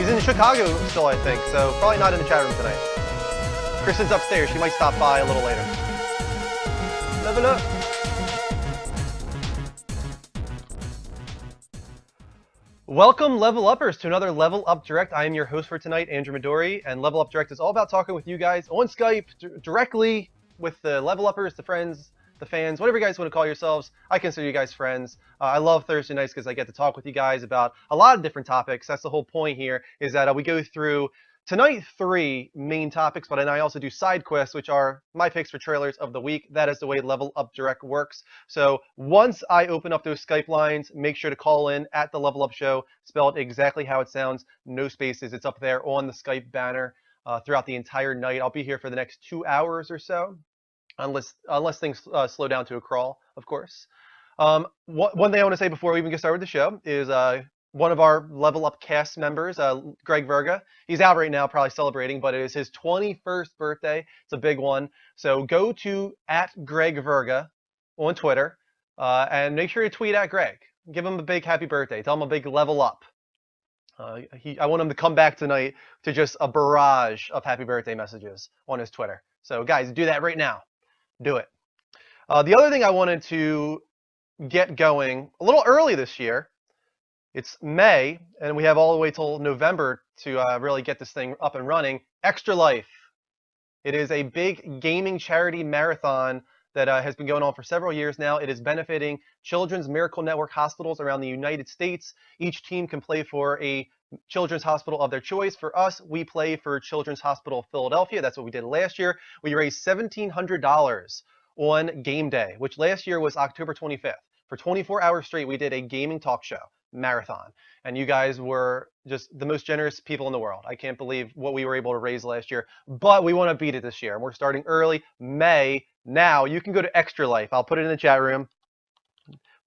He's in Chicago still, I think, so probably not in the chat room tonight. Kristen's upstairs. She might stop by a little later. Level up. Welcome, Level Uppers, to another Level Up Direct. I am your host for tonight, Andrew Midori, and Level Up Direct is all about talking with you guys on Skype, directly with the Level Uppers, the friends, the fans, whatever you guys want to call yourselves. I consider you guys friends. I love Thursday nights because I get to talk with you guys about a lot of different topics. That's the whole point here, is that we go through, tonight, 3 main topics, but then I also do side quests, which are my picks for trailers of the week. That is the way Level Up Direct works. So once I open up those Skype lines, make sure to call in at the Level Up Show, spelled exactly how it sounds, no spaces. It's up there on the Skype banner throughout the entire night. I'll be here for the next 2 hours or so, unless things slow down to a crawl, of course. One thing I want to say before we even get started with the show is one of our Level Up cast members, Greg Verga. He's out right now, probably celebrating, but it is his 21st birthday. It's a big one. So go to @GregVerga on Twitter and make sure you tweet at Greg. Give him a big happy birthday. Tell him a big level up. I want him to come back tonight to just a barrage of happy birthday messages on his Twitter. So guys, do that right now. Do it. The other thing I wanted to get going a little early this year, it's May, and we have all the way till November to really get this thing up and running. Extra Life. It is a big gaming charity marathon that has been going on for several years now. It is benefiting Children's Miracle Network hospitals around the United States. Each team can play for a children's hospital of their choice. For us, we play for Children's Hospital of Philadelphia. That's what we did last year. We raised $1,700 on game day, which last year was October 25th. For 24 hours straight, we did a gaming talk show marathon, and you guys were just the most generous people in the world. I can't believe what we were able to raise last year, but we want to beat it this year, and we're starting early, May. Now you can go to Extra Life. I'll put it in the chat room.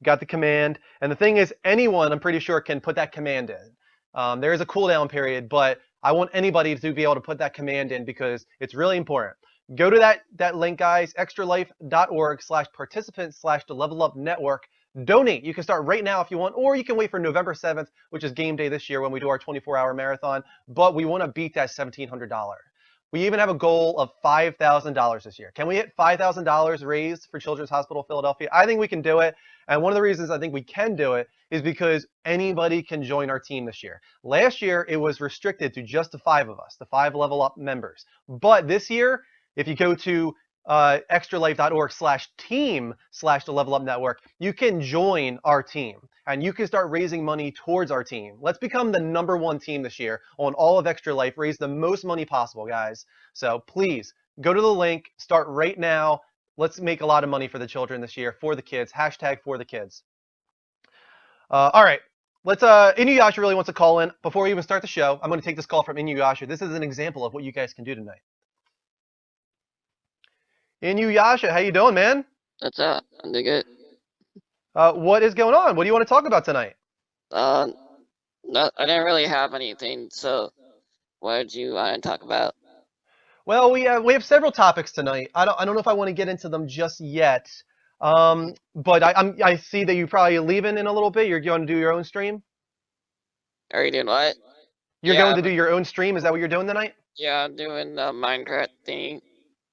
Got the command, and the thing is, anyone, I'm pretty sure, can put that command in. There is a cooldown period, but I want anybody to be able to put that command in because it's really important. Go to that link, guys, extralife.org/participant/the Level Up Network. Donate. You can start right now if you want, or you can wait for November 7th, which is game day this year when we do our 24-hour marathon. But we want to beat that $1,700. We even have a goal of $5,000 this year. Can we hit $5,000 raised for Children's Hospital of Philadelphia? I think we can do it. And one of the reasons I think we can do it is because anybody can join our team this year. Last year, it was restricted to just the 5 of us, the 5 Level Up members. But this year, if you go to extralife.org/team/the Level Up Network, you can join our team and you can start raising money towards our team. Let's become the #1 team this year on all of Extra Life. Raise the most money possible, guys. So please go to the link, start right now. Let's make a lot of money for the children this year, for the kids. # for the kids. All right. Let's Inuyasha really wants to call in. Before we even start the show, I'm going to take this call from Inuyasha. This is an example of what you guys can do tonight. Inuyasha, how you doing, man? What's up? I'm doing good. What is going on? What do you want to talk about tonight? No, I didn't really have anything, so what did you want to talk about? Well, we have several topics tonight. I don't know if I want to get into them just yet. But I see that you're probably leaving in a little bit. You're going to do your own stream? Are you doing what? You're going to do your own stream? Is that what you're doing tonight? Yeah, I'm doing the Minecraft thing.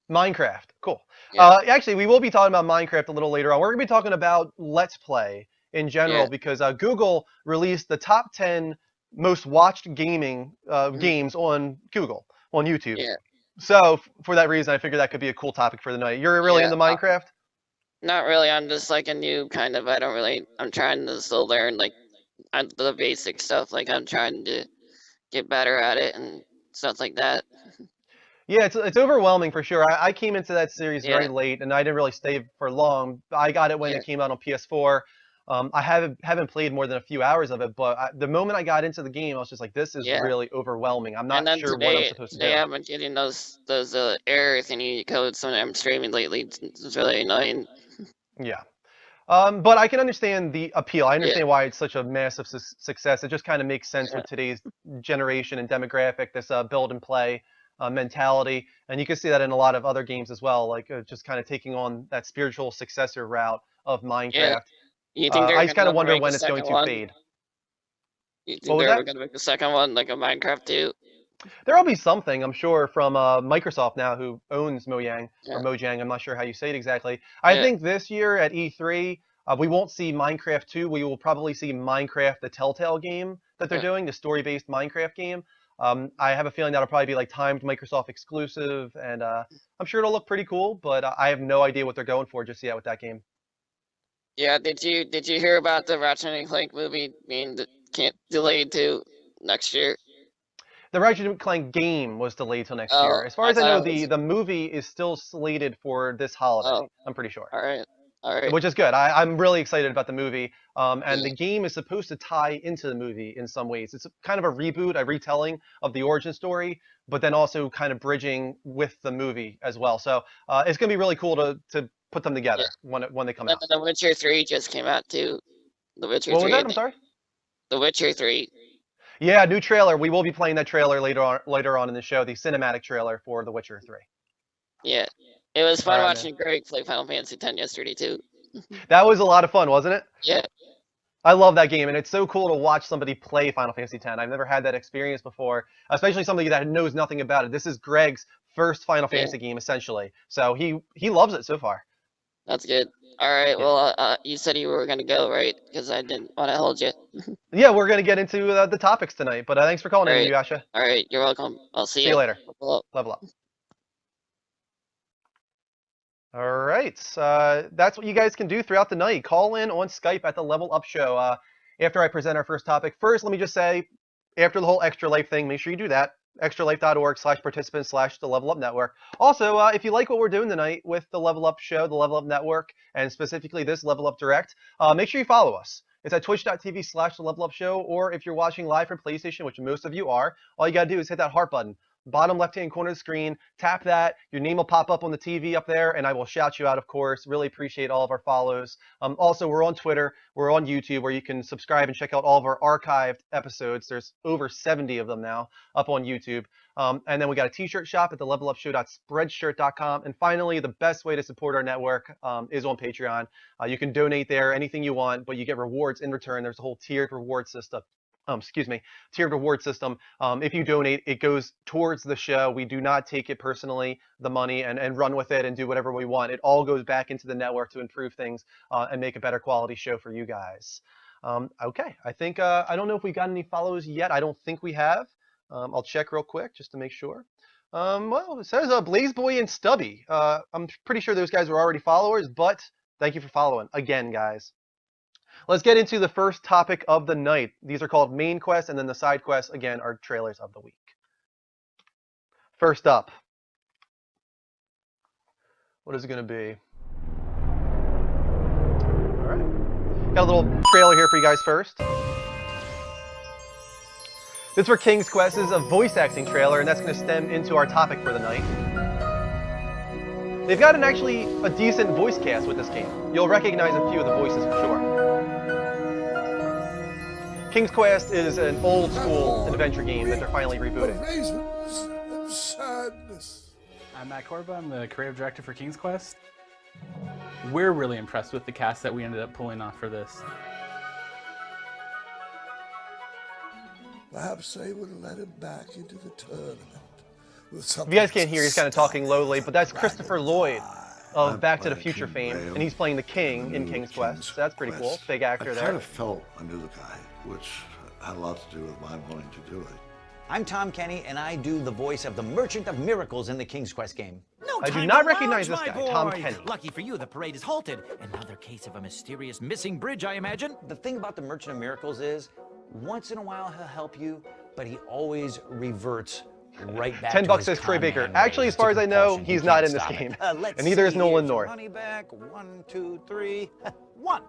Minecraft, cool. Yeah. Actually, we will be talking about Minecraft a little later on. We're going to be talking about Let's Play in general because Google released the top 10 most watched gaming games on Google, on YouTube. Yeah. So for that reason, I figured that could be a cool topic for the night. You're really into Minecraft? Not really. I'm just like a noob, kind of. I'm trying to still learn like the basic stuff. Like I'm trying to get better at it and stuff like that. Yeah, it's overwhelming for sure. I came into that series very late, and I didn't really stay for long. I got it when it came out on PS4. I haven't played more than a few hours of it, but the moment I got into the game, I was just like, this is really overwhelming. I'm not sure what I'm supposed to do. Today I've been getting those error thingy codes when I'm streaming lately. It's really annoying. Yeah. But I can understand the appeal. I understand why it's such a massive success. It just kind of makes sense with today's generation and demographic, this build and play mentality. And you can see that in a lot of other games as well, like just kind of taking on that spiritual successor route of Minecraft. You think I just kind of wonder when it's going to fade. You What think was they're ever that? gonna make a second one, like a Minecraft 2? There'll be something, I'm sure, from Microsoft now, who owns Mojang or Yeah, Mojang. I'm not sure how you say it exactly. I yeah, think this year at E3, we won't see Minecraft 2. We will probably see Minecraft, the Telltale game that they're yeah, doing, the story-based Minecraft game. I have a feeling that'll probably be like timed Microsoft exclusive, and I'm sure it'll look pretty cool. But I have no idea what they're going for just yet with that game. yeah. Did you hear about the Ratchet and Clank movie being can't delayed to next year? The Ratchet and Clank game was delayed till next year. Oh, As far I as I know, thought it the was. the movie is still slated for this holiday. Oh, I'm pretty sure. all right, Which is good. I'm really excited about the movie. And yeah, the game is supposed to tie into the movie in some ways. It's kind of a reboot, a retelling of the origin story, but then also kind of bridging with the movie as well. So it's going to be really cool to put them yeah. together when they come And then out. The Witcher 3 just came out too. The Witcher What was 3, I that? I'm think. sorry. The Witcher 3. Yeah, new trailer. We will be playing that trailer later on in the show, the cinematic trailer for The Witcher 3. Yeah. It was All fun right, man. watching Greg play Final Fantasy X yesterday too. That was a lot of fun, wasn't it? Yeah, I love that game, and it's so cool to watch somebody play Final Fantasy X. I've never had that experience before, especially somebody that knows nothing about it. This is Greg's first Final yeah. Fantasy game, essentially, so he loves it so far. That's good. All right. Yeah, Well, you said you were gonna go, right? Because I didn't want to hold you. yeah, we're gonna get into the topics tonight, but thanks for calling All in, right. Yasha. All right. You're welcome. I'll see See you you. later. Well, Level up. All right, that's what you guys can do throughout the night. Call in on Skype at the Level Up Show. After I present our first topic, first let me just say, after the whole Extra Life thing, make sure you do that. extralife.org/participants/the Level Up Network. Also, if you like what we're doing tonight with the Level Up Show, the Level Up Network, and specifically this Level Up Direct, make sure you follow us. It's at twitch.tv/the Level Up Show, or if you're watching live from PlayStation, which most of you are, all you gotta do is hit that heart button. Bottom left-hand corner of the screen, tap that, your name will pop up on the TV up there, and I will shout you out, of course. Really appreciate all of our follows. Also, we're on Twitter, we're on YouTube, where you can subscribe and check out all of our archived episodes. There's over 70 of them now up on YouTube. And then we got a t-shirt shop at the levelupshow.spreadshirt.com. And finally, the best way to support our network is on Patreon. You can donate there, anything you want, but you get rewards in return. There's a whole tiered reward system. Tiered reward system. If you donate, it goes towards the show. We do not take it personally, the money, and run with it and do whatever we want. It all goes back into the network to improve things and make a better quality show for you guys. Okay, I think, I don't know if we got any follows yet. I don't think we have. I'll check real quick just to make sure. Well, it says Blaze Boy and Stubby. I'm pretty sure those guys were already followers, but thank you for following again, guys. Let's get into the first topic of the night. These are called main quests, and then the side quests, again, are trailers of the week. First up, what is it going to be? All right. Got a little trailer here for you guys first. This for King's Quest is a voice acting trailer, and that's going to stem into our topic for the night. They've got actually a decent voice cast with this game. You'll recognize a few of the voices for sure. King's Quest is an old school adventure game that they're finally rebooting. Raisins and sadness. I'm Matt Korba, I'm the creative director for King's Quest. We're really impressed with the cast that we ended up pulling off for this. Perhaps they would let him back into the tournament. If you guys can't hear, he's kind of talking lowly, but that's Christopher Lloyd of Back to the Future fame, and he's playing the King in King's Quest. So that's pretty cool. Big actor there. I kind of felt I knew the guy, which had a lot to do with my wanting to do it. I'm Tom Kenny, and I do the voice of the Merchant of Miracles in the King's Quest game. No I do time not to recognize lounge, this my guy, Tom boy. Kenny. Lucky for you, the parade is halted. Another case of a mysterious missing bridge, I imagine. The thing about the Merchant of Miracles is, once in a while he'll help you, but he always reverts right back $10 to his says Troy con Baker. man Actually, ways as far to as I know, compulsion. he's You not can't in this stop it. game. Let's And neither is see, Nolan here's your North. Money back. 1, 2, 3. 1.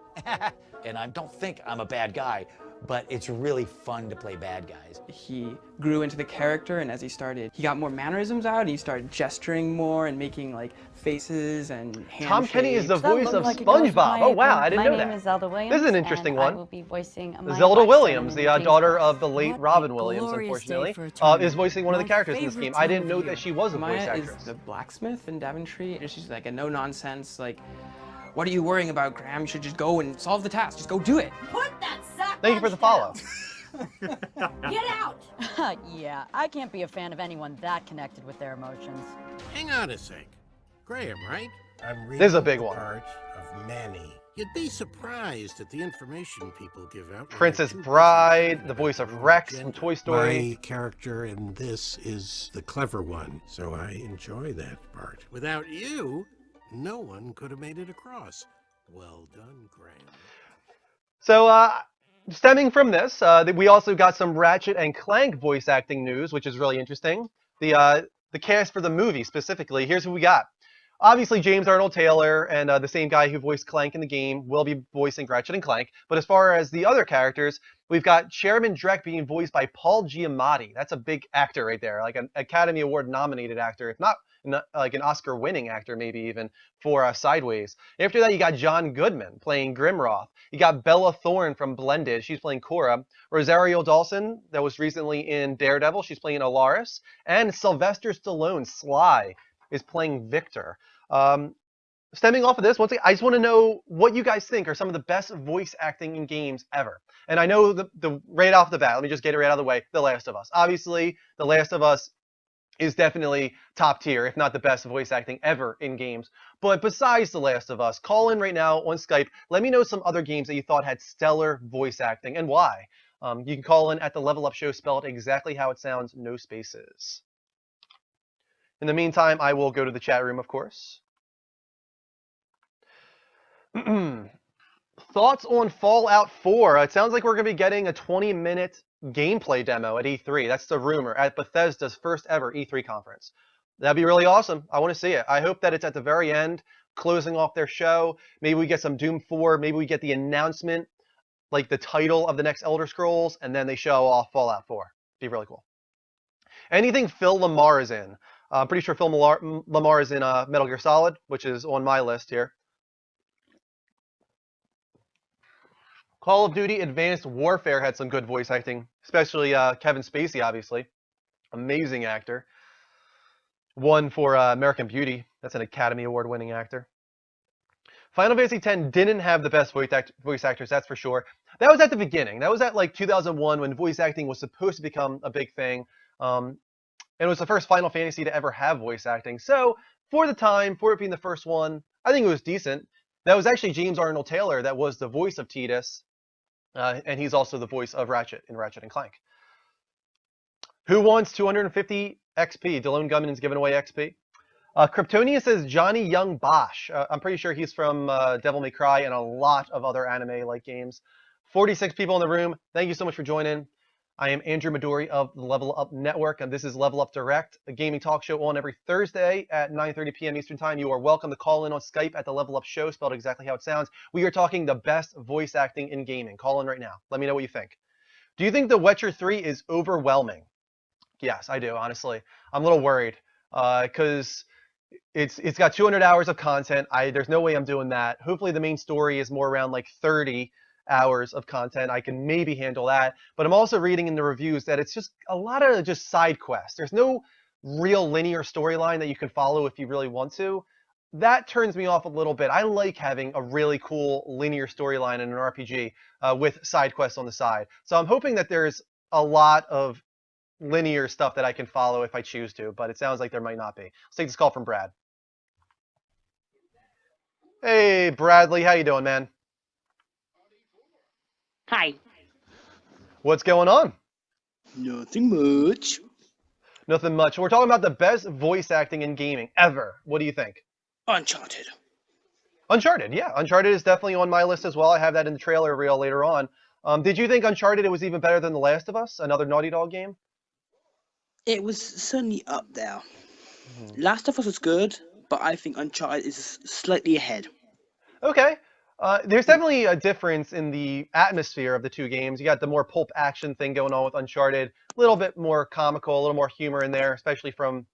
And I don't think I'm a bad guy, but it's really fun to play bad guys. He grew into the character, and as he started, he got more mannerisms out, and he started gesturing more and making like faces and handshakes. Tom Kenny is the Does that voice look of like it goes with SpongeBob. my Oh wow, account? I didn't know My name that. is Zelda Williams. This is an interesting and one. I will be voicing Amaya Zelda Blackstone Williams, in the King's daughter Quest. of the late What a Robin Williams, glorious day unfortunately, for a tournament. is voicing one of the My characters in this favorite game. I didn't time know of that year. she was a voice Amaya actress. is the blacksmith in Daventry, and she's like a no-nonsense, like, what are you worrying about, Graham? You should just go and solve the task. Just go do it. Put that sack Thank you for the follow. Get out! Yeah, I can't be a fan of anyone that connected with their emotions. Hang on a sec. Graham, right? I'm reading This is a big one. part of Manny. You'd be surprised at the information people give out. when Princess they're too busy Bride, thinking the about voice their of own Rex from agenda. Toy Story. My character in this is the clever one, so I enjoy that part. Without you, no one could have made it across. Well done, Graham. So, stemming from this, we also got some Ratchet and Clank voice acting news, which is really interesting. The cast for the movie specifically. Here's who we got. Obviously, James Arnold Taylor and the same guy who voiced Clank in the game will be voicing Ratchet and Clank. But as far as the other characters, we've got Chairman Drek being voiced by Paul Giamatti. That's a big actor right there, like an Academy Award nominated actor, if not like an Oscar winning actor, maybe even for Sideways. After that, you got John Goodman playing Grimroth. You got Bella Thorne from Blended. She's playing Cora. Rosario Dawson, that was recently in Daredevil. She's playing Alaris. And Sylvester Stallone, Sly, is playing Victor. Stemming off of this, once again, I just want to know what you guys think are some of the best voice acting in games ever. And I know the right off the bat, let me just get it right out of the way, The Last of Us. Obviously, The Last of Us is definitely top tier, if not the best voice acting ever in games. But besides The Last of Us, call in right now on Skype. Let me know some other games that you thought had stellar voice acting and why. You can call in at the Level Up Show, spelled exactly how it sounds, no spaces. In the meantime, I will go to the chat room, of course. Thoughts on Fallout 4? It sounds like we're going to be getting a 20-minute gameplay demo at E3. That's the rumor, at Bethesda's first ever E3 conference. That'd be really awesome. I want to see it. I hope that it's at the very end, closing off their show. Maybe we get some Doom 4. Maybe we get the announcement, like the title of the next Elder Scrolls, and then they show off Fallout 4. Be really cool. Anything Phil Lamar is in. I'm pretty sure Phil Lamar is in Metal Gear Solid, which is on my list here. Call of Duty Advanced Warfare had some good voice acting, especially Kevin Spacey, obviously. Amazing actor. Won for American Beauty. That's an Academy Award winning actor. Final Fantasy X didn't have the best voice actors, that's for sure. That was at the beginning. That was at like 2001 when voice acting was supposed to become a big thing. And it was the first Final Fantasy to ever have voice acting. So, for the time, for it being the first one, I think it was decent. That was actually James Arnold Taylor that was the voice of Tidus. And he's also the voice of Ratchet in Ratchet and Clank. Who wants 250 XP? Delone Gunman is giving away XP. Kryptonia says Johnny Young Bosch. I'm pretty sure he's from Devil May Cry and a lot of other anime-like games. 46 people in the room. Thank you so much for joining. I am Andrew Midori of the Level Up Network, and this is Level Up Direct, a gaming talk show on every Thursday at 9:30 p.m. Eastern Time. You are welcome to call in on Skype at the Level Up Show, spelled exactly how it sounds. We are talking the best voice acting in gaming. Call in right now. Let me know what you think. Do you think The Witcher 3 is overwhelming? Yes, I do, honestly. I'm a little worried because it's got 200 hours of content. There's no way I'm doing that. Hopefully the main story is more around like 30 hours of content. I can maybe handle that. But I'm also reading in the reviews that it's just a lot of just side quests. There's no real linear storyline that you can follow if you really want to. That turns me off a little bit. I like having a really cool linear storyline in an RPG with side quests on the side. So I'm hoping that there's a lot of linear stuff that I can follow if I choose to, but it sounds like there might not be. Let's take this call from Brad. Hey, Bradley, how you doing, man? Hi. What's going on? Nothing much. Nothing much. We're talking about the best voice acting in gaming ever. What do you think? Uncharted. Uncharted, yeah. Uncharted is definitely on my list as well. I have that in the trailer reel later on. Did you think Uncharted was even better than The Last of Us, another Naughty Dog game? It was certainly up there. Last of Us was good, but I think Uncharted is slightly ahead. Okay. There's definitely a difference in the atmosphere of the two games. You got the more pulp action thing going on with Uncharted, a little bit more comical, a little more humor in there, especially from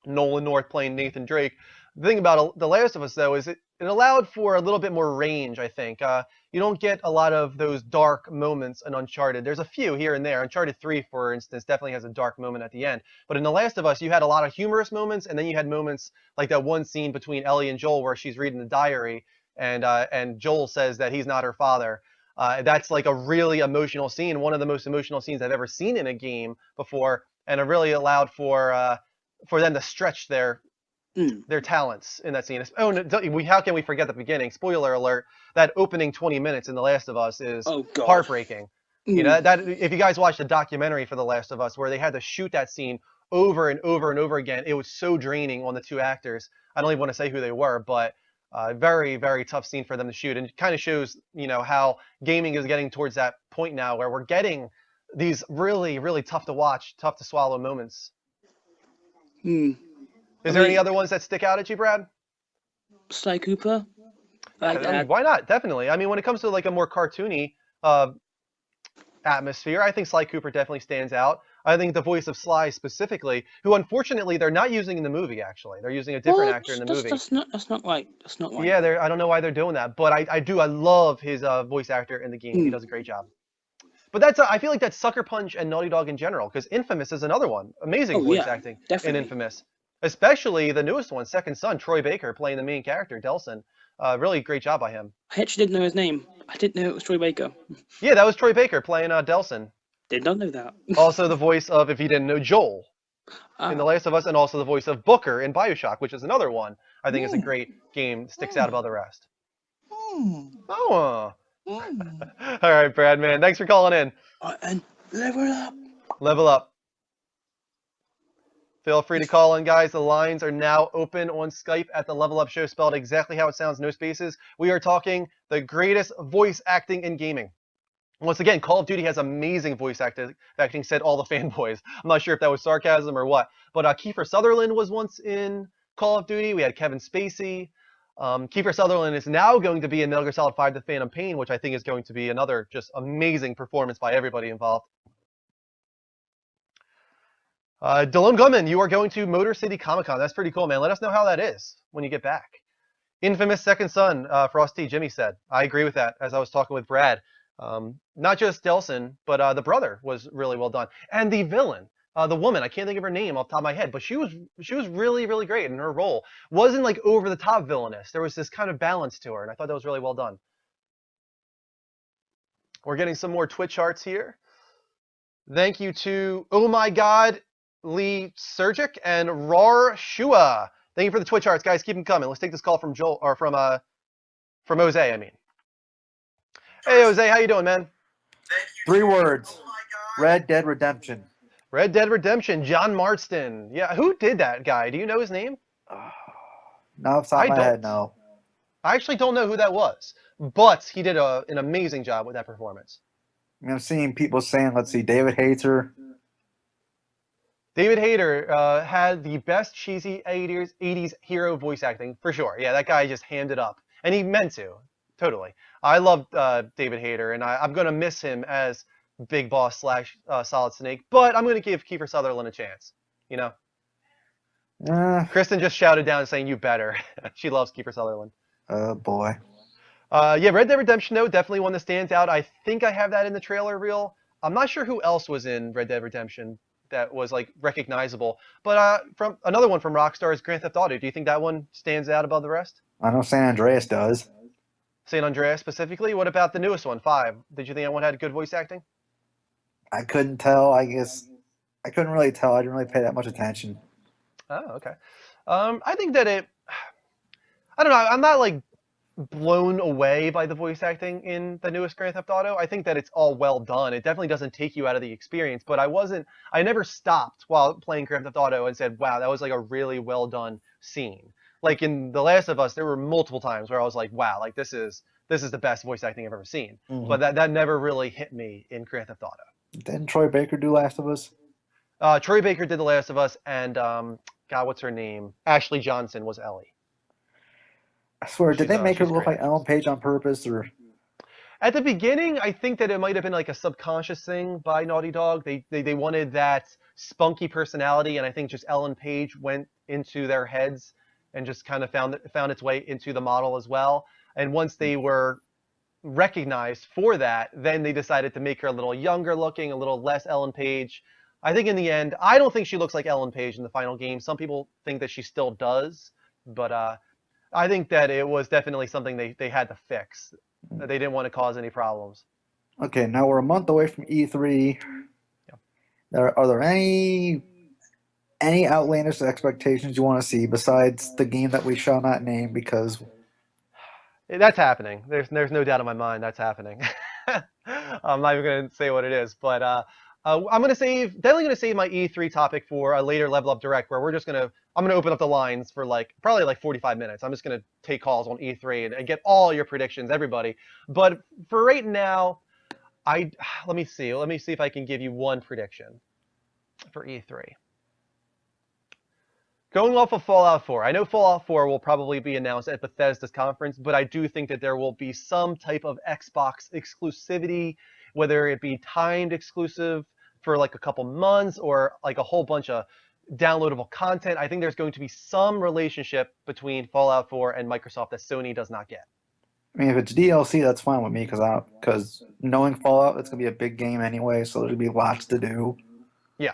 Nolan North playing Nathan Drake. The thing about The Last of Us, though, is it allowed for a little bit more range, I think. You don't get a lot of those dark moments in Uncharted. There's a few here and there. Uncharted 3, for instance, definitely has a dark moment at the end. But in The Last of Us, you had a lot of humorous moments, and then you had moments like that one scene between Ellie and Joel where she's reading the diary, and Joel says that he's not her father. That's like a really emotional scene, one of the most emotional scenes I've ever seen in a game before, and it really allowed for them to stretch their talents in that scene. Oh, no, how can we forget the beginning? Spoiler alert: that opening 20 minutes in The Last of Us is heartbreaking. You know that if you guys watched the documentary for The Last of Us, where they had to shoot that scene over and over and over again, it was so draining on the two actors. I don't even want to say who they were, but very, very tough scene for them to shoot, and it kind of shows, how gaming is getting towards that point now where we're getting these really, really tough to watch, tough to swallow moments. Is there any other ones that stick out at you, Brad? Sly Cooper. Why not? Definitely. I mean, when it comes to like a more cartoony atmosphere, I think Sly Cooper definitely stands out. I think the voice of Sly specifically, who unfortunately they're not using in the movie. Actually, they're using a different actor in the movie. That's not right. That's not right. Yeah, I don't know why they're doing that, but I love his voice actor in the game. He does a great job. But I feel like that's Sucker Punch and Naughty Dog in general, because Infamous is another one. Amazing voice acting in Infamous. Especially the newest one, Second Son, Troy Baker playing the main character, Delsin. Really great job by him. I actually didn't know his name. I didn't know it was Troy Baker. Yeah, that was Troy Baker playing Delsin. Did not know that. Also the voice of, if you didn't know, Joel in The Last of Us, and also the voice of Booker in Bioshock, which is another one I think is a great game, sticks out above the rest. All right, Brad, man. Thanks for calling in. And level up. Level up. Feel free to call in, guys. The lines are now open on Skype at the Level Up Show, spelled exactly how it sounds, no spaces. We are talking the greatest voice acting in gaming. Once again, Call of Duty has amazing voice acting, said all the fanboys. I'm not sure if that was sarcasm or what. But Kiefer Sutherland was once in Call of Duty. We had Kevin Spacey. Kiefer Sutherland is now going to be in Metal Gear Solid 5: The Phantom Pain, which I think is going to be another just amazing performance by everybody involved. Delone Gumman, you are going to Motor City Comic Con. That's pretty cool, man. Let us know how that is when you get back. Infamous Second Son, Frosty Jimmy said. I agree with that, as I was talking with Brad. Not just Delsin, but the brother was really well done. And the villain, the woman, I can't think of her name off the top of my head, but she was really, really great in her role. Wasn't like over the top villainous. There was this kind of balance to her, and I thought that was really well done. We're getting some more Twitch charts here. Thank you to Oh My God, Lee Surgic and Rar Shua. Thank you for the Twitch hearts, guys. Keep them coming. Let's take this call from Joel, or from Jose, I mean. Hey, Jose, how you doing, man? 3 words. Red Dead Redemption. Red Dead Redemption, John Marston. Yeah, who did that guy? Do you know his name? Not off the top of my head, no. I actually don't know who that was, but he did an amazing job with that performance. I mean, I'm seeing people saying, let's see, David Hayter. David Hayter had the best cheesy 80s hero voice acting, for sure. Yeah, that guy just hammed up. And he meant to. Totally. I love David Hayter, and I'm going to miss him as Big Boss / Solid Snake, but I'm going to give Kiefer Sutherland a chance. You know? Kristen just shouted down saying, you better. She loves Kiefer Sutherland. Oh, boy. Yeah, Red Dead Redemption, though, definitely one that stands out. I think I have that in the trailer reel. I'm not sure who else was in Red Dead Redemption that was like recognizable, but from another one from Rockstar is Grand Theft Auto. Do you think that one stands out above the rest? I know San Andreas does. San Andreas specifically? What about the newest one, 5? Did you think that one had good voice acting? I couldn't tell. I guess I couldn't really tell. I didn't really pay that much attention. Oh, okay. I think that I don't know. I'm not like blown away by the voice acting in the newest Grand Theft Auto. I think that it's all well done. It definitely doesn't take you out of the experience, but I never stopped while playing Grand Theft Auto and said, wow, that was like a really well done scene. Like in The Last of Us, there were multiple times where I was like, wow, like this is the best voice acting I've ever seen. Mm-hmm. But that never really hit me in Grand Theft Auto. Didn't Troy Baker do Last of Us? Troy Baker did The Last of Us, and God, what's her name? Ashley Johnson was Ellie. I swear, did they make her look like Ellen Page on purpose, or? At the beginning, I think that it might have been like a subconscious thing by Naughty Dog. They wanted that spunky personality, and I think just Ellen Page went into their heads and just kind of found its way into the model as well. And once they were recognized for that, then they decided to make her a little younger looking, a little less Ellen Page. I think in the end, I don't think she looks like Ellen Page in the final game. Some people think that she still does, but I think that it was definitely something they had to fix. They didn't want to cause any problems. Okay, now we're a month away from E3. Are there any outlandish expectations you want to see besides the game that we shall not name because That's happening. There's no doubt in my mind that's happening. I'm not even going to say what it is, but I'm definitely going to save my E3 topic for a later Level Up Direct, where I'm going to open up the lines for probably 45 minutes. I'm just going to take calls on E3 and get all your predictions, everybody. But for right now, let me see if I can give you one prediction for E3. Going off of Fallout 4, I know Fallout 4 will probably be announced at Bethesda's conference, but I do think that there will be some type of Xbox exclusivity, whether it be timed exclusive for a couple months or a whole bunch of downloadable content. I think there's going to be some relationship between Fallout 4 and Microsoft that Sony does not get. I mean, if it's DLC, that's fine with me because knowing Fallout, it's gonna be a big game anyway, so there'll be lots to do. Yeah,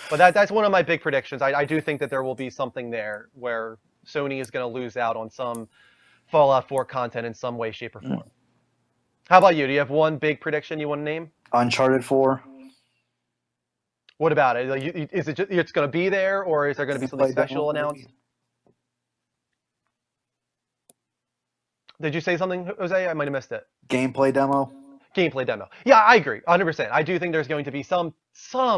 but that's one of my big predictions. I do think that there will be something there where Sony is going to lose out on some Fallout 4 content in some way, shape, or form. How about you? Do you have one big prediction you want to name? Uncharted 4. What about it? Is it it's going to be there, or is there going to be something special announced? Did you say something, Jose? I might have missed it. Gameplay demo. Gameplay demo. Yeah, I agree, 100%. I do think there's going to be some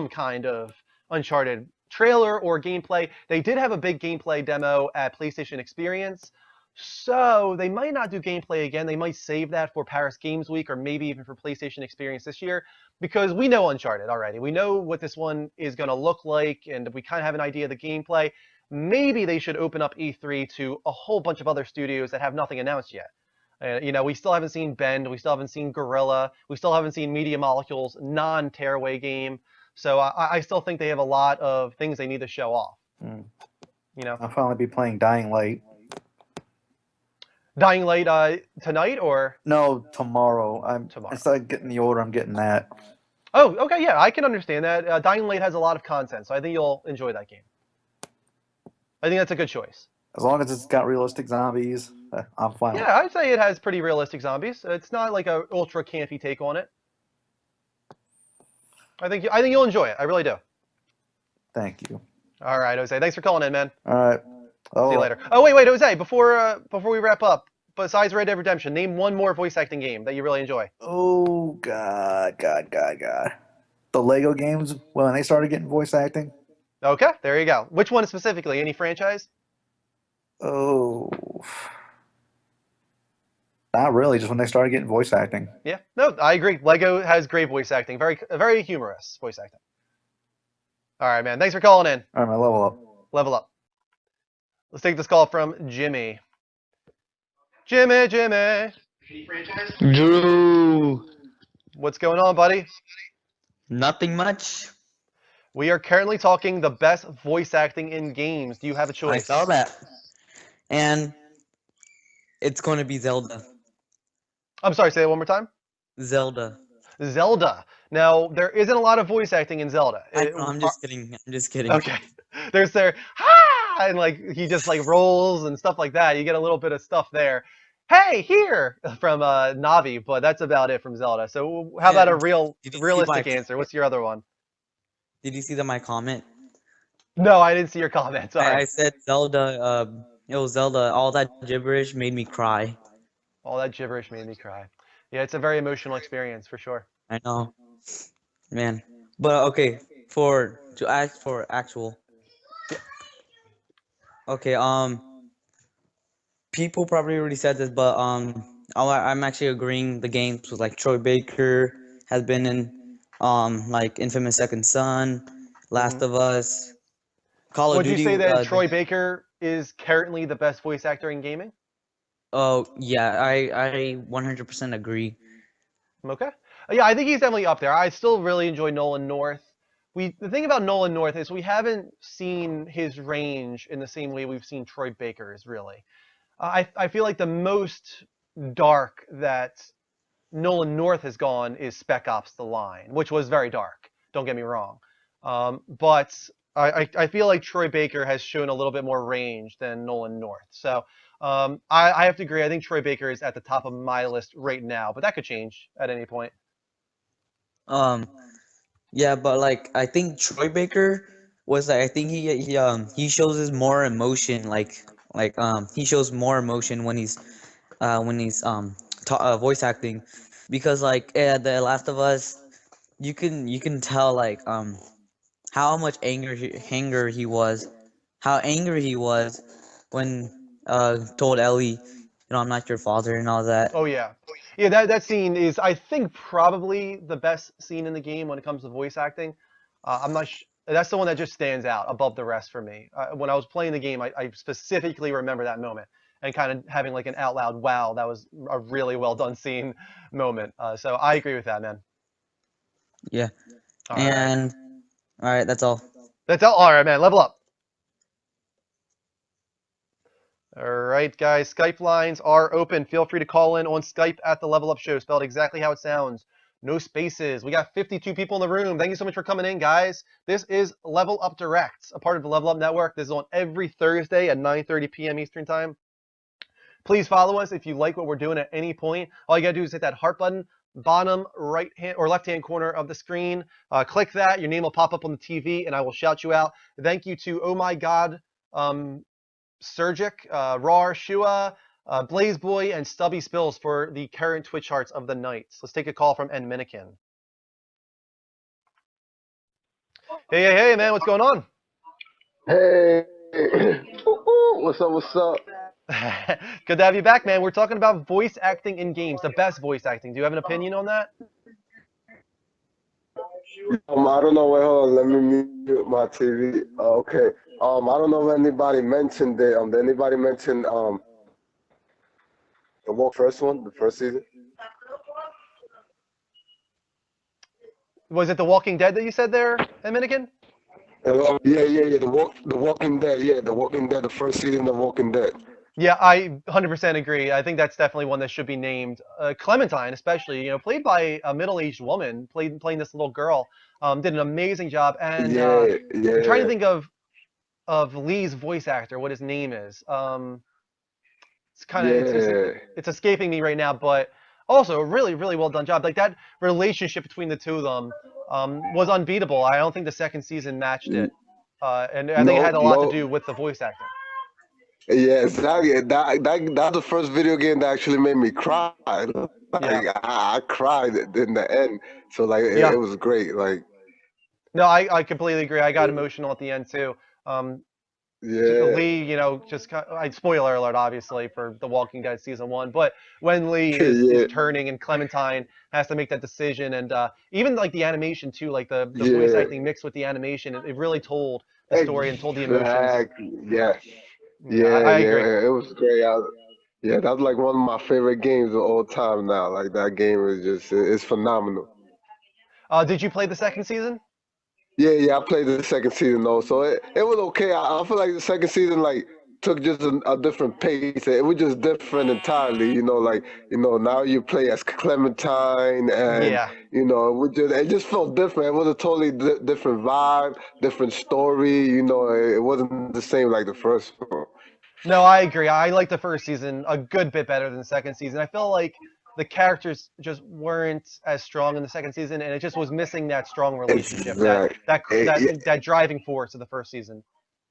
kind of Uncharted trailer or gameplay. They did have a big gameplay demo at PlayStation Experience, so they might not do gameplay again. They might save that for Paris Games Week or maybe even for PlayStation Experience this year, because we know Uncharted already. We know what this one is going to look like, and we kind of have an idea of the gameplay. Maybe they should open up E3 to a whole bunch of other studios that have nothing announced yet. We still haven't seen Bend, we still haven't seen Guerrilla, we still haven't seen Media Molecule's non-Tearaway game. So I still think they have a lot of things they need to show off. I'll finally be playing Dying Light. Dying Light tonight or? No, tomorrow. Instead of getting the order, I'm getting that. Oh, okay, yeah, I can understand that. Dying Light has a lot of content, so I think you'll enjoy that game. I think that's a good choice. As long as it's got realistic zombies, I'm fine. Yeah, I'd say it has pretty realistic zombies. It's not like a ultra campy take on it. I think you'll enjoy it. I really do. Thank you. All right, Jose. Thanks for calling in, man. All right. See you later. Oh, wait, Jose. Before we wrap up, besides Red Dead Redemption, name one more voice acting game that you really enjoy. Oh God. The Lego games when they started getting voice acting. Okay, there you go. Which one specifically? Any franchise? Oh, not really. Just when they started getting voice acting. Yeah, no, I agree. Lego has great voice acting. Very humorous voice acting. All right, man. Thanks for calling in. All right, man. Level up. Level up. Let's take this call from Jimmy. Jimmy. Drew. What's going on, buddy? Nothing much. We are currently talking the best voice acting in games. Do you have a choice? I saw that. And it's going to be Zelda. I'm sorry, say it one more time. Zelda. Now, there isn't a lot of voice acting in Zelda. I'm just kidding. Okay. There's ha! And he just rolls and stuff like that. You get a little bit of stuff there. Hey, here! From Navi, but that's about it from Zelda. So how about a realistic answer? What's your other one? Did you see my comment? No, I didn't see your comment. Sorry. I said Zelda, it was Zelda. All that gibberish made me cry. All that gibberish made me cry. Yeah, it's a very emotional experience for sure. I know. Man. But okay, to ask for actual. Okay, people probably already said this, but I'm actually agreeing the games with Troy Baker has been in Infamous Second Son, Last of Us, Call of Duty. Would you say that Troy Baker is currently the best voice actor in gaming? Oh, yeah, I 100% agree. Okay. Yeah, I think he's definitely up there. I still really enjoy Nolan North. The thing about Nolan North is we haven't seen his range in the same way we've seen Troy Baker's, really. I feel like the most dark that Nolan North has gone is Spec Ops: The Line, which was very dark. Don't get me wrong. But I feel like Troy Baker has shown a little bit more range than Nolan North. So I have to agree. I think Troy Baker is at the top of my list right now, but that could change at any point. Yeah, but like I think Troy Baker was like I think he shows his more emotion he shows more emotion when he's voice acting, because like The Last of Us, you can tell like how much anger he was, how angry he was when told Ellie, I'm not your father and all that. Oh yeah, yeah. That scene is, I think, probably the best scene in the game when it comes to voice acting. I'm not. That's the one that just stands out above the rest for me. When I was playing the game, I specifically remember that moment and kind of having like an out loud, wow, that was a really well done scene moment. So I agree with that, man. Yeah. All and all right, that's all. That's all. All right, man. Level up. All right, guys. Skype lines are open. Feel free to call in on Skype at the Level Up Show, spelled exactly how it sounds. No spaces. We got 52 people in the room. Thank you so much for coming in, guys. This is Level Up Direct, a part of the Level Up Network. This is on every Thursday at 9:30 p.m. Eastern Time. Please follow us if you like what we're doing at any point. All you got to do is hit that heart button, bottom right hand or left hand corner of the screen. Click that. Your name will pop up on the TV, and I will shout you out. Thank you to Oh My God, Surgic, Rar, Shua, Blaze Boy, and Stubby Spills for the current Twitch charts of the night. Let's take a call from N Minikin. Hey, man, what's going on? Hey, what's up, what's up? Good to have you back, man. We're talking about voice acting in games, the best voice acting. Do you have an opinion on that? I don't know. Wait, hold on. Let me mute my TV. Okay. I don't know if anybody mentioned it. Did anybody mention the first one, the first season? Was it The Walking Dead that you said there, Minikin? Yeah. The Walking Dead. Yeah, The Walking Dead. The first season of Walking Dead. Yeah, I 100% agree. I think that's definitely one that should be named. Clementine, especially, played by a middle-aged woman, playing this little girl, did an amazing job. And I'm trying to think of Lee's voice actor, what his name is. It's kind of it's escaping me right now, but also a really, really well done job. Like that relationship between the two of them was unbeatable. I don't think the second season matched it, and I think it had a lot to do with the voice acting. Yeah, exactly. That's the first video game that actually made me cry. I cried in the end. So it was great. No, I completely agree. I got emotional at the end too. Lee, spoiler alert, obviously, for The Walking Dead season 1. But when Lee is turning and Clementine has to make that decision, and even like the animation too, like the voice acting mixed with the animation, it really told the story and told the emotions. Yeah, I agree. It was great. That was like one of my favorite games of all time now. Like that game is it's phenomenal. Did you play the second season? Yeah, I played the second season though, so it was okay. I feel like the second season took just a different pace. It was just different entirely, now you play as Clementine and it just felt different. It was a totally different vibe, different story, it wasn't the same like the first one. No, I agree. I like the first season a good bit better than the second season. I feel like the characters just weren't as strong in the second season, and it just was missing that strong relationship, that driving force of the first season.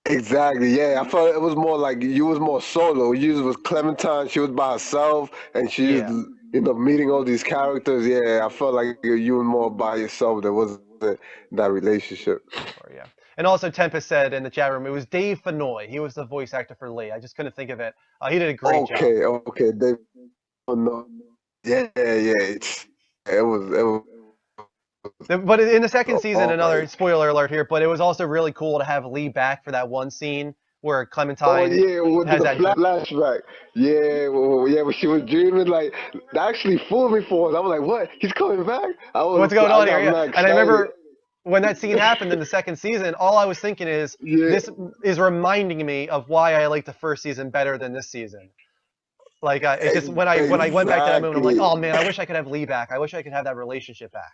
Exactly. Yeah, I felt it was more like you was more solo. You was Clementine. She was by herself, and she was, meeting all these characters. Yeah, I felt like you were more by yourself. There wasn't that relationship. Yeah. And also, Tempest said in the chat room, it was Dave Fennoy. He was the voice actor for Lee. I just couldn't think of it. He did a great job. Okay, Dave Fennoy. Yeah. It was. But in the second season, another spoiler alert here, but it was also really cool to have Lee back for that one scene where Clementine has that flashback. When she was dreaming, that actually fooled me for once. I was like, what? He's coming back? What's going on here? Yeah. And I remember when that scene happened in the second season, all I was thinking is, this is reminding me of why I like the first season better than this season. It's just when I went back to that moment, I'm like, oh man, I wish I could have Lee back. I wish I could have that relationship back.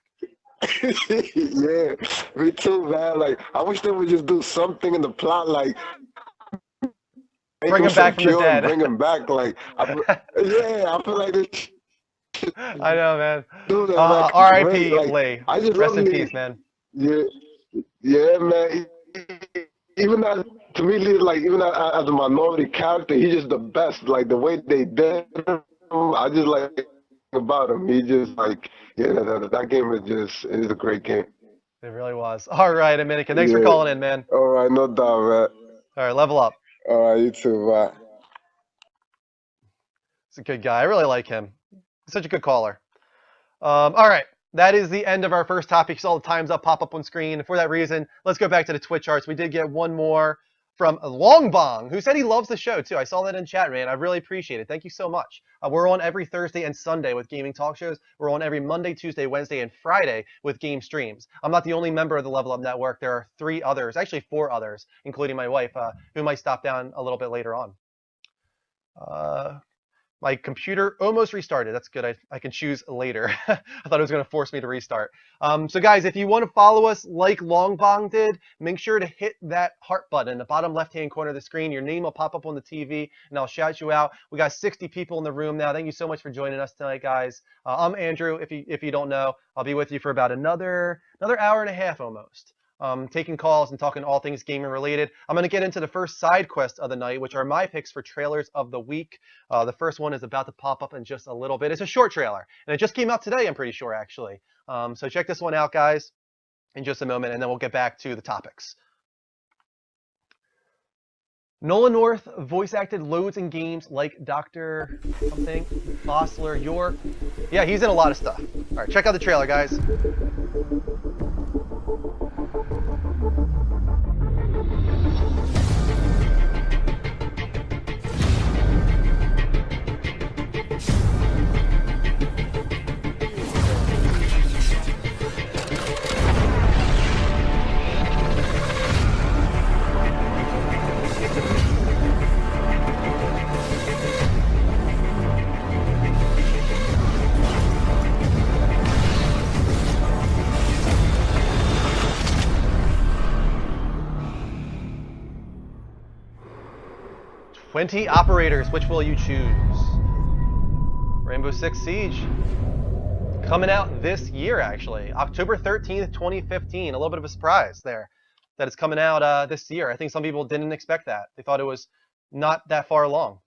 Yeah, me too, man. Like, I wish they would just do something in the plot, like make Bring him him back from the secure and dead. bring him back. Like, yeah, I feel like they should I know, man. do that. Like, great. R.I.P. Like, Lee. I just Rest love in Lee. peace, man. Yeah, yeah, man. Even as to me, Lee, like even as a minority character, he's just the best. Like the way they did him, I just like about him. He just like, yeah, that game is a great game. It really was. All right, Dominican. Thanks for Yeah. calling in, man. All right, no doubt, man. All right, level up. All right, you too, bye. He's a good guy. I really like him. He's such a good caller. All right. That is the end of our first topic. You saw the times up pop up on screen. For that reason, let's go back to the Twitch charts. We did get one more from Longbong, who said he loves the show, too. I saw that in chat, man. I really appreciate it. Thank you so much. We're on every Thursday and Sunday with gaming talk shows. We're on every Monday, Tuesday, Wednesday, and Friday with game streams. I'm not the only member of the Level Up Network. There are 3 others, actually 4 others, including my wife, who might stop down a little bit later on. My computer almost restarted. That's good. I can choose later. I thought it was going to force me to restart. So guys, if you want to follow us like Longbong did, make sure to hit that heart button in the bottom left-hand corner of the screen. Your name will pop up on the TV, and I'll shout you out. We got 60 people in the room now. Thank you so much for joining us tonight, guys. I'm Andrew. If you don't know, I'll be with you for about another hour and a half almost. Taking calls and talking all things gaming related. I'm going to get into the first side quest of the night, which are my picks for trailers of the week. The first one is about to pop up in just a little bit. It's a short trailer, and it just came out today, I'm pretty sure, actually. So check this one out, guys, in just a moment, and then we'll get back to the topics. Nolan North voice acted loads in games like Dr. something, Bossler, York. Yeah, he's in a lot of stuff. All right, check out the trailer, guys. "20 operators, which will you choose?" Rainbow Six Siege. Coming out this year, actually. October 13th, 2015. A little bit of a surprise there that it's coming out this year. I think some people didn't expect that. They thought it was not that far along.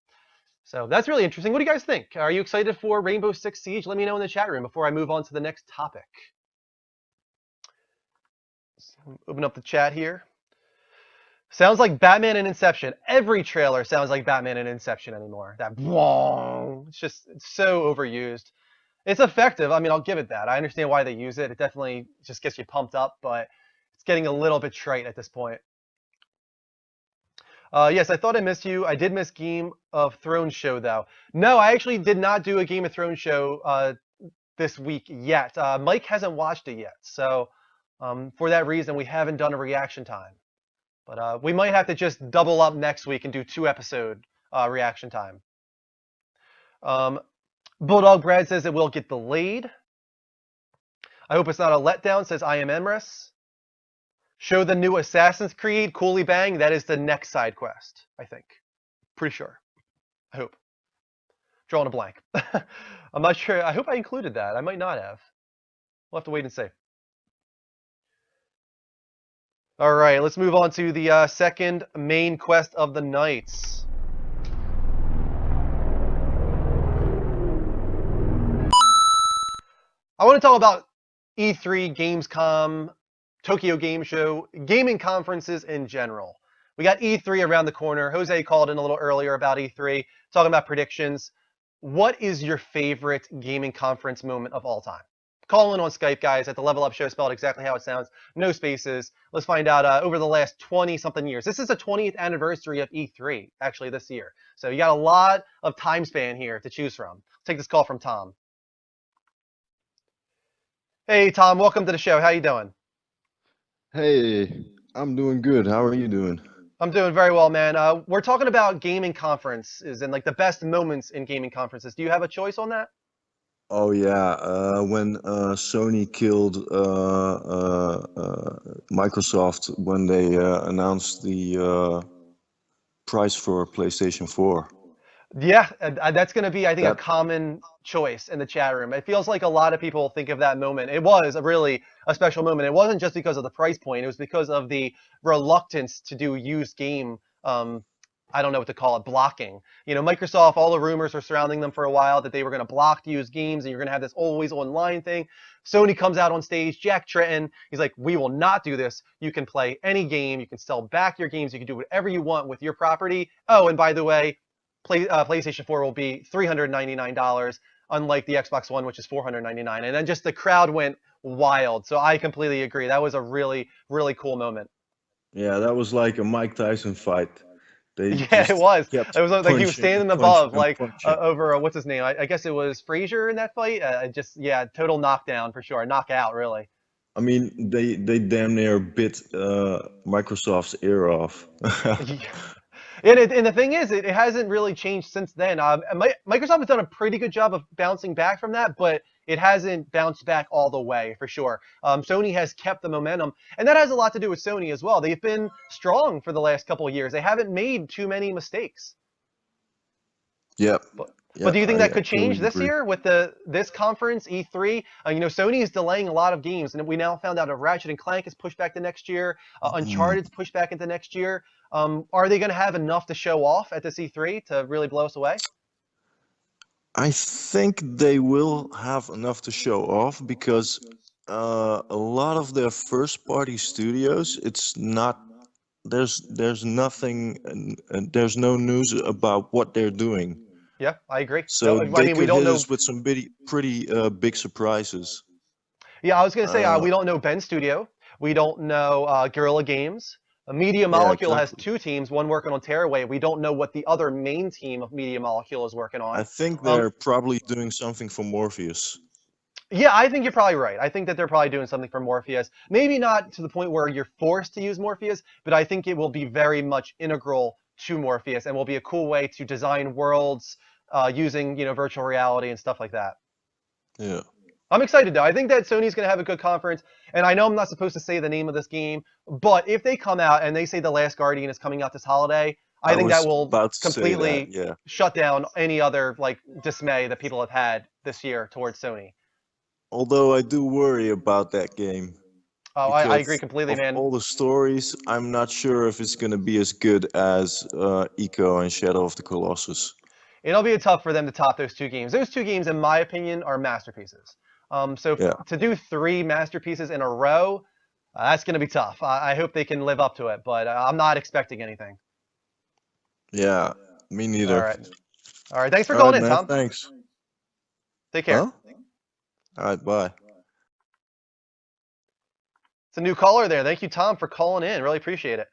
So that's really interesting. What do you guys think? Are you excited for Rainbow Six Siege? Let me know in the chat room before I move on to the next topic. Let's open up the chat here. Sounds like Batman and Inception. Every trailer sounds like Batman and Inception anymore. That it's so overused. It's effective. I mean, I'll give it that. I understand why they use it. It definitely just gets you pumped up, but it's getting a little bit trite at this point. Yes, I thought I missed you. I did miss Game of Thrones show, though. No, I actually did not do a Game of Thrones show this week yet. Mike hasn't watched it yet, so for that reason, we haven't done a reaction time. But we might have to just double up next week and do 2-episode reaction time. Bulldog Brad says it will get delayed. I hope it's not a letdown, says I am Emrys. Show the new Assassin's Creed, Cooley Bang. That is the next side quest, I think. Pretty sure. I hope. Drawing a blank. I'm not sure. I hope I included that. I might not have. We'll have to wait and see. All right, let's move on to the second main quest of the night. I want to talk about E3, Gamescom, Tokyo Game Show, gaming conferences in general. We got E3 around the corner. Jose called in a little earlier about E3, talking about predictions. What is your favorite gaming conference moment of all time? Call in on Skype, guys, at the Level Up Show, spelled exactly how it sounds. No spaces. Let's find out over the last 20-something years. This is the 20th anniversary of E3, actually, this year. So you got a lot of time span here to choose from. Take this call from Tom. Hey, Tom, welcome to the show. How you doing? Hey, I'm doing good. How are you doing? I'm doing very well, man. We're talking about gaming conferences and like the best moments in gaming conferences. Do you have a choice on that? Oh yeah, when Sony killed Microsoft when they announced the price for PlayStation 4. Yeah, that's going to be, I think, a That common choice in the chat room. It feels like a lot of people think of that moment. It was a special moment. It wasn't just because of the price point. It was because of the reluctance to do used game. I don't know what to call it, blocking. Microsoft, all the rumors were surrounding them for a while that they were going to block used games and you're going to have this always online thing. Sony comes out on stage, Jack Tretton, he's like, we will not do this. You can play any game. You can sell back your games. You can do whatever you want with your property. Oh, and by the way, PlayStation 4 will be $399, unlike the Xbox One, which is $499. And then just the crowd went wild. So I completely agree. That was a really, really cool moment. Yeah, that was like a Mike Tyson fight. They Yeah, it just was. kept It was like he was punching standing and above, punching and like punching. over what's his name? I guess it was Frazier in that fight. Total knockdown for sure, knockout really. I mean, they damn near bit Microsoft's ear off. And the thing is, it hasn't really changed since then. Microsoft has done a pretty good job of bouncing back from that, but it hasn't bounced back all the way, for sure. Sony has kept the momentum, and that has a lot to do with Sony as well. They've been strong for the last couple of years. They haven't made too many mistakes. Yep. But do you think that could change totally this agree. year with this conference, E3? Sony is delaying a lot of games, and we now found out a Ratchet & Clank is pushed back to next year. Uncharted's pushed back into next year. Are they going to have enough to show off at this E3 to really blow us away? I think they will have enough to show off because a lot of their first-party studios, it's not. There's nothing, and there's no news about what they're doing. Yeah, I agree. So I they mean, we could don't hit know. us with some pretty big surprises. Yeah, I was going to say we don't know Ben Studio. We don't know Guerrilla Games. Media Molecule has two teams, one working on Tearaway. We don't know what the other main team of Media Molecule is working on. I think they're probably doing something for Morpheus. Yeah, I think you're probably right. I think that they're probably doing something for Morpheus. Maybe not to the point where you're forced to use Morpheus, but I think it will be very much integral to Morpheus and will be a cool way to design worlds using virtual reality and stuff like that. Yeah. I'm excited though. I think that Sony's going to have a good conference, and I know I'm not supposed to say the name of this game, but if they come out and they say The Last Guardian is coming out this holiday, I think that was will about to say completely that, yeah. shut down any other dismay that people have had this year towards Sony. Although I do worry about that game. Oh, I agree because completely, of man. all the stories, I'm not sure if it's going to be as good as Ico and Shadow of the Colossus. It'll be tough for them to top those two games. Those two games, in my opinion, are masterpieces. To do 3 masterpieces in a row, that's going to be tough. I hope they can live up to it, but I'm not expecting anything. Yeah, me neither. All right. Thanks for calling in, man, Tom. Thanks. Take care. Huh? All right, bye. It's a new caller there. Thank you, Tom, for calling in. Really appreciate it.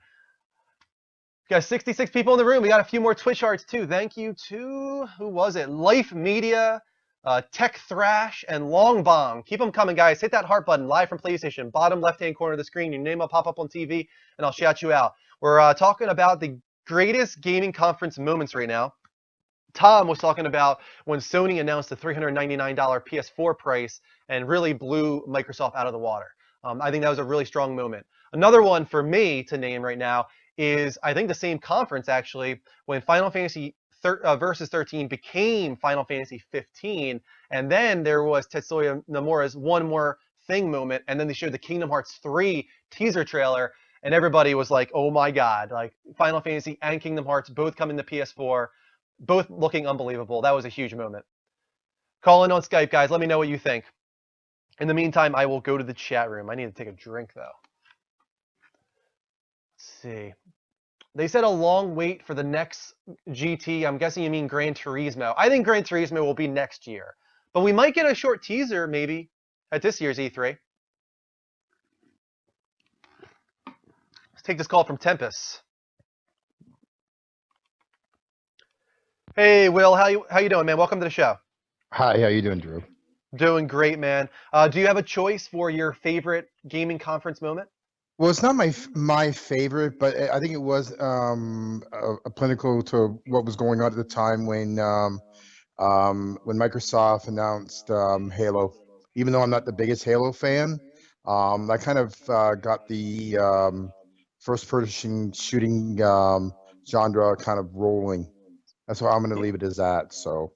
We got 66 people in the room. We got a few more Twitch hearts, too. Thank you to, who was it? Life Media, Tech Thrash, and Long Bomb. Keep them coming, guys. Hit that heart button live from PlayStation. Bottom left-hand corner of the screen. Your name will pop up on TV, and I'll shout you out. We're talking about the greatest gaming conference moments right now. Tom was talking about when Sony announced the $399 PS4 price and really blew Microsoft out of the water. I think that was a really strong moment. Another one for me to name right now is, I think, the same conference, actually, when Final Fantasy Versus 13 became Final Fantasy 15, and then there was Tetsuya Nomura's One More Thing moment, and then they showed the Kingdom Hearts 3 teaser trailer, and everybody was like, oh my god, like Final Fantasy and Kingdom Hearts both coming to PS4, both looking unbelievable. That was a huge moment. Call in on Skype, guys. Let me know what you think. In the meantime, I will go to the chat room. I need to take a drink, though. Let's see. They said a long wait for the next GT. I'm guessing you mean Gran Turismo. I think Gran Turismo will be next year. But we might get a short teaser, maybe, at this year's E3. Let's take this call from Tempest. Hey, Will. How you doing, man? Welcome to the show. Hi, how you doing, Drew? Doing great, man. Do you have a choice for your favorite gaming conference moment? Well, it's not my favorite, but I think it was applicable to what was going on at the time when when Microsoft announced Halo. Even though I'm not the biggest Halo fan, I kind of got the first-person shooting genre kind of rolling. That's why I'm going to leave it as that. So.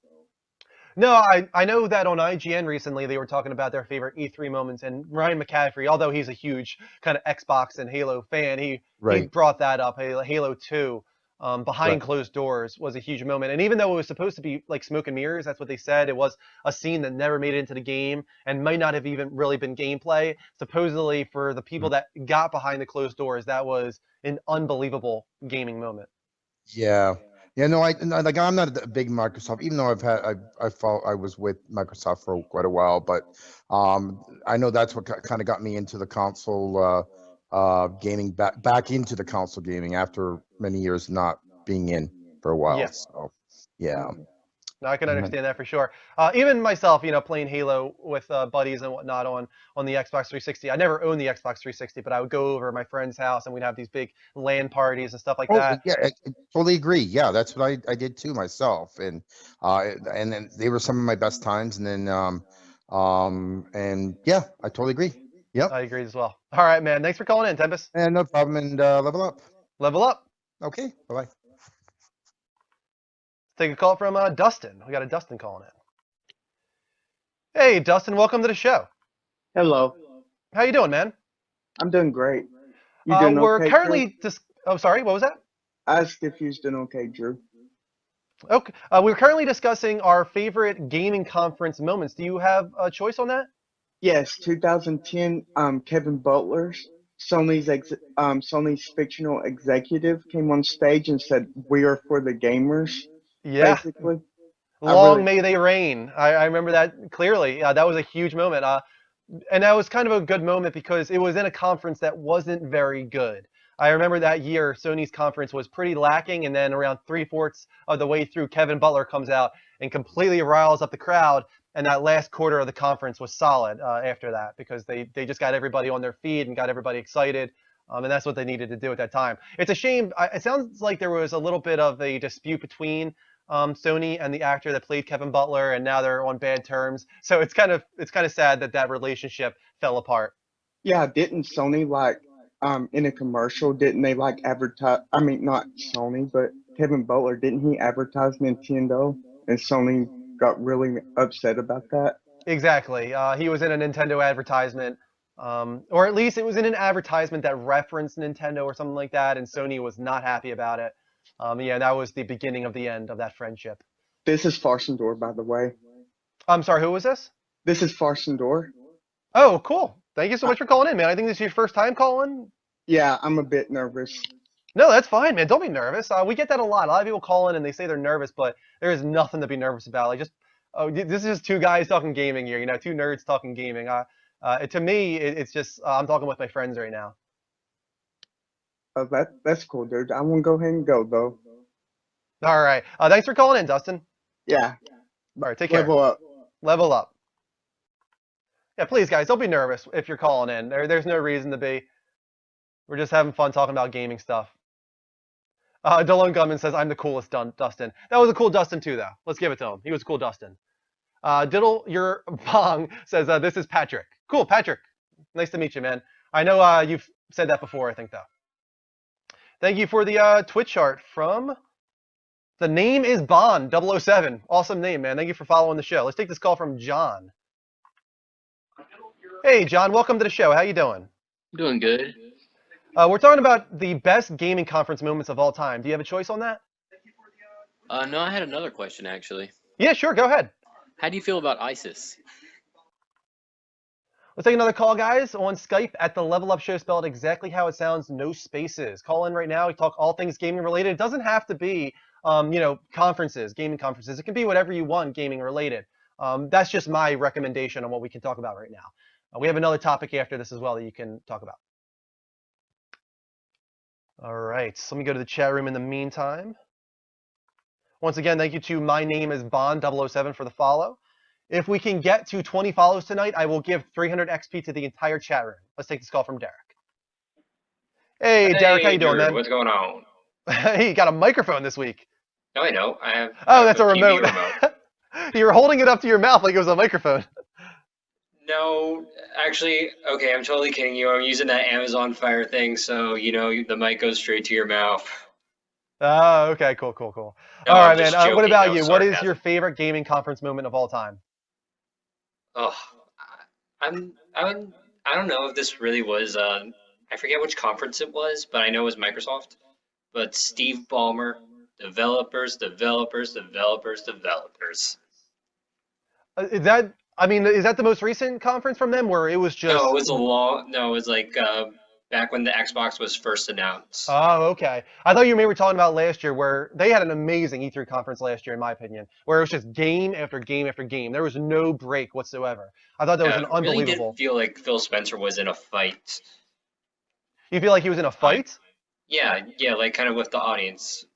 No, I know that on IGN recently they were talking about their favorite E3 moments, and Ryan McCaffrey, although he's a huge kind of Xbox and Halo fan, he brought that up. Halo 2, behind closed doors, was a huge moment. And even though it was supposed to be like smoke and mirrors, that's what they said, it was a scene that never made it into the game and might not have even really been gameplay. Supposedly, for the people that got behind the closed doors, that was an unbelievable gaming moment. Yeah. Yeah, no, I'm not a big Microsoft, even though I was with Microsoft for quite a while, but I know that's what kind of got me into the console gaming, back into the console gaming after many years not being in for a while. Yeah. So, yeah. No, I can understand that for sure. Even myself, playing Halo with buddies and whatnot on the Xbox 360. I never owned the Xbox 360, but I would go over to my friend's house and we'd have these big LAN parties and stuff like that. Yeah, I totally agree. Yeah, that's what I did too myself, and then they were some of my best times. And then and yeah, I totally agree. Yep. I agree as well. All right, man. Thanks for calling in, Tempest. And no problem. And level up. Level up. Okay. Bye-bye. Take a call from Dustin. We got a Dustin calling in. Hey, Dustin. Welcome to the show. Hello. How you doing, man? I'm doing great. You doing we're okay, currently Drew? Oh, sorry. What was that? I asked if you was doing okay, Drew. Okay. We're currently discussing our favorite gaming conference moments. Do you have a choice on that? Yes, 2010. Kevin Butler's Sony's fictional executive came on stage and said, "We are for the gamers." Yeah. Basically. Long may they reign. I remember that clearly. That was a huge moment. And that was kind of a good moment because it was in a conference that wasn't very good. I remember that year Sony's conference was pretty lacking, and then around 3/4 of the way through, Kevin Butler comes out and completely riles up the crowd, and that last quarter of the conference was solid after that because they just got everybody on their feet and got everybody excited, and that's what they needed to do at that time. It's a shame. It sounds like there was a little bit of a dispute between Sony and the actor that played Kevin Butler, and now they're on bad terms. So it's kind of sad that relationship fell apart. Yeah, didn't Sony in a commercial, didn't they advertise? I mean, not Sony, but Kevin Butler, didn't he advertise Nintendo? And Sony got really upset about that. Exactly. He was in a Nintendo advertisement, or at least it was in an advertisement that referenced Nintendo or something like that, and Sony was not happy about it. Yeah, that was the beginning of the end of that friendship. This is Farsendor, by the way. I'm sorry, who was this? This is Farsendor. Oh, cool. Thank you so much for calling in, man. I think this is your first time calling. Yeah, I'm a bit nervous. No, that's fine, man. Don't be nervous. We get that a lot. A lot of people call in and they say they're nervous, but there is nothing to be nervous about. Like, this is just two guys talking gaming here. Two nerds talking gaming. To me, it's just I'm talking with my friends right now. Oh, that's cool, dude. I want to go ahead and go though. All right. Thanks for calling in, Dustin. Yeah. All right. Take care. Level up. Level up. Yeah, please, guys, don't be nervous if you're calling in. There's no reason to be. We're just having fun talking about gaming stuff. Delone Gunman says, I'm the coolest Dustin. That was a cool Dustin, too, though. Let's give it to him. He was a cool Dustin. Diddle Your Bong says, this is Patrick. Cool, Patrick. Nice to meet you, man. I know you've said that before, I think, though. Thank you for the Twitch chart from... The name is Bond 007. Awesome name, man. Thank you for following the show. Let's take this call from John. Hey, John. Welcome to the show. How you doing? Doing good. We're talking about the best gaming conference moments of all time. Do you have a choice on that? No, I had another question, actually. Yeah, sure. Go ahead. How do you feel about ISIS? Let's take another call, guys, on Skype at the Level Up Show, spelled exactly how it sounds, no spaces. Call in right now. We talk all things gaming related. It doesn't have to be, conferences, gaming conferences. It can be whatever you want gaming related. That's just my recommendation on what we can talk about right now. We have another topic after this as well that you can talk about. All right, so let me go to the chat room in the meantime. Once again, thank you to My Name is Bond 007 for the follow. If we can get to 20 follows tonight, I will give 300 XP to the entire chat room. Let's take this call from Derek. Hey, Derek, how you doing, man? What's going on? Hey, you got a microphone this week. No, I know. I have. Oh, that's a remote. You were holding it up to your mouth like it was a microphone. No, actually, okay, I'm totally kidding you. I'm using that Amazon Fire thing, so the mic goes straight to your mouth. Oh, okay, cool. No, All I'm right, man. just What joking. about That was you? What is sarcasm. your favorite gaming conference moment of all time? Oh, I don't know if this really was. I forget which conference it was, but I know it was Microsoft. But Steve Ballmer, developers. Is that? I mean, is that the most recent conference from them, where it was just? No, it was like back when the Xbox was first announced. Oh, okay. I thought you maybe were talking about last year, where they had an amazing E3 conference last year, in my opinion, where it was just game after game after game. There was no break whatsoever. I thought that was Yeah, an it really unbelievable. did feel like Phil Spencer was in a fight. You feel like he was in a fight? Yeah, like kind of with the audience.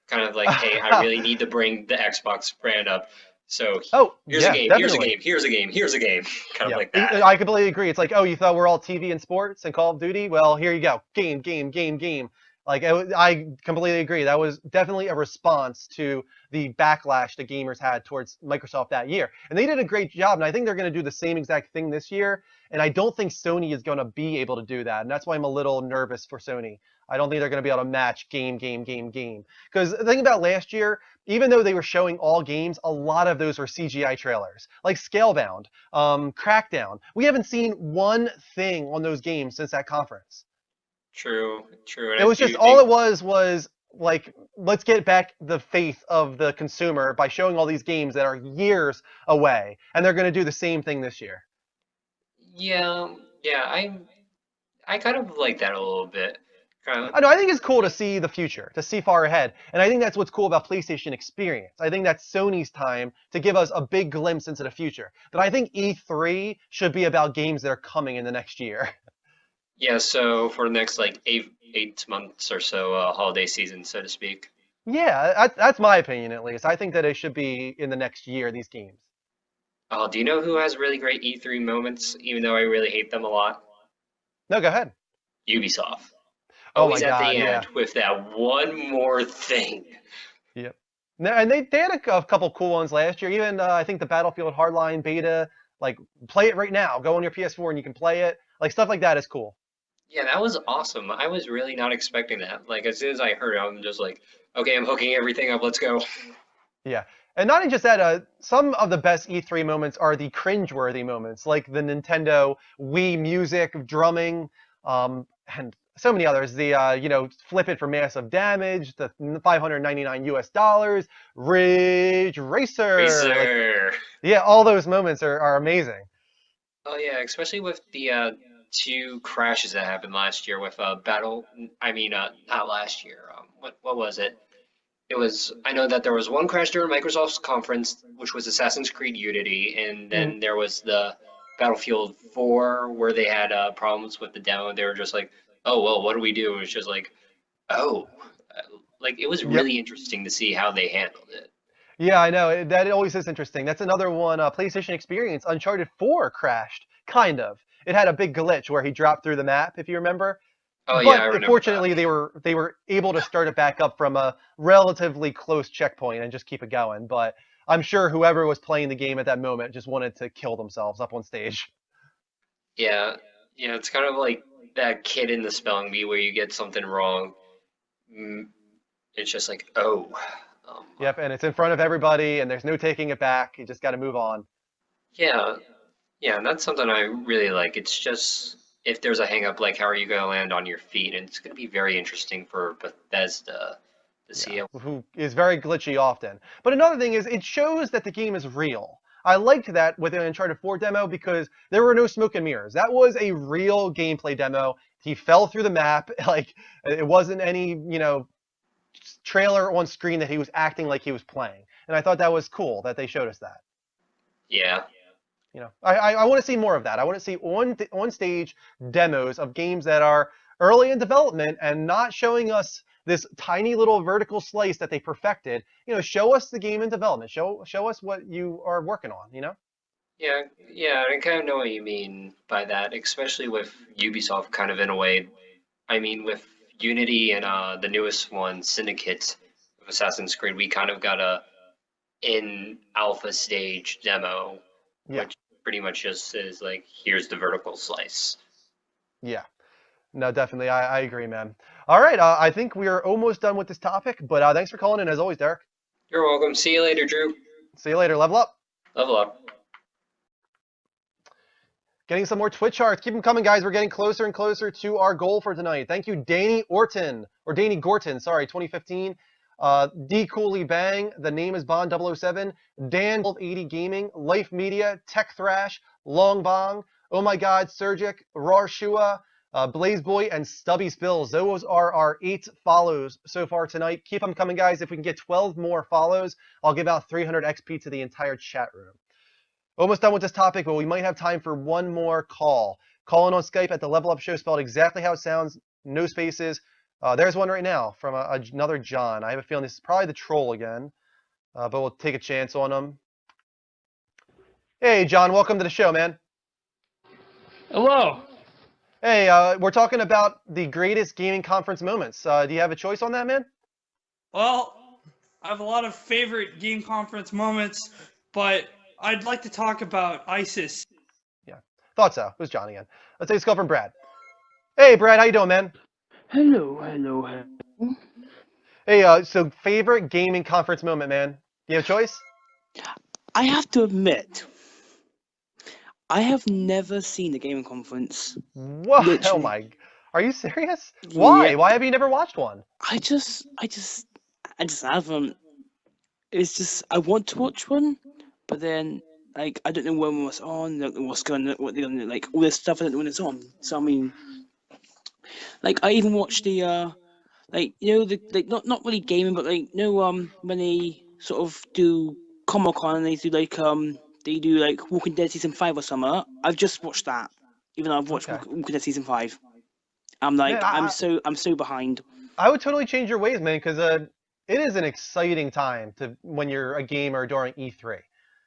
Kind of like, hey, I really need to bring the Xbox brand up. So here's a game, definitely. here's a game. Kind of like Yeah, that. I completely agree. It's like, oh, you thought we're all TV and sports and Call of Duty? Well, here you go. Game. Like, I completely agree. That was definitely a response to the backlash the gamers had towards Microsoft that year. And they did a great job, and I think they're going to do the same exact thing this year. And I don't think Sony is going to be able to do that. And that's why I'm a little nervous for Sony. I don't think they're going to be able to match game. Because the thing about last year, even though they were showing all games, a lot of those were CGI trailers, like Scalebound, Crackdown. We haven't seen one thing on those games since that conference. True. It was just all it was like, let's get back the faith of the consumer by showing all these games that are years away, and they're going to do the same thing this year. Yeah, I kind of like that a little bit. I know. I think it's cool to see the future, to see far ahead, and I think that's what's cool about PlayStation Experience. I think that's Sony's time to give us a big glimpse into the future. But I think E3 should be about games that are coming in the next year. Yeah, so for the next like eight months or so, holiday season, so to speak. Yeah, that's my opinion at least. I think that it should be in the next year, these games. Oh, do you know who has really great E3 moments, even though I really hate them a lot? No, go ahead. Ubisoft. Oh Always my at God, the yeah. end with that one more thing. Yep. And they had a couple cool ones last year. Even I think the Battlefield Hardline beta, like play it right now. Go on your PS4 and you can play it. Like stuff like that is cool. Yeah, that was awesome. I was really not expecting that. Like as soon as I heard it, I'm just like, okay, I'm hooking everything up. Let's go. Yeah. And not just that, some of the best E3 moments are the cringeworthy moments, like the Nintendo Wii music, drumming, and so many others. The flip it for massive damage, the $599 Ridge Racer. Yeah, all those moments are amazing. Oh yeah, especially with the two crashes that happened last year with not last year. What was it? It was, I know that there was one crash during Microsoft's conference, which was Assassin's Creed Unity, and then there was the Battlefield 4 where they had problems with the demo. They were just like, oh, well, what do we do? It was just like, oh, like it was really interesting to see how they handled it. Yeah, I know. That always is interesting. That's another one, PlayStation Experience. Uncharted 4 crashed, kind of. It had a big glitch where he dropped through the map, if you remember. Oh, but yeah, I remember fortunately, that. they were able to start it back up from a relatively close checkpoint and just keep it going. But I'm sure whoever was playing the game at that moment just wanted to kill themselves up on stage. Yeah, it's kind of like that kid in the spelling bee where you get something wrong. It's just like, oh. Yep, and it's in front of everybody, and there's no taking it back. You just got to move on. Yeah, and that's something I really like. It's just, if there's a hang-up, like how are you going to land on your feet? And it's going to be very interesting for Bethesda to see it. Who is very glitchy often. But another thing is, it shows that the game is real. I liked that with an Uncharted 4 demo because there were no smoke and mirrors. That was a real gameplay demo. He fell through the map. Like, it wasn't any, trailer on screen that he was acting like he was playing. And I thought that was cool that they showed us that. Yeah. I want to see more of that. I want to see on stage demos of games that are early in development and not showing us this tiny little vertical slice that they perfected. Show us the game in development. Show us what you are working on. Yeah, I kind of know what you mean by that, especially with Ubisoft, kind of in a way. I mean, with Unity and the newest one, Syndicate of Assassin's Creed, we kind of got in alpha stage demo, Yeah. which pretty much just is like, here's the vertical slice. Yeah. No, definitely. I agree, man. All right. I think we are almost done with this topic, but thanks for calling in as always, Derek. You're welcome. See you later, Drew. See you later. Level up. Level up. Getting some more Twitch charts. Keep them coming, guys. We're getting closer and closer to our goal for tonight. Thank you, Danny Orton, or Danny Gorton, sorry, 2015. D Cooley Bang, The Name is Bond 007, Dan 80 Gaming, Life Media, Tech Thrash, Long Bong, Oh My God, Surgic, Rar Shua, Blaze Boy, and Stubby Spills. Those are our 8 follows so far tonight. Keep them coming, guys. If we can get 12 more follows, I'll give out 300 XP to the entire chat room. Almost done with this topic, but we might have time for one more call. Call in on Skype at the Level Up Show, spelled exactly how it sounds, no spaces. There's one right now from another John. I have a feeling this is probably the troll again, but we'll take a chance on him. Hey, John, welcome to the show, man. Hello. Hey, we're talking about the greatest gaming conference moments. Do you have a choice on that, man? Well, I have a lot of favorite game conference moments, but I'd like to talk about ISIS. Yeah, thought so. It was John again. Let's take a call from Brad. Hey, Brad, how you doing, man? Hello, hello, hello. Hey, so favorite gaming conference moment, man? You have a choice? I have to admit, I have never seen a gaming conference. What? Oh Literally. my! Are you serious? Why? Yeah. Why have you never watched one? I just haven't. It's just I want to watch one, but then like I don't know when it's on, don't know what's going on, what they're gonna do, like all this stuff. I don't know when it's on. So I mean, like I even watched the like the like not really gaming, but like when they sort of do Comic-Con and they do like Walking Dead season 5 or something. I've just watched that, even though I've watched Okay. Walking Dead season 5. I'm like Man, I'm so behind. I would totally change your ways, man, because it is an exciting time when you're a gamer during E3.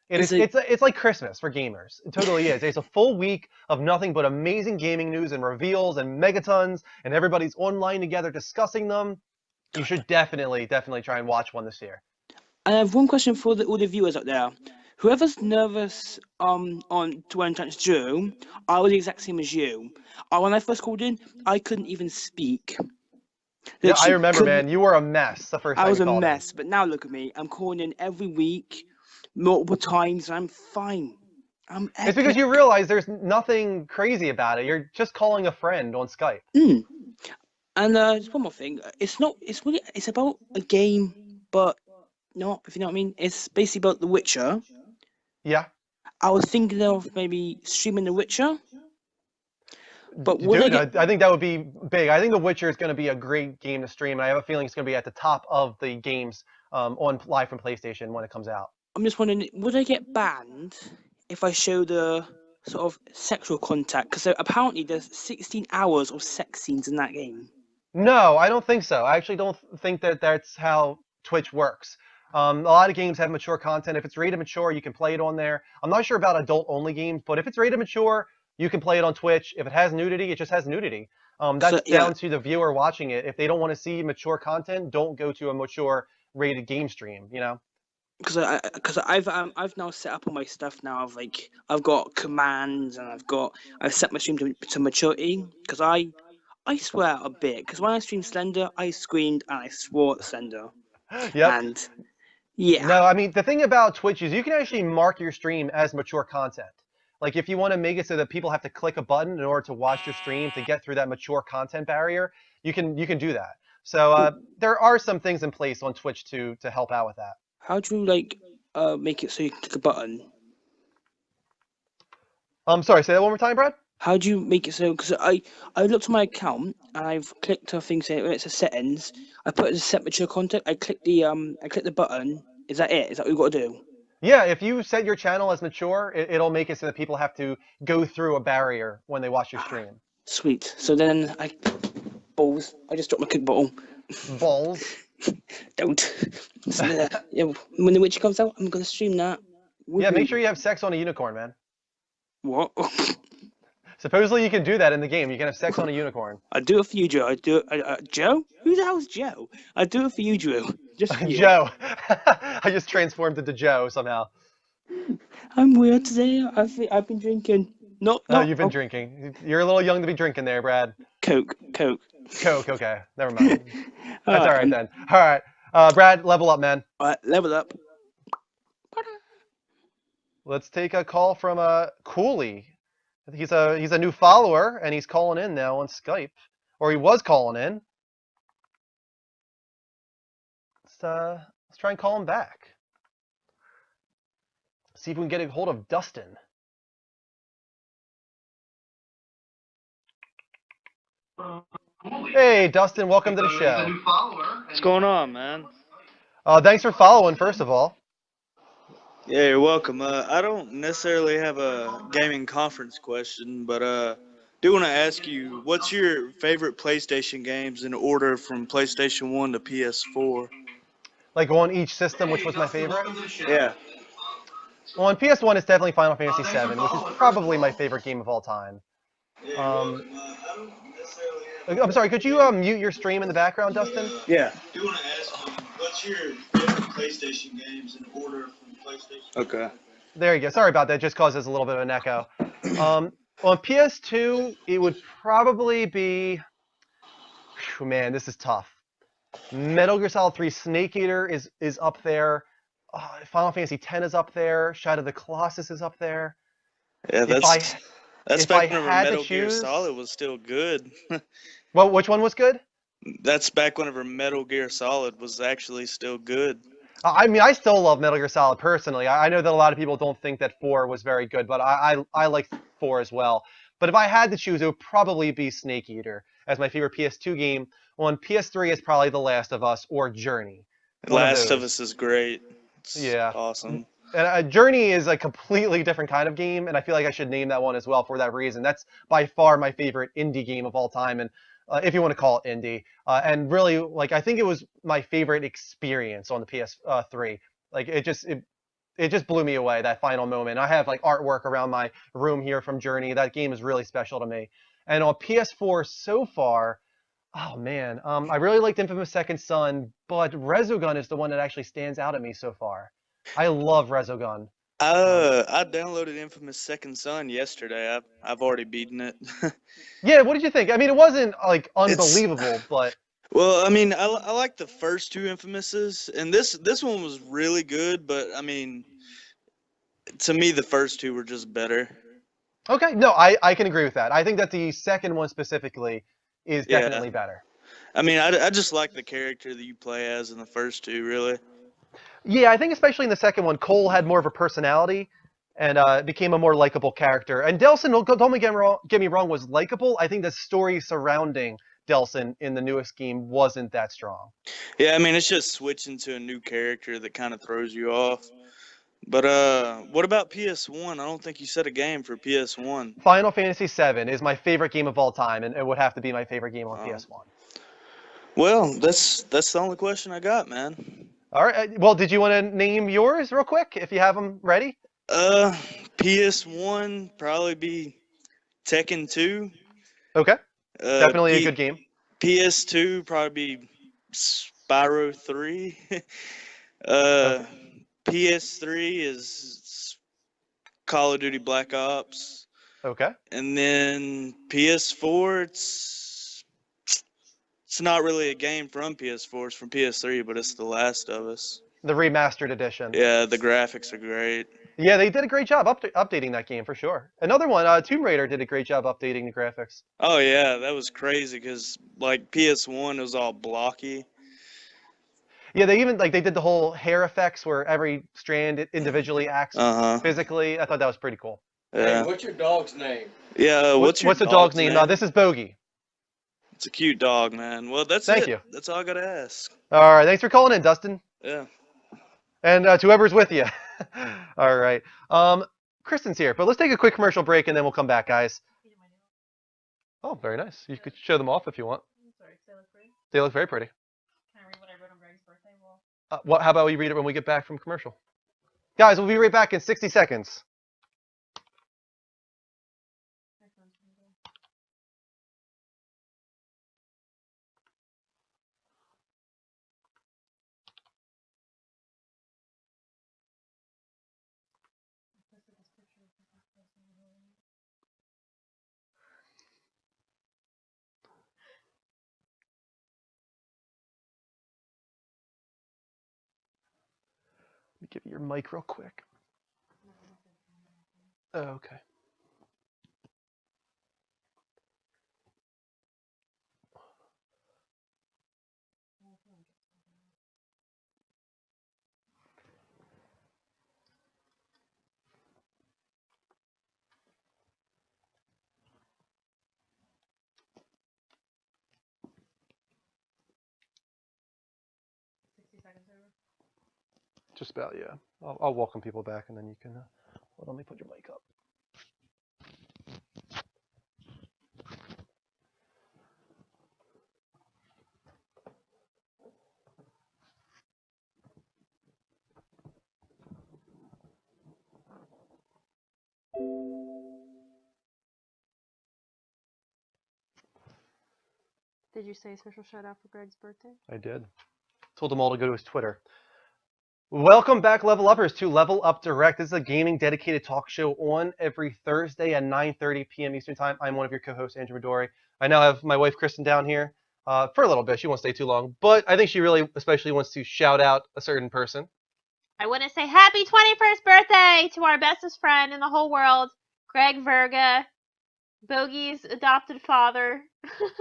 It's like Christmas for gamers. It totally is. It's a full week of nothing but amazing gaming news and reveals and megatons, and everybody's online together discussing them. You should definitely try and watch one this year. I have one question for all the viewers out there. Whoever's nervous on when Touch Drew, I was the exact same as you. When I first called in, I couldn't even speak. Yeah, I Literally remember, couldn't- man. You were a mess the first time I was you a called in. mess, but now look at me. I'm calling in every week, multiple times, and I'm fine. I'm It's because you realize there's nothing crazy about it. You're just calling a friend on Skype. And just one more thing. It's about a game, but not, if you know what I mean. It's basically about The Witcher. Yeah. I was thinking of maybe streaming The Witcher. But would Dude, I think that would be big. I think The Witcher is going to be a great game to stream, and I have a feeling it's going to be at the top of the games on live from PlayStation when it comes out. I'm just wondering, would I get banned if I show the sort of sexual contact? Because apparently there's 16 hours of sex scenes in that game. No, I don't think so. I actually don't think that that's how Twitch works. A lot of games have mature content. If it's rated mature, you can play it on there. I'm not sure about adult-only games, but if it's rated mature, you can play it on Twitch. If it has nudity, it just has nudity. That's down to the viewer watching it. If they don't want to see mature content, don't go to a mature rated game stream, you know? Because I've now set up all my stuff now. I've got commands and I've set my stream to maturity. Because I swear a bit. Because when I streamed Slender, I screamed and I swore at Slender. Yep. And yeah. No, I mean, the thing about Twitch is you can actually mark your stream as mature content. Like, if you want to make it so that people have to click a button in order to watch your stream to get through that mature content barrier, you can do that. So there are some things in place on Twitch to help out with that. How do you make it so you can click a button? I'm sorry, say that one more time, Brad? How do you make it so? Because I looked at my account and I've clicked a thing saying it's a settings. I put it as set mature content. I click the button. Is that it? Is that what you got to do? Yeah, if you set your channel as mature, it'll make it so that people have to go through a barrier when they watch your stream. Sweet. So then I just dropped my kick bottle. Balls. Don't. So, when The Witcher comes out, I'm gonna stream that. Yeah, make sure you have sex on a unicorn, man. What? Supposedly you can do that in the game. You can have sex on a unicorn. I do it for you, Joe. I do it. Joe? Who the hell is Joe? I do it for you, Drew. Just for you. Joe. I just transformed into Joe somehow. I'm weird today. I've been drinking. No. You've been drinking. You're a little young to be drinking there, Brad. Coke. Coke, okay. Never mind. That's All right, alright then. Alright. Brad, level up, man. Alright, level up. Let's take a call from Cooley. He's a new follower, and he's calling in now on Skype. Or he was calling in. Let's try and call him back. See if we can get a hold of Dustin. Hey, Dustin, welcome to the show. What's going on, man? Thanks for following, first of all. Yeah, you're welcome. I don't necessarily have a gaming conference question, but do want to ask you, what's your favorite PlayStation games in order from PlayStation 1 to PS4? Like on each system, which was my favorite? Yeah. Well, on PS1, it's definitely Final Fantasy VII, which is probably my favorite game of all time. I'm sorry, could you mute your stream in the background, Dustin? Yeah. Do want to ask you, what's your favorite PlayStation games in order from PlayStation? Okay. There you go. Sorry about that. Just causes a little bit of an echo. On PS2, it would probably be... Whew, man, this is tough. Metal Gear Solid 3 Snake Eater is up there. Final Fantasy X is up there. Shadow of the Colossus is up there. Yeah, that's back whenever Metal Gear choose... Solid was still good. Well, which one was good? That's back whenever Metal Gear Solid was actually still good. I mean, I still love Metal Gear Solid personally. I know that a lot of people don't think that 4 was very good, but I like 4 as well. But if I had to choose, it would probably be Snake Eater as my favorite PS2 game. On PS3 is probably The Last of Us or Journey. Last of Us is great. It's yeah. Awesome. And Journey is a completely different kind of game, and I feel like I should name that one as well for that reason. That's by far my favorite indie game of all time, and if you want to call it indie. And really, like, I think it was my favorite experience on the PS3. Like, it just blew me away, that final moment. I have, like, artwork around my room here from Journey. That game is really special to me. And on PS4 so far, oh, man, I really liked Infamous Second Son, but Resogun is the one that actually stands out at me so far. I love Resogun. I downloaded Infamous Second Son yesterday. I've already beaten it. Yeah, what did you think? I mean, it wasn't like unbelievable, but well, I mean, I like the first two Infamouses, and this one was really good. But I mean, to me, the first two were just better. Okay, no, I can agree with that. I think that the second one specifically is definitely better. I mean, I just like the character that you play as in the first two, really. Yeah, I think especially in the second one, Cole had more of a personality and became a more likable character. And Delsin, don't get me wrong, was likable. I think the story surrounding Delsin in the newest game wasn't that strong. Yeah, I mean, it's just switching to a new character that kind of throws you off. But what about PS1? I don't think you said a game for PS1. Final Fantasy VII is my favorite game of all time, and it would have to be my favorite game on PS1. Well, that's the only question I got, man. All right. Well, did you want to name yours real quick, if you have them ready? PS1 probably be Tekken 2. Okay. Definitely a good game. PS2 probably be Spyro 3. PS3 is Call of Duty Black Ops. Okay. And then PS4, it's not really a game from PS4, it's from PS3, but it's The Last of Us. The remastered edition. Yeah, the graphics are great. Yeah, they did a great job updating that game for sure. Another one, Tomb Raider did a great job updating the graphics. Oh yeah, that was crazy because like PS1 was all blocky. Yeah, they did the whole hair effects where every strand individually acts physically. I thought that was pretty cool. Yeah. Hey, what's your dog's name? Yeah, what's the dog's name? This is Bogey. It's a cute dog, man. Well, Thank you. That's all I gotta ask. All right, thanks for calling in, Dustin. Yeah. And to whoever's with you. All right. Kristen's here, but let's take a quick commercial break and then we'll come back, guys. Oh, very nice. You could show them off if you want. Sorry, they look pretty. They look very pretty. Can I read what I wrote on Greg's birthday? Well, How about we read it when we get back from commercial? Guys, we'll be right back in 60 seconds. give you your mic real quick. Oh, okay. Just about, yeah. I'll welcome people back, and then you can. Let me put your mic up. Did you say a special shout out for Greg's birthday? I did. Told them all to go to his Twitter. Welcome back, Level Uppers, to Level Up Direct. This is a gaming dedicated talk show on every Thursday at 9:30 p.m. Eastern Time. I'm one of your co-hosts, Andrew Midori. I now have my wife, Kristen, down here for a little bit. She won't stay too long, but I think she really especially wants to shout out a certain person. I want to say happy 21st birthday to our bestest friend in the whole world, Greg Verga, Bogey's adopted father.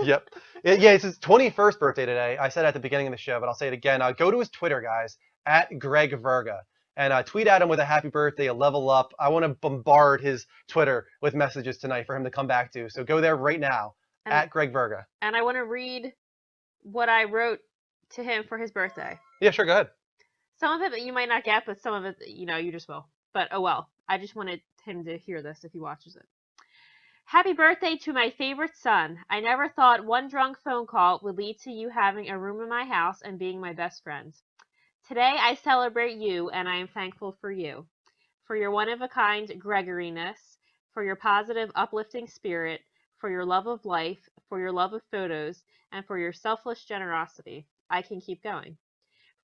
Yep. Yeah, it's his 21st birthday today. I said it at the beginning of the show, but I'll say it again. Go to his Twitter, guys, at Greg Verga, and tweet at him with a happy birthday, a level up. I want to bombard his Twitter with messages tonight for him to come back to. So go there right now, at Greg Verga. And I want to read what I wrote to him for his birthday. Yeah, sure, go ahead. Some of it you might not get, but some of it, you just will. But oh well. I just wanted him to hear this if he watches it. Happy birthday to my favorite son. I never thought one drunk phone call would lead to you having a room in my house and being my best friend. Today I celebrate you, and I am thankful for you. For your one-of-a-kind Gregoriness, for your positive, uplifting spirit, for your love of life, for your love of photos, and for your selfless generosity. I can keep going.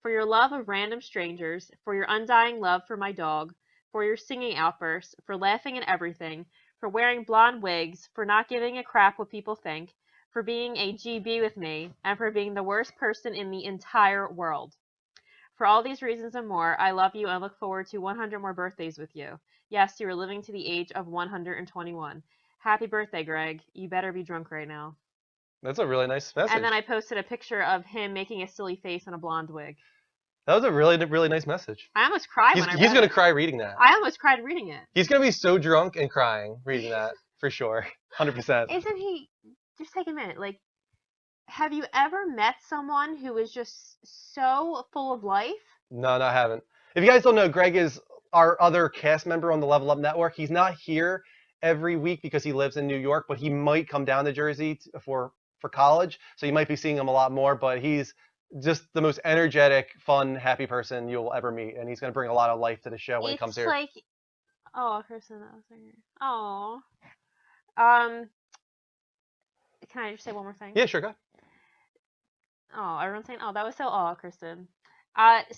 For your love of random strangers, for your undying love for my dog, for your singing outbursts, for laughing at everything, for wearing blonde wigs, for not giving a crap what people think, for being a GB with me, and for being the worst person in the entire world. For all these reasons and more, I love you and look forward to 100 more birthdays with you. Yes, you are living to the age of 121. Happy birthday, Greg. You better be drunk right now. That's a really nice message. And then I posted a picture of him making a silly face in a blonde wig. That was a really, really nice message. I almost cried when I read it. He's going to cry reading that. I almost cried reading it. He's going to be so drunk and crying reading that, for sure. 100%. Isn't he... Just take a minute. Like, have you ever met someone who is just so full of life? No, I haven't. If you guys don't know, Greg is our other cast member on the Level Up Network. He's not here every week because he lives in New York, but he might come down to Jersey for college, so you might be seeing him a lot more, but he's just the most energetic, fun, happy person you'll ever meet, and he's going to bring a lot of life to the show when he comes here. It's like... Oh, Kristen, that was weird. Oh. Can I just say one more thing? Yeah, sure, go ahead. Oh, everyone's saying, oh, that was so Kristen.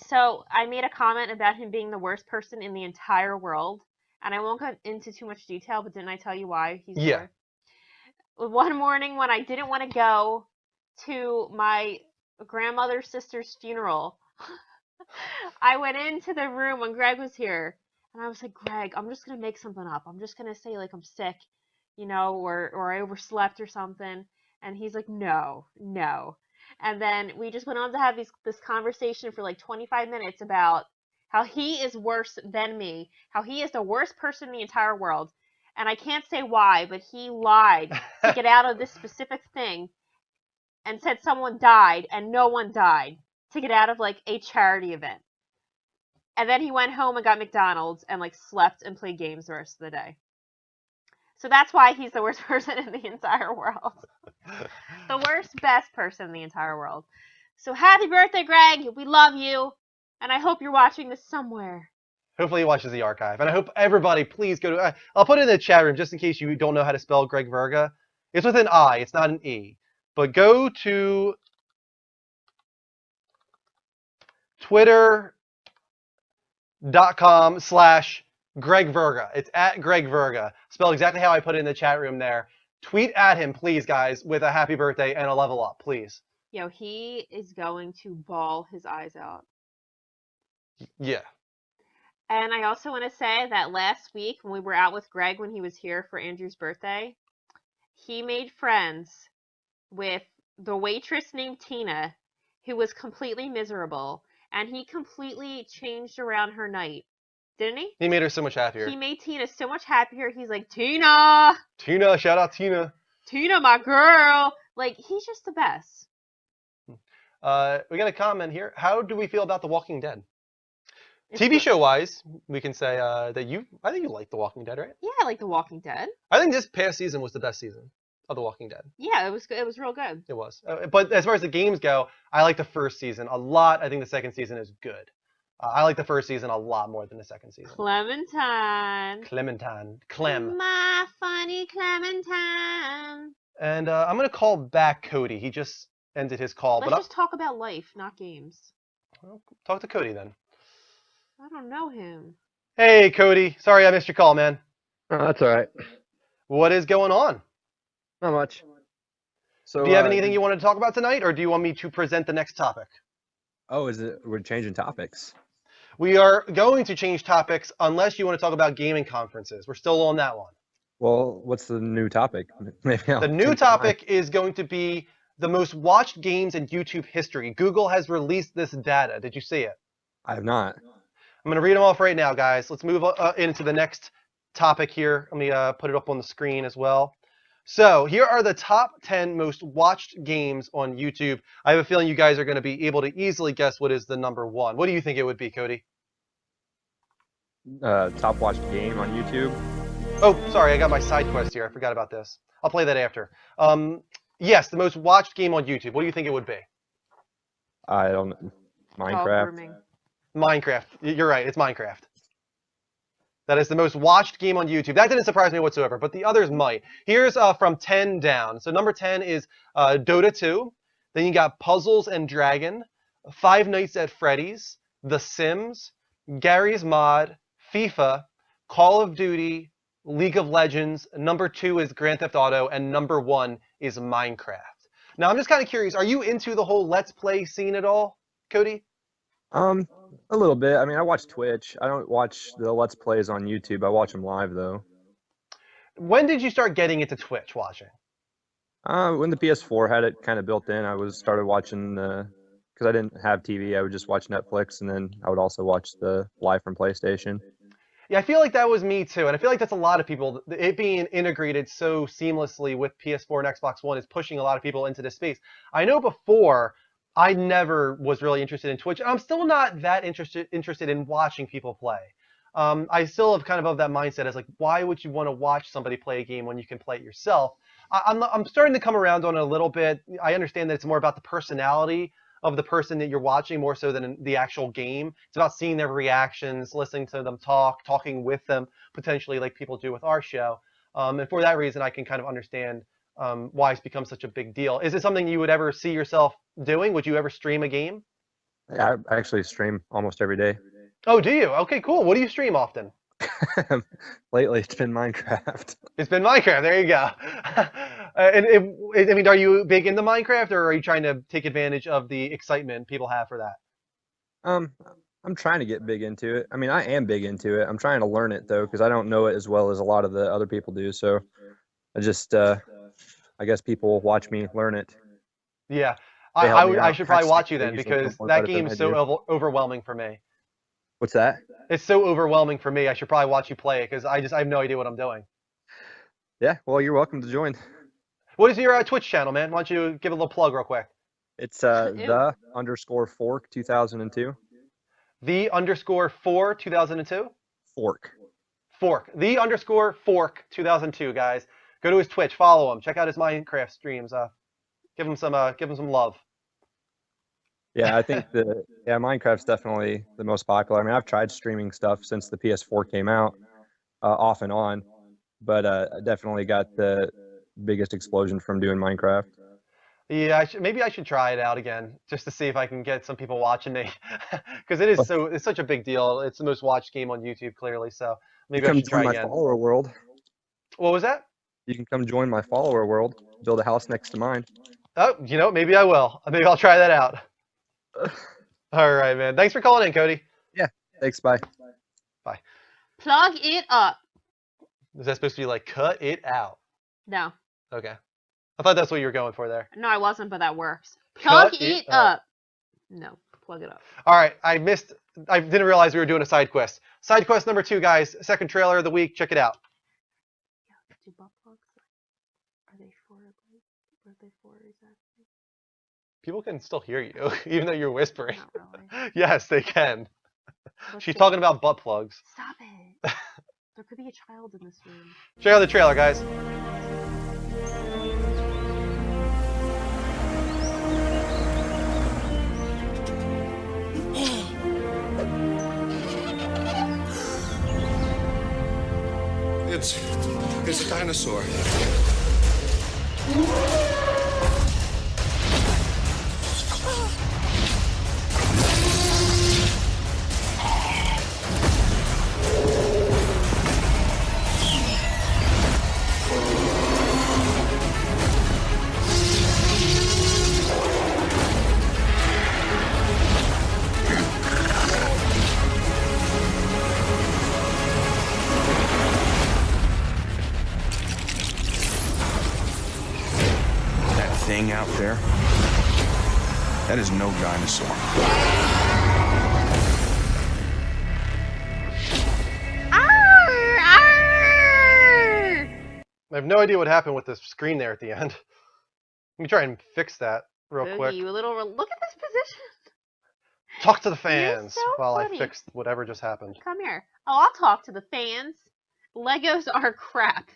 So I made a comment about him being the worst person in the entire world, and I won't go into too much detail, but didn't I tell you why he's the worst? One morning when I didn't want to go to my grandmother's sister's funeral, I went into the room when Greg was here, and I was like, Greg, I'm just going to make something up. I'm just going to say, like, I'm sick, or I overslept or something. And he's like, no. And then we just went on to have this conversation for like 25 minutes about how he is worse than me, how he is the worst person in the entire world. And I can't say why, but he lied to get out of this specific thing and said someone died, and no one died, to get out of like a charity event. And then he went home and got McDonald's and like slept and played games the rest of the day. So that's why he's the worst person in the entire world. The worst, best person in the entire world. So happy birthday, Greg. We love you. And I hope you're watching this somewhere. Hopefully he watches the archive. And I hope everybody, please go to... I'll put it in the chat room just in case you don't know how to spell Greg Verga. It's with an I. It's not an E. But go to twitter.com/Greg Verga. It's at Greg Verga. Spelled exactly how I put it in the chat room there. Tweet at him, please, guys, with a happy birthday and a level up, please. He is going to bawl his eyes out. Yeah. And I also want to say that last week when we were out with Greg when he was here for Andrew's birthday, he made friends with the waitress named Tina, who was completely miserable, and he completely changed around her night. Didn't he? He made her so much happier. He made Tina so much happier. He's like, Tina! Tina, shout out Tina. Tina, my girl! Like, he's just the best. We got a comment here. How do we feel about The Walking Dead? TV show-wise, we can say that I think you like The Walking Dead, right? Yeah, I like The Walking Dead. I think this past season was the best season of The Walking Dead. Yeah, it was good. It was real good. It was. But as far as the games go, I like the first season a lot. I think the second season is good. I like the first season a lot more than the second season. Clementine. Clem. My funny Clementine. And I'm going to call back Cody. He just ended his call. Let's just talk about life, not games. Well, talk to Cody then. I don't know him. Hey, Cody. Sorry I missed your call, man. Oh, that's all right. What is going on? Not much. So, do you have anything you wanted to talk about tonight, or do you want me to present the next topic? Oh, we're changing topics? We are going to change topics unless you want to talk about gaming conferences. We're still on that one. Well, what's the new topic? Maybe the new topic is going to be the most watched games in YouTube history. Google has released this data. Did you see it? I have not. I'm going to read them off right now, guys. Let's move into the next topic here. Let me put it up on the screen as well. So here are the top 10 most watched games on YouTube. I have a feeling you guys are going to be able to easily guess what is the number one. What do you think it would be, Cody? Top watched game on YouTube. Oh, sorry, I got my side quest here. I forgot about this. I'll play that after. Yes, the most watched game on YouTube. What do you think it would be? I don't know. Minecraft. Minecraft. You're right. It's Minecraft. That is the most watched game on YouTube. That didn't surprise me whatsoever, but the others might. Here's from 10 down. So number 10 is Dota 2. Then you got Puzzles and Dragon, Five Nights at Freddy's, The Sims, Gary's Mod, FIFA, Call of Duty, League of Legends. Number 2 is Grand Theft Auto, and number 1 is Minecraft. Now, I'm just kind of curious. Are you into the whole Let's Play scene at all, Cody? A little bit. I mean, I watch Twitch. I don't watch the Let's Plays on YouTube. I watch them live, though. When did you start getting into Twitch watching? When the PS4 had it kind of built in, I started watching because I didn't have TV. I would just watch Netflix, and then I would also watch the live from PlayStation. Yeah, I feel like that was me too, and I feel like that's a lot of people. It being integrated so seamlessly with PS4 and Xbox One is pushing a lot of people into this space. I know before, I never was really interested in Twitch. I'm still not that interested in watching people play. I still have kind of that mindset as like, why would you want to watch somebody play a game when you can play it yourself? I'm starting to come around on it a little bit. I understand that it's more about the personality of the person that you're watching more so than the actual game. It's about seeing their reactions, listening to them talking with them, potentially like people do with our show. And for that reason, I can kind of understand why it's become such a big deal. Is it something you would ever see yourself doing? Would you ever stream a game? Yeah, I actually stream almost every day. Oh, do you? Okay, cool. What do you stream often? Lately, it's been Minecraft. It's been Minecraft. There you go. I mean, are you big into Minecraft, or are you trying to take advantage of the excitement people have for that? I'm trying to get big into it. I mean, I am big into it. I'm trying to learn it, though, because I don't know it as well as a lot of the other people do. So I just, I guess people watch me learn it. Yeah. I should probably watch you then, because that game is so overwhelming for me. What's that? It's so overwhelming for me. I should probably watch you play it, because I have no idea what I'm doing. Yeah, well, you're welcome to join. What is your Twitch channel, man? Why don't you give a little plug real quick? It's the_fork 2002. The_4 2002? Fork. The_fork 2002, guys. Go to his Twitch, follow him, check out his Minecraft streams. Give him some love. Yeah, I think Minecraft's definitely the most popular. I mean, I've tried streaming stuff since the PS4 came out, off and on, but I definitely got the biggest explosion from doing Minecraft. Yeah, maybe I should try it out again, just to see if I can get some people watching me, because it's such a big deal. It's the most watched game on YouTube, clearly. So maybe I should try again. You can join my follower world. What was that? You can come join my follower world. Build a house next to mine. Oh, maybe I will. Maybe I'll try that out. All right, man. Thanks for calling in, Cody. Yeah. Thanks. Bye. Bye. Plug it up. Is that supposed to be like cut it out? No. Okay. I thought that's what you were going for there. No, I wasn't, but that works. Plug Cut it it up. up. No, plug it up. All right, I didn't realize we were doing a side quest. Side quest number 2, guys. Second trailer of the week. Check it out. Do butt plugs? Are they for exactly? People can still hear you, even though you're whispering. Not really. Yes, they can. Let's She's see. talking about butt plugs. Stop it. There could be a child in this room. Check out the trailer, guys. It's a dinosaur. Thing out there, that is no dinosaur. I have no idea what happened with the screen there at the end. Let me try and fix that real Boogie, quick. you little. Look at this position. Talk to the fans so while funny. I fix whatever just happened. Come here. Oh, I'll talk to the fans. Legos are crap.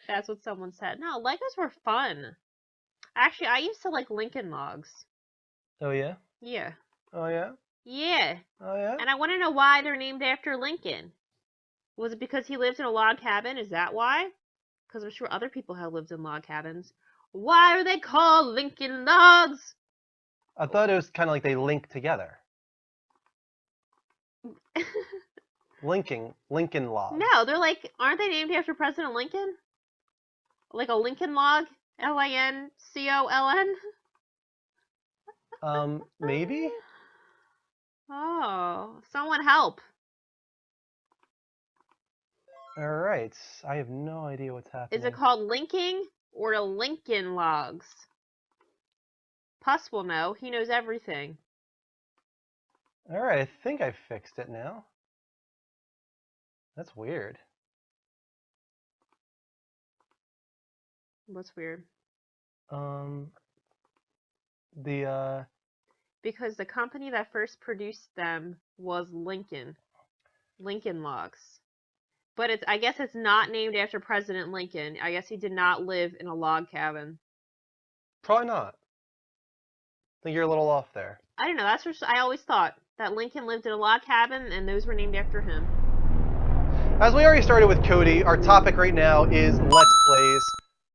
That's what someone said. No, Legos were fun. Actually, I used to like Lincoln Logs. Oh yeah? Yeah. Oh yeah? Yeah. Oh yeah? And I want to know why they're named after Lincoln. Was it because he lived in a log cabin? Is that why? Because I'm sure other people have lived in log cabins. Why are they called Lincoln Logs? I thought it was kind of like they link together. Lincoln log. No, they're like, aren't they named after President Lincoln? Like a Lincoln log? Lincoln? Maybe? Oh, someone help. Alright, I have no idea what's happening. Is it called linking or the Lincoln Logs? Puss will know. He knows everything. Alright, I think I fixed it now. That's weird. What's weird? Because the company that first produced them was Lincoln Logs. But I guess it's not named after President Lincoln. I guess he did not live in a log cabin. Probably not. I think you're a little off there. I don't know. That's what I always thought. That Lincoln lived in a log cabin and those were named after him. As we already started with Cody, our topic right now is Let's Plays.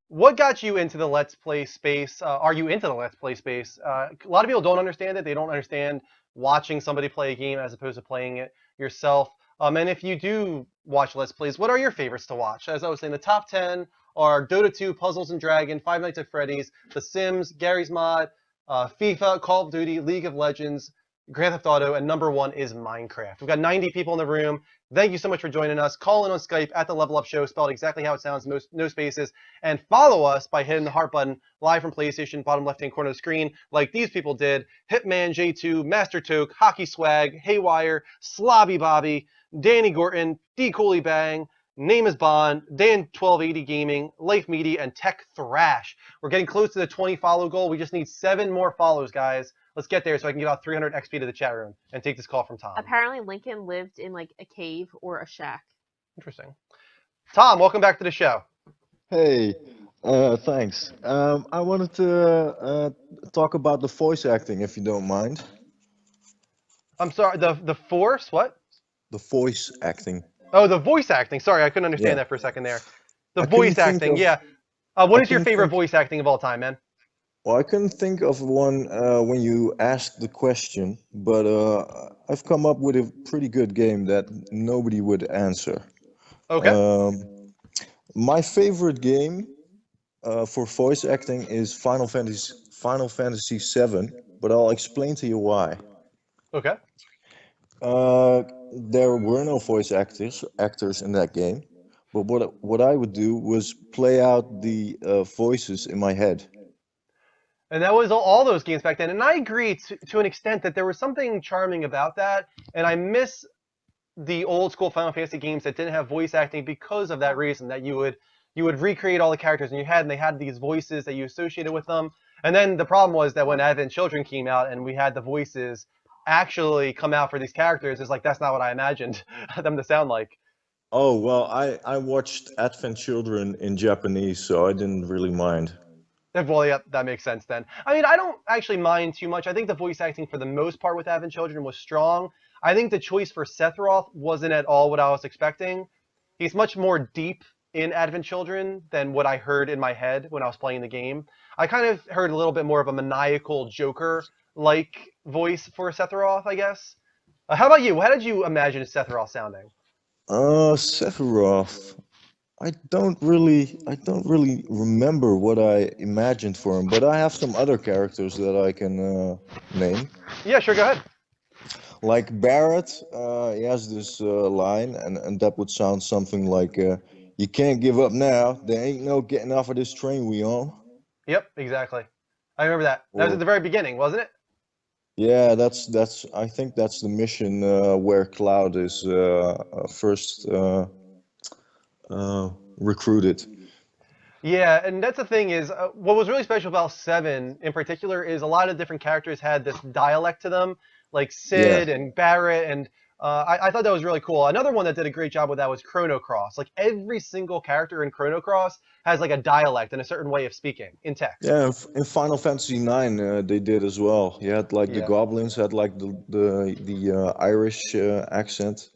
What got you into the Let's Play space? Are you into the Let's Play space? A lot of people don't understand it. They don't understand watching somebody play a game as opposed to playing it yourself. And if you do watch Let's Plays, what are your favorites to watch? As I was saying, the top 10 are Dota 2, Puzzles and Dragons, Five Nights at Freddy's, The Sims, Gary's Mod, FIFA, Call of Duty, League of Legends, Grand Theft Auto, and number 1 is Minecraft. We've got 90 people in the room. Thank you so much for joining us. Call in on Skype at the Level Up Show, spelled exactly how it sounds, no spaces, and follow us by hitting the heart button live from PlayStation, bottom left-hand corner of the screen, like these people did: Hitman J2, Master Toke, Hockey Swag, Haywire, Slobby Bobby, Danny Gorton, D Cooley Bang, Name is Bond, Dan1280 Gaming, Life Media, and Tech Thrash. We're getting close to the 20 follow goal. We just need 7 more follows, guys. Let's get there so I can give out 300 XP to the chat room and take this call from Tom. Apparently Lincoln lived in like a cave or a shack. Interesting. Tom, welcome back to the show. Hey, thanks. I wanted to talk about the voice acting, if you don't mind. I'm sorry, the force, what? The voice acting. Oh, the voice acting. Sorry, I couldn't understand that for a second there. The voice acting, yeah. What is your favorite voice acting of all time, man? Well, I couldn't think of one when you asked the question, but I've come up with a pretty good game that nobody would answer. Okay. My favorite game for voice acting is Final Fantasy VII, but I'll explain to you why. Okay. there were no voice actors in that game. But what I would do was play out the voices in my head. And that was all those games back then. And I agree to an extent that there was something charming about that. And I miss the old school Final Fantasy games that didn't have voice acting because of that reason, that you would recreate all the characters in your head and they had these voices that you associated with them. And then the problem was that when Advent Children came out and we had the voices actually come out for these characters, it's like, that's not what I imagined them to sound like. Oh, well, I watched Advent Children in Japanese, so I didn't really mind. Well, yeah, that makes sense then. I mean, I don't actually mind too much. I think the voice acting for the most part with Advent Children was strong. I think the choice for Sephiroth wasn't at all what I was expecting. He's much more deep in Advent Children than what I heard in my head when I was playing the game. I kind of heard a little bit more of a maniacal Joker-like voice for Sephiroth, I guess. How about you? How did you imagine Sephiroth sounding? Sephiroth. I don't really remember what I imagined for him, but I have some other characters that I can name. Yeah, sure, go ahead. Like Barrett, he has this line, and that would sound something like, "You can't give up now. There ain't no getting off of this train we on." Yep, exactly. I remember that. That was at the very beginning, wasn't it? Yeah, that's. I think that's the mission where Cloud is first recruited. Yeah, and that's the thing is, what was really special about 7 in particular is a lot of different characters had this dialect to them, like Sid and Barrett, and I thought that was really cool. Another one that did a great job with that was Chrono Cross. Like every single character in Chrono Cross has like a dialect and a certain way of speaking in text. Yeah, in Final Fantasy IX they did as well. You had like the goblins had like the Irish accent.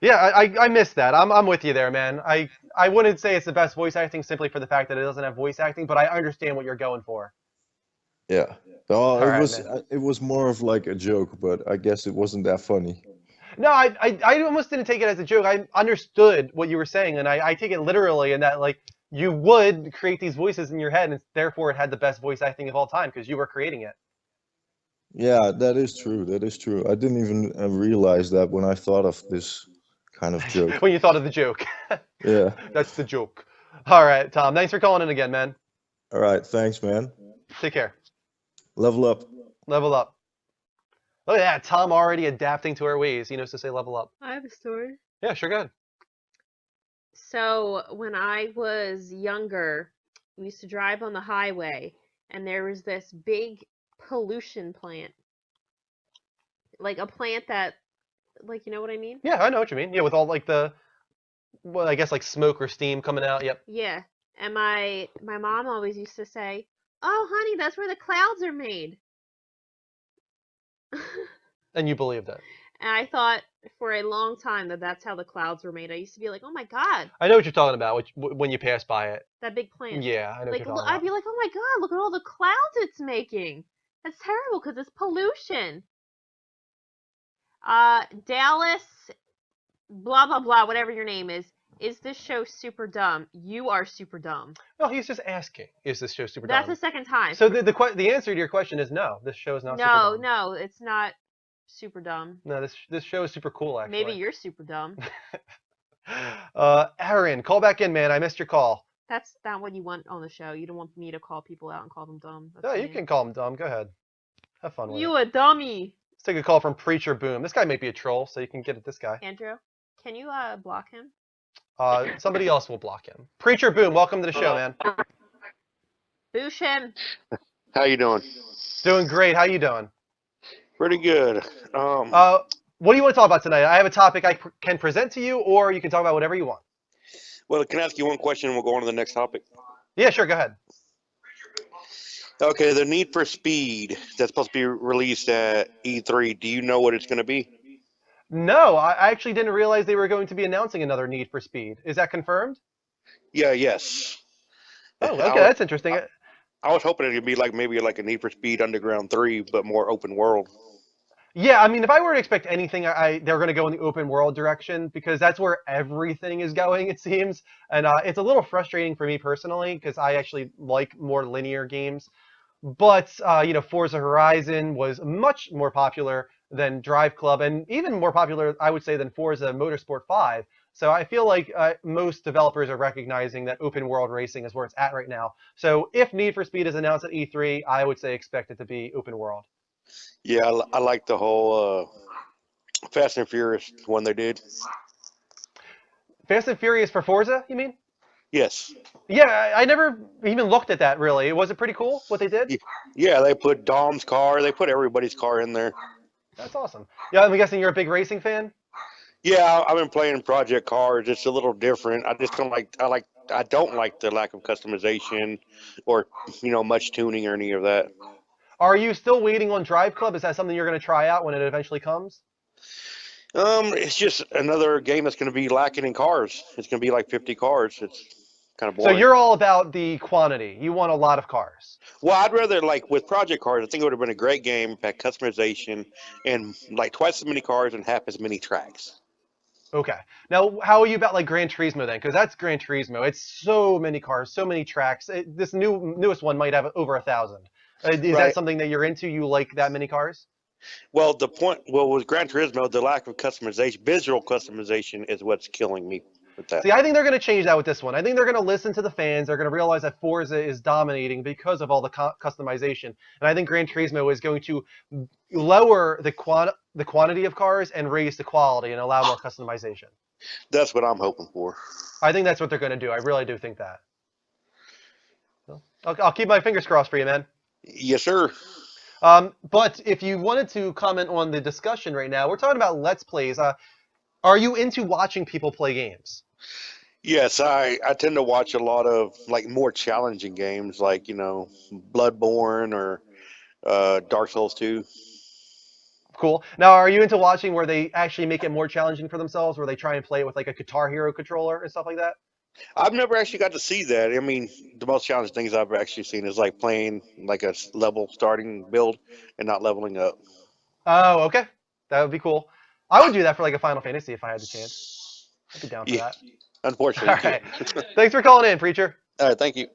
Yeah, I missed that. I'm with you there, man. I wouldn't say it's the best voice acting simply for the fact that it doesn't have voice acting, but I understand what you're going for. Yeah. Well, it was more of like a joke, but I guess it wasn't that funny. No, I almost didn't take it as a joke. I understood what you were saying, and I take it literally in that like you would create these voices in your head, and therefore it had the best voice acting of all time because you were creating it. Yeah, that is true. That is true. I didn't even realize that when I thought of this kind of joke. When you thought of the joke. Yeah. That's the joke. All right, Tom. Thanks for calling in again, man. All right. Thanks, man. Take care. Level up. Level up. Look at that. Tom already adapting to our ways. He knows to say level up. I have a story. Yeah, sure, go ahead. So when I was younger, we used to drive on the highway, and there was this big pollution plant. Like a plant that, like, you know what I mean? Yeah, I know what you mean. Yeah, with all like the, well, I guess like smoke or steam coming out. Yep. Yeah. And my mom always used to say, "Oh, honey, that's where the clouds are made." And you believed it. And I thought for a long time that that's how the clouds were made. I used to be like, "Oh my God." I know what you're talking about when you pass by it. That big plant. Yeah, I know what Like, you're talking about. I'd be like, "Oh my God, look at all the clouds it's making. That's terrible because it's pollution." Dallas, blah blah blah, whatever your name is this show super dumb? You are super dumb. No, he's just asking, is this show super That's dumb? the second time. So the answer to your question is no. This show is not super dumb. No, it's not super dumb. No, this show is super cool, actually. Maybe you're super dumb. Aaron, call back in, man. I missed your call. That's not what you want on the show. You don't want me to call people out and call them dumb. No, you can call them dumb. Go ahead. Have fun with it. You a dummy. Let's take a call from Preacher Boom. This guy may be a troll, so you can get at this guy. Andrew, can you block him? Somebody else will block him. Preacher Boom, welcome to the show, man. Boosh him. How you doing? Doing great. How you doing? Pretty good. What do you want to talk about tonight? I have a topic I can present to you, or you can talk about whatever you want. Well, can I ask you one question and we'll go on to the next topic? Yeah, sure. Go ahead. Okay, the Need for Speed that's supposed to be released at E3. Do you know what it's going to be? No, I actually didn't realize they were going to be announcing another Need for Speed. Is that confirmed? Yeah, yes. Oh, okay, that's interesting. I was hoping it would be like maybe like a Need for Speed Underground 3, but more open world. Yeah, I mean, if I were to expect anything, they're going to go in the open world direction because that's where everything is going, it seems. And it's a little frustrating for me personally because I actually like more linear games. But, you know, Forza Horizon was much more popular than Drive Club, and even more popular, I would say, than Forza Motorsport 5. So I feel like most developers are recognizing that open world racing is where it's at right now. So if Need for Speed is announced at E3, I would say expect it to be open world. Yeah, I like the whole Fast and Furious one they did. Fast and Furious for Forza, you mean? Yes. Yeah, I never even looked at that, really. Was it pretty cool, what they did? Yeah, they put Dom's car. They put everybody's car in there. That's awesome. Yeah, I'm guessing you're a big racing fan? Yeah, I've been playing Project Cars. It's a little different. I just don't like. I don't like the lack of customization, or much tuning or any of that. Are you still waiting on Drive Club? Is that something you're going to try out when it eventually comes? It's just another game that's going to be lacking in cars. It's going to be like 50 cars. It's kind of So boring. you're all about the quantity. You want a lot of cars. Well, I'd rather, like, with Project Cars, I think it would have been a great game if it had customization and like twice as many cars and half as many tracks. Okay. Now, how are you about like Gran Turismo then? Because that's Gran Turismo. It's so many cars, so many tracks. This newest one might have over 1,000. Is that Right. something that you're into? You like that many cars? Well, with Gran Turismo, the lack of customization, visual customization, is what's killing me with that. See, I think they're going to change that with this one. I think they're going to listen to the fans. They're going to realize that Forza is dominating because of all the customization. And I think Gran Turismo is going to lower the quantity of cars and raise the quality and allow more customization. That's what I'm hoping for. I think that's what they're going to do. I really do think that. So, I'll keep my fingers crossed for you, man. Yes, sir. But if you wanted to comment on the discussion right now, we're talking about Let's Plays. Are you into watching people play games? Yes, I tend to watch a lot of like more challenging games, like Bloodborne or Dark Souls 2. Cool. Now, are you into watching where they actually make it more challenging for themselves, where they try and play it with like a Guitar Hero controller and stuff like that? I've never actually got to see that. I mean, the most challenging things I've actually seen is like playing like a level starting build and not leveling up. Oh, okay. That would be cool. I would do that for like a Final Fantasy if I had the chance. I'd be down for that. Unfortunately. All right. Thanks for calling in, Preacher. All right. Thank you.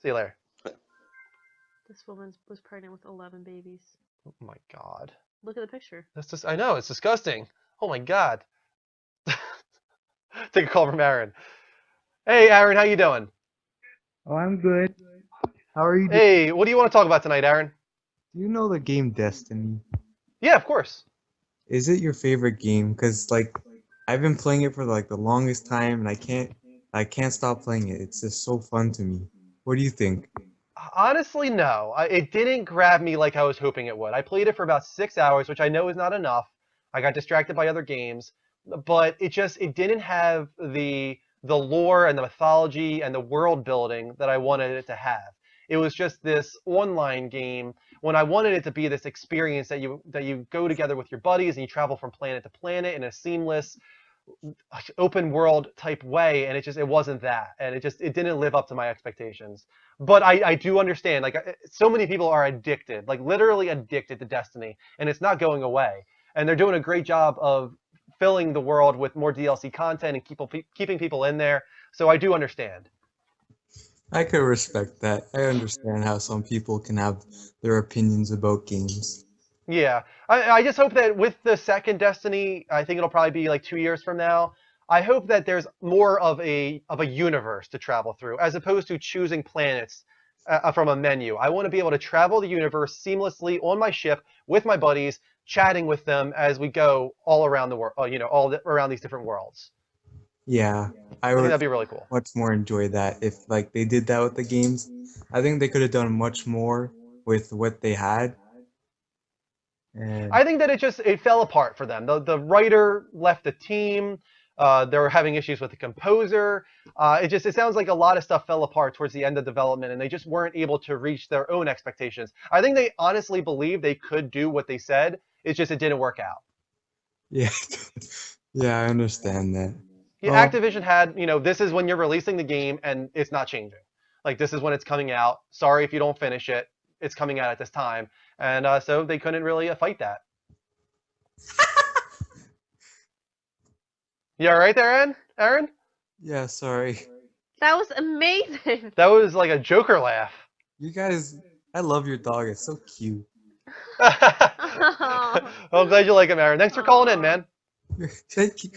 See you later. This woman was pregnant with 11 babies. Oh my God. Look at the picture. That's just, I know, it's disgusting. Oh my God. Take a call from Aaron. Hey, Aaron, how you doing? Oh, I'm good. How are you doing? Hey, what do you want to talk about tonight, Aaron? Do you know the game Destiny? Yeah, of course. Is it your favorite game? Because like I've been playing it for like the longest time, and I can't stop playing it. It's just so fun to me. What do you think? Honestly, no. It didn't grab me like I was hoping it would. I played it for about 6 hours, which I know is not enough. I got distracted by other games, but it didn't have the lore and the mythology and the world building that I wanted it to have. It was just this online game when I wanted it to be this experience that you go together with your buddies and you travel from planet to planet in a seamless open world type way, and it wasn't that, and it didn't live up to my expectations. But I do understand, like, so many people are addicted, like literally addicted to Destiny, and it's not going away, and they're doing a great job of filling the world with more DLC content and keeping people in there. So I do understand. I could respect that. I understand how some people can have their opinions about games. Yeah, I just hope that with the second Destiny, I think it'll probably be like 2 years from now. I hope that there's more of a universe to travel through, as opposed to choosing planets from a menu. I want to be able to travel the universe seamlessly on my ship with my buddies, chatting with them as we go all around the world, around these different worlds. Yeah, I think would that'd be really cool. much more enjoy that if like they did that with the games. I think they could have done much more with what they had. And I think that it fell apart for them. The writer left the team. They were having issues with the composer. It sounds like a lot of stuff fell apart towards the end of development, and they just weren't able to reach their own expectations. I think they honestly believed they could do what they said. It didn't work out. yeah, yeah, I understand that. Yeah, Activision had, this is when you're releasing the game, and it's not changing. Like, this is when it's coming out. Sorry if you don't finish it. It's coming out at this time. And so they couldn't really fight that. You all right there, Aaron? Yeah, sorry. That was amazing. That was like a Joker laugh. You guys, I love your dog. It's so cute. Well, I'm glad you like him, Aaron. Thanks for calling in, man. Thank you.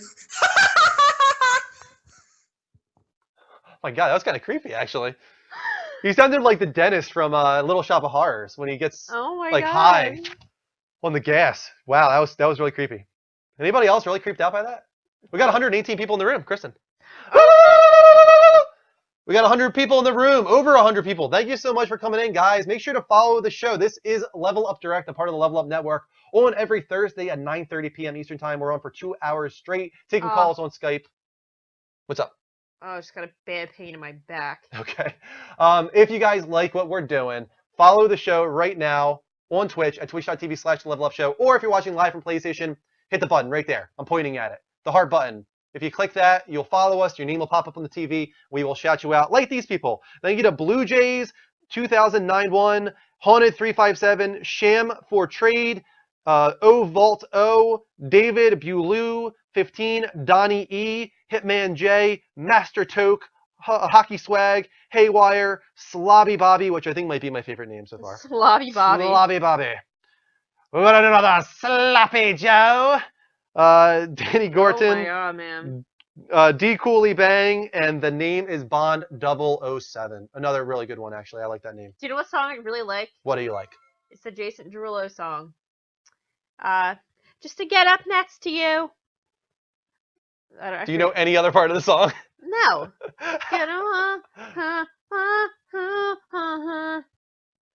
Oh my God, that was kind of creepy, actually. He sounded like the dentist from Little Shop of Horrors when he gets Oh my like God. high on the gas. Wow, that was really creepy. Anybody else really creeped out by that? We got 118 people in the room, Kristen. We got 100 people in the room, over 100 people. Thank you so much for coming in, guys. Make sure to follow the show. This is Level Up Direct, a part of the Level Up Network. On every Thursday at 9:30 p.m. Eastern Time. We're on for 2 hours straight, taking calls on Skype. What's up? Oh, I just got a bad pain in my back. Okay. If you guys like what we're doing, follow the show right now on Twitch at twitch.tv/levelupshow. Or if you're watching live from PlayStation, hit the button right there. I'm pointing at it. The heart button. If you click that, you'll follow us. Your name will pop up on the TV. We will shout you out like these people. Thank you to Blue Jays 2009-1, Haunted 357, Sham for Trade, O Vault O, David Bulu 15, Donnie E, Hitman J, Master Toke, Hockey Swag, Haywire, Slobby Bobby, which I think might be my favorite name so far. Slobby Bobby. Slobby Bobby. We got another Sloppy Joe. Danny Gorton. Oh my God, man. D Cooley Bang, and the name is Bond 007. Another really good one, actually. I like that name. Do you know what song I really like? What do you like? It's the Jason Derulo song. Just to get up next to you. Do you know any other part of the song? No.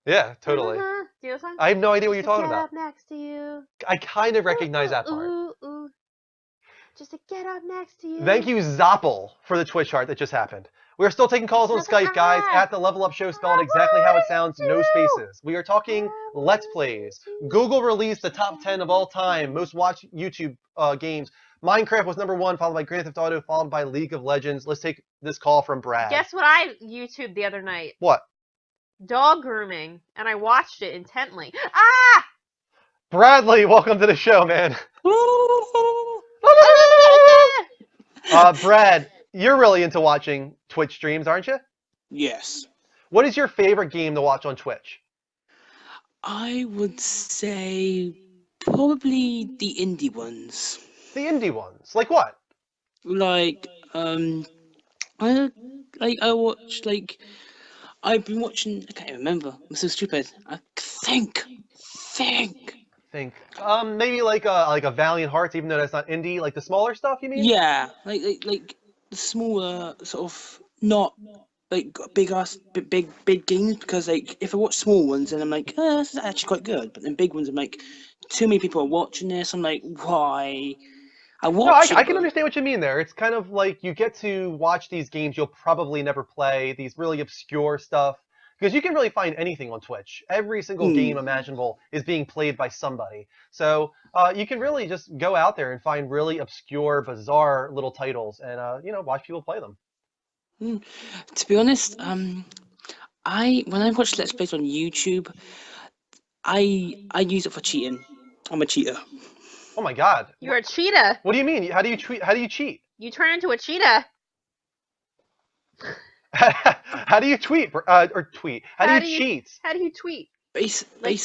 Yeah, totally. Do you know the song? I have no idea what you're Just to talking get about. up next to you. I kind of recognize that part. Ooh, ooh. Just to get up next to you. Thank you, Zoppel, for the Twitch heart that just happened. We're still taking calls on Skype, guys, at the Level Up Show, spelled exactly how it sounds, no spaces. We are talking Let's Plays. Google released the top 10 of all time, most watched YouTube games. Minecraft was #1, followed by Grand Theft Auto, followed by League of Legends. Let's take this call from Brad. Guess what I YouTubed the other night? What? Dog grooming, and I watched it intently. Ah! Bradley, welcome to the show, man. Brad, you're really into watching Twitch streams, aren't you? Yes. What is your favorite game to watch on Twitch? I would say probably the indie ones. The indie ones? Like what? Like, I watch, like, I've been watching, I can't even remember, I'm so stupid. I think. Maybe like a Valiant Hearts, even though that's not indie, like the smaller stuff, you mean? Yeah, like the smaller, sort of, not like big games, because like if I watch small ones and I'm like, this is actually quite good, but then big ones I'm like, too many people are watching this. I'm like, why? I can understand what you mean there. It's kind of like you get to watch these games you'll probably never play, these really obscure stuff, because you can really find anything on Twitch. Every single game imaginable is being played by somebody. So you can really just go out there and find really obscure, bizarre little titles and watch people play them. To be honest, when I watch Let's Plays on YouTube, I use it for cheating. I'm a cheater. Oh my God! You're a cheetah. What do you mean? How do you cheat? You turn into a cheetah. How do you tweet or tweet? How do you cheat? How do you tweet? Basically,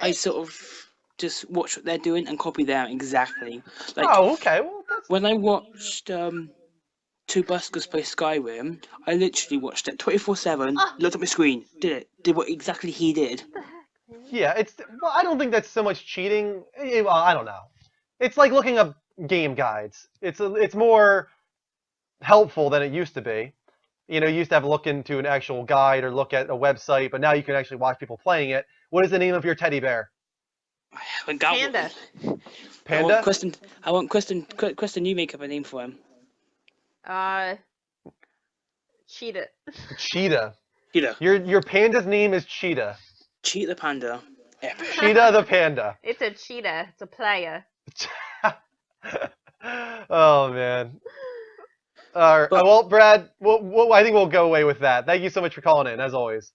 I sort of just watch what they're doing and copy them exactly. Like, oh, okay. Well, that's... When I watched Two Buskers play Skyrim, I literally watched it 24/7. Looked at my screen, did what exactly he did. Yeah, I don't think that's so much cheating. Well, I don't know. It's like looking up game guides. It's more helpful than it used to be. You used to have to look into an actual guide or look at a website, but now you can actually watch people playing it. What is the name of your teddy bear? I haven't got Panda. one. Panda? I want Kristen, you make up a name for him. Cheetah. Cheetah. Cheetah. Your panda's name is Cheetah. Cheetah the panda. Cheetah the panda. It's a cheetah. It's a player. Oh man. All right. Well, Brad, I think we'll go away with that. Thank you so much for calling in, as always.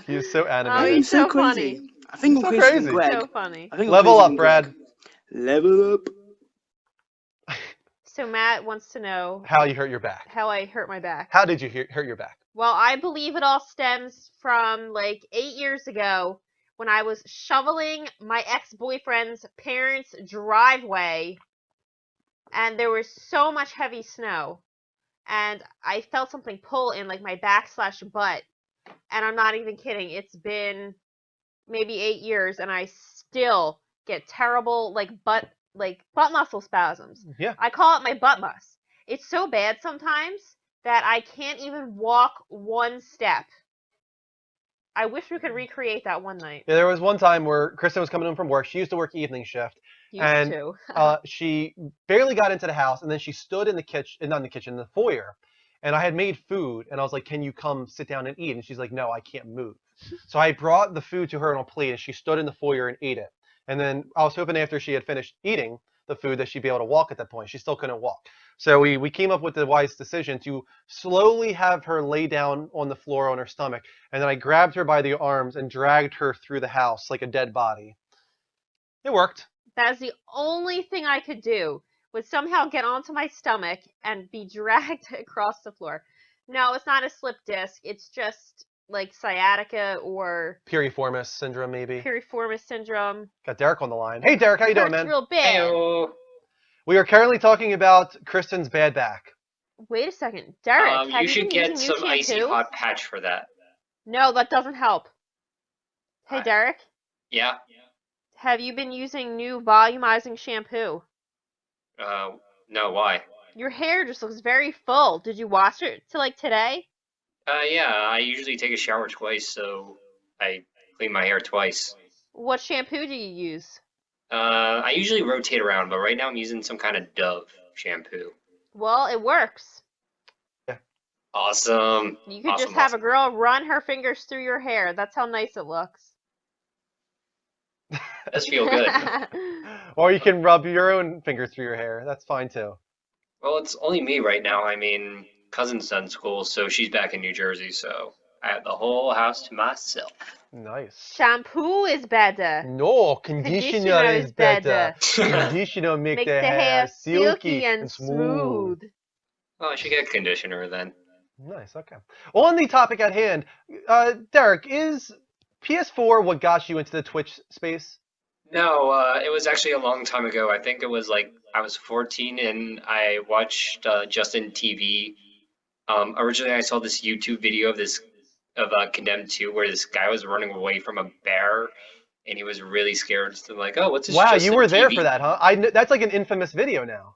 He's so animated. Oh, he's so crazy. funny. I think I'm crazy. Crazy. Greg. So funny. Level up, Brad. Level up. So Matt wants to know how you hurt your back. How I hurt my back. How did you hurt your back? Well, I believe it all stems from like 8 years ago when I was shoveling my ex-boyfriend's parents' driveway and there was so much heavy snow and I felt something pull in like my back/butt, and I'm not even kidding. It's been maybe 8 years and I still get terrible butt muscle spasms. Yeah. I call it my butt mus. It's so bad sometimes that I can't even walk one step. I wish we could recreate that one night. Yeah, there was one time where Kristen was coming home from work. She used to work evening shift. Used to. She barely got into the house, and then she stood in the kitchen, not in the kitchen, in the foyer. And I had made food, and I was like, "Can you come sit down and eat?" And she's like, "No, I can't move." So I brought the food to her on a plate, and she stood in the foyer and ate it. And then I was hoping after she had finished eating the food that she'd be able to walk at that point. She still couldn't walk. So we came up with the wise decision to slowly have her lay down on the floor on her stomach. And then I grabbed her by the arms and dragged her through the house like a dead body. It worked. That is the only thing I could do, was somehow get onto my stomach and be dragged across the floor. No, it's not a slip disc. It's just like sciatica or Piriformis syndrome, maybe. piriformis syndrome. Got Derek on the line. Hey, Derek, how you doing, Hurts man? real bad. We are currently talking about Kristen's bad back. Wait a second. Derek, have You should been get using new some icy shampoo? hot patch for that. No, that doesn't help. Hey, Derek, Yeah. have you been using new volumizing shampoo? No, why? Your hair just looks very full. Did you wash it till today? Yeah, I usually take a shower twice, so I clean my hair twice. What shampoo do you use? I usually rotate around, but right now I'm using some kind of Dove shampoo. Well, it works. Awesome. You could awesome, just have awesome. a girl run her fingers through your hair. That's how nice it looks. Does feel good. Or you can rub your own fingers through your hair. That's fine too. Well, it's only me right now. I mean, cousin's done school, so she's back in New Jersey, so I have the whole house to myself. Nice. Shampoo is better. No, conditioner is better. Conditioner make the hair silky and smooth. Well, I should get a conditioner then. Nice, okay. Well, on the topic at hand, Derek, is PS4 what got you into the Twitch space? No, it was actually a long time ago. I think it was like I was 14 and I watched Justin TV. Originally, I saw this YouTube video of Condemned 2 where this guy was running away from a bear and he was really scared. So I'm like, oh, what's this? Wow, Justin you were there TV? for that, huh? That's like an infamous video now.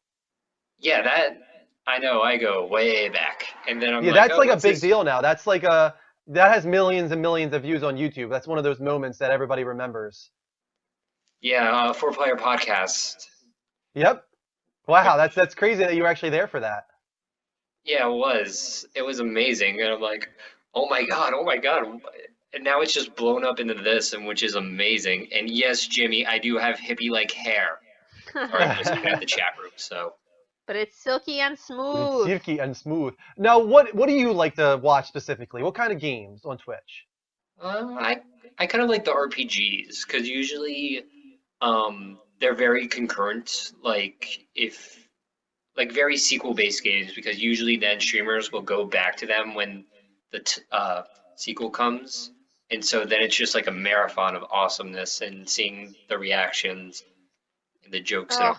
Yeah, that I know. I go way back, and then I'm Yeah, like, that's oh, like a what's big this? deal now. That's like that has millions and millions of views on YouTube. That's one of those moments that everybody remembers. Yeah, 4-player podcast. Yep. Wow, that's crazy that you were actually there for that. Yeah, it was. It was amazing, and I'm like, oh my god, and now it's just blown up into this, and which is amazing. And yes, Jimmy, I do have hippie-like hair. Or I'm just looking at the chat room, so. But it's silky and It's smooth. silky and smooth. Now, what do you like to watch specifically? What kind of games on Twitch? I kind of like the RPGs because usually they're very concurrent, like very sequel-based games, because usually then streamers will go back to them when the sequel comes, and so then it's just like a marathon of awesomeness and seeing the reactions and the jokes. Oh.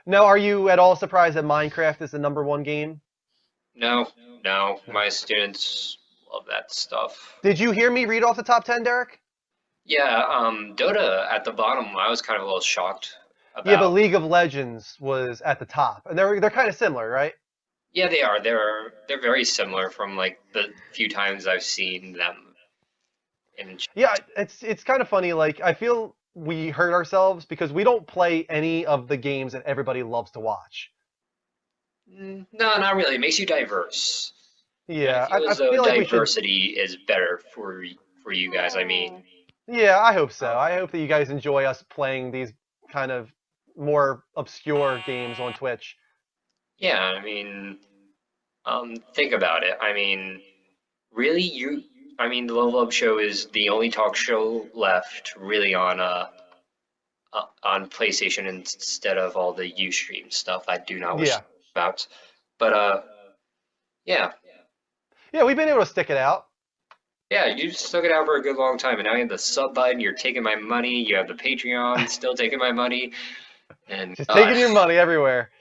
Now, are you at all surprised that Minecraft is the #1 game? No, my students love that stuff. Did you hear me read off the top 10, Derek? Yeah, Dota at the bottom, I was kind of a little shocked about. Yeah, but League of Legends was at the top, and they're kind of similar, right? Yeah, they are. They're very similar from like the few times I've seen them. Yeah, it's kind of funny. Like, I feel we hurt ourselves because we don't play any of the games that everybody loves to watch. No, not really. It makes you diverse. Yeah, I feel as though feel like we should. diversity is better for you guys. I mean, Yeah, I hope so. I hope that you guys enjoy us playing these kind of more obscure games on Twitch. yeah. I mean, think about it. I mean, really, I mean, the Level Up Show is the only talk show left really on PlayStation instead of all the Ustream stuff I do not wish Yeah. about. But yeah. Yeah, we've been able to stick it out. Yeah, you stuck it out for a good long time, and now you have the sub button. You're taking my money. You have the Patreon, still taking my money, and Just taking your money everywhere.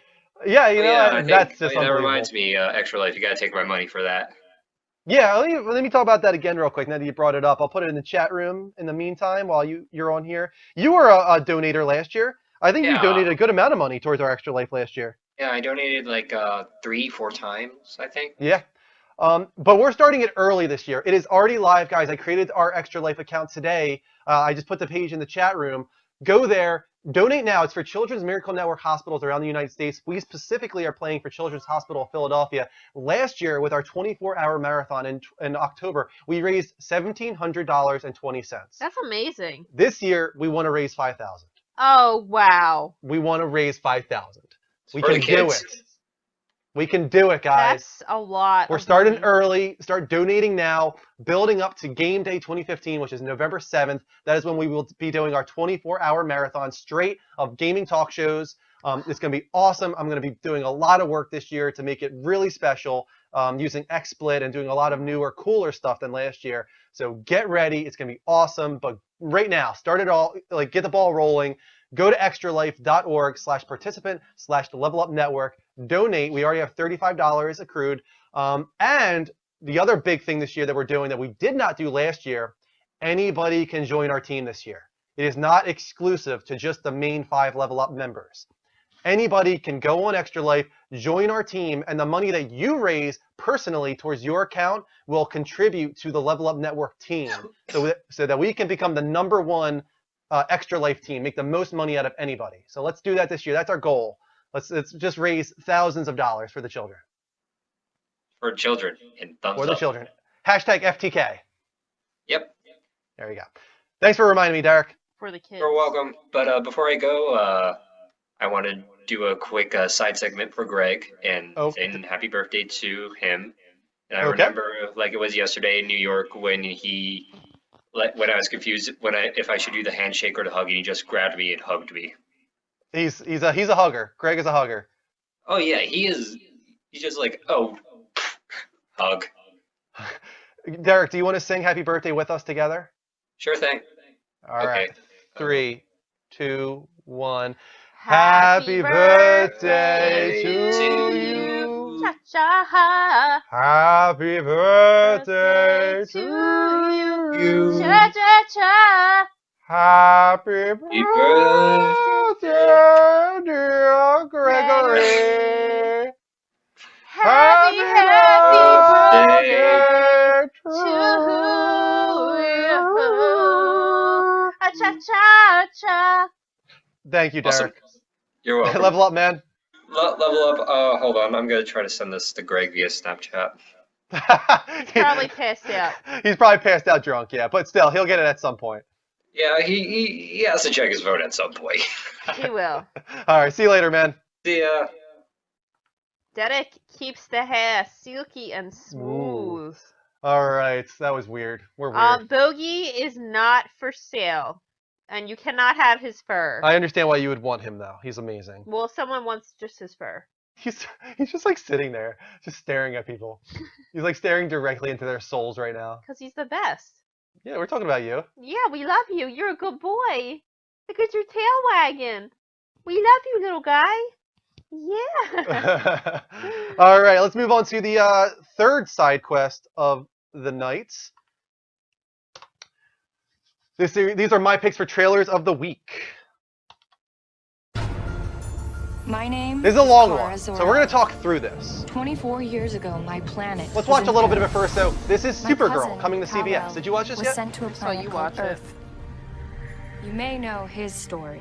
Yeah, you know, yeah, that's just that unbelievable. reminds me, Extra Life. You gotta take my money for that. Yeah, let me talk about that again real quick. Now that you brought it up, I'll put it in the chat room in the meantime while you're on here. You were a donator last year. I think you Yeah. donated a good amount of money towards our Extra Life last year. Yeah, I donated like 3-4 times, I think. Yeah. But we're starting it early this year. It is already live, guys. I created our Extra Life account today. I just put the page in the chat room. Go there. Donate now. It's for Children's Miracle Network hospitals around the United States. We specifically are playing for Children's Hospital of Philadelphia. Last year, with our 24-hour marathon in October, we raised $1,700.20. That's amazing. This year, we want to raise $5,000. Oh, wow. We want to raise $5,000. We For the can do kids. it. We can do it, guys. That's a lot. We're of starting money. early. Start donating now, building up to Game Day 2015, which is November 7th. That is when we will be doing our 24-hour marathon straight of gaming talk shows. It's going to be awesome. I'm going to be doing a lot of work this year to make it really special, using XSplit and doing a lot of newer, cooler stuff than last year. So get ready. It's going to be awesome. But right now, start it all. Like, get the ball rolling. Go to extralife.org/participant/levelupnetwork. Donate. We already have $35 accrued. And the other big thing this year that we're doing that we did not do last year, anybody can join our team this year. It is not exclusive to just the main 5 Level Up members. Anybody can go on Extra Life, join our team, and the money that you raise personally towards your account will contribute to the Level Up Network team so that we can become the #1 Extra Life team, make the most money out of anybody. So let's do that this year. That's our goal. Let's just raise thousands of dollars for the children. For children, and thumbs For the up. children. Hashtag FTK. Yep. There you go. Thanks for reminding me, Derek. For the kids. You're welcome. But before I go, I want to do a quick side segment for Greg and saying happy birthday to him. And I remember like it was yesterday in New York when when I was confused if I should do the handshake or the hug, and he just grabbed me and hugged me. He's a hugger. Greg is a hugger. Oh yeah, he is. He's just like, oh, hug. Derek, do you want to sing happy birthday with us together? Sure thing. All right. 3, 2, 1. Happy birthday to you. Cha-cha. Happy birthday to you. Cha-cha-cha. Happy birthday, dear Gregory. Happy birthday to you. Cha-cha-cha. Thank you, Derek. Awesome. You're welcome. Level up, man. Level up. Hold on. I'm going to try to send this to Greg via Snapchat. Probably pissed out. He's probably passed out drunk, yeah. But still, he'll get it at some point. Yeah, he has to check his phone at some point. He will. All right. See you later, man. See ya. Derek keeps the hair silky and smooth. All right. That was weird. We're weird. Bogey is not for sale. And you cannot have his fur. I understand why you would want him, though. He's amazing. Well, someone wants just his fur. He's just like sitting there, just staring at people. He's like staring directly into their souls right now. Because he's the best. Yeah, we're talking about you. Yeah, we love you. You're a good boy. Look at your tail wagging. We love you, little guy. Yeah. All right, let's move on to the third side quest of the night. These are my picks for trailers of the week. My name This is a long Kara one, so Zor-El. we're going to talk through this. 24 years ago, my planet. Let's was watch a little bit of in it first, though. This is My Supergirl cousin, coming to CBS. Kal-El, Did you watch this was yet? sent to a planet you called watch it. Earth. You may know his story,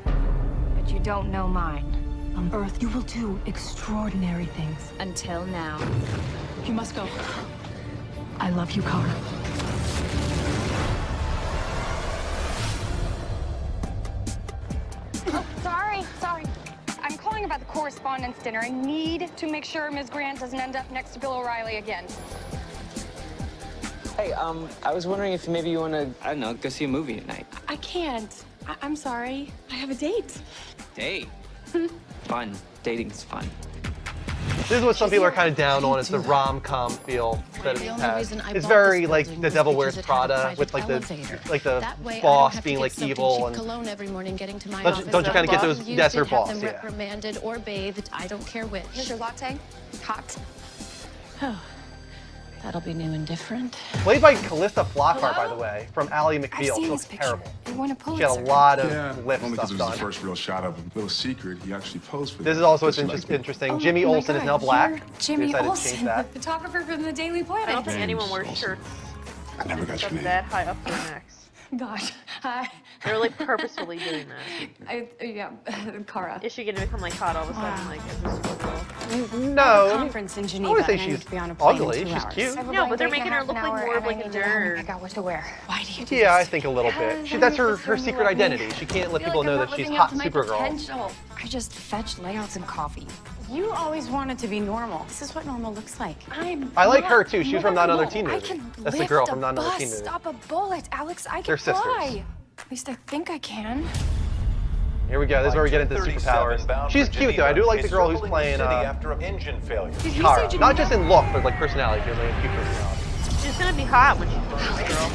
but you don't know mine. On Earth, you will do extraordinary things. Until now. You must go. I love you, Kara. Oh, sorry. I'm calling about the correspondence dinner. I need to make sure Ms. Grant doesn't end up next to Bill O'Reilly again. Hey, I was wondering if maybe you want to, I don't know, go see a movie tonight. I can't. I'm sorry. I have a date. Date? Fun. Dating's fun. This is what some people are kind of down on, is the rom-com feel that it has. It's very like The Devil Wears Prada, with like the boss being like evil, and cologne every morning getting to my don't office. you kind of get those? Used That's her and have boss, them yeah. reprimanded or bathed. I don't care which. Here's your latte. Hot. Oh, that'll be new and different. Played by Callista Flockhart, by the way, from Ally McBeal. She looks terrible. They won a She had a Pulitzer. lot of lip only stuff because it was done. the first real shot of a little secret. He actually posed for This that. is also what's She liked it. interesting. Jimmy Olsen is now black. Jimmy They decided to Olsen, change the that. photographer from the Daily Planet. I don't think anyone wears shirts I never got your name. that high up their necks. Gosh, hi. They're like purposefully doing that. Yeah, Kara. Is she gonna become like hot all of a sudden, like as a Supergirl? No, Conference in I Geneva. wouldn't say and I need she's to be on a plane in ugly. 2 She's hours. cute. I have a No, but they're blind making date in her half look an like hour, more of and I like a need to know nerd. I got what to wear. Why do you do Yeah, I this? think a little bit. Because That's her I'm secret like me. identity. She can't let I feel people like know I'm that not she's living hot up to my Supergirl. potential. I just fetch layouts and coffee. You always wanted to be normal. This is what normal looks like. I like her too. She's from Not Another Teen I Movie. can That's the lift girl a from Not Another bus, Teen Movie. Stop a bullet, Alex. I They're can sisters. fly. At least I think I can. Here we go. This is where we get into superpowers. She's cute though. I do like the girl who's playing engine failure. Kara. Not just in look, but like personality. She has like a cute personality. She's gonna be hot when she becomes a girl.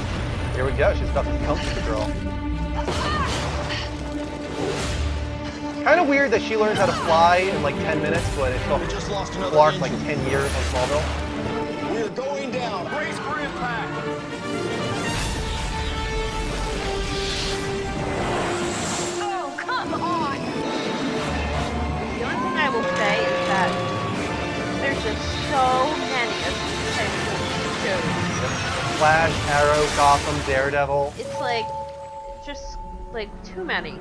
Here we go. She's about to become Supergirl. Kind of weird that she learns how to fly in like 10 minutes, but it took Clark like 10 years on Smallville. We're going down. Brace for impact. Oh, come on. The only thing I will say is that there's just so many of these types of shows. Flash, Arrow, Gotham, Daredevil. It's like just like too many.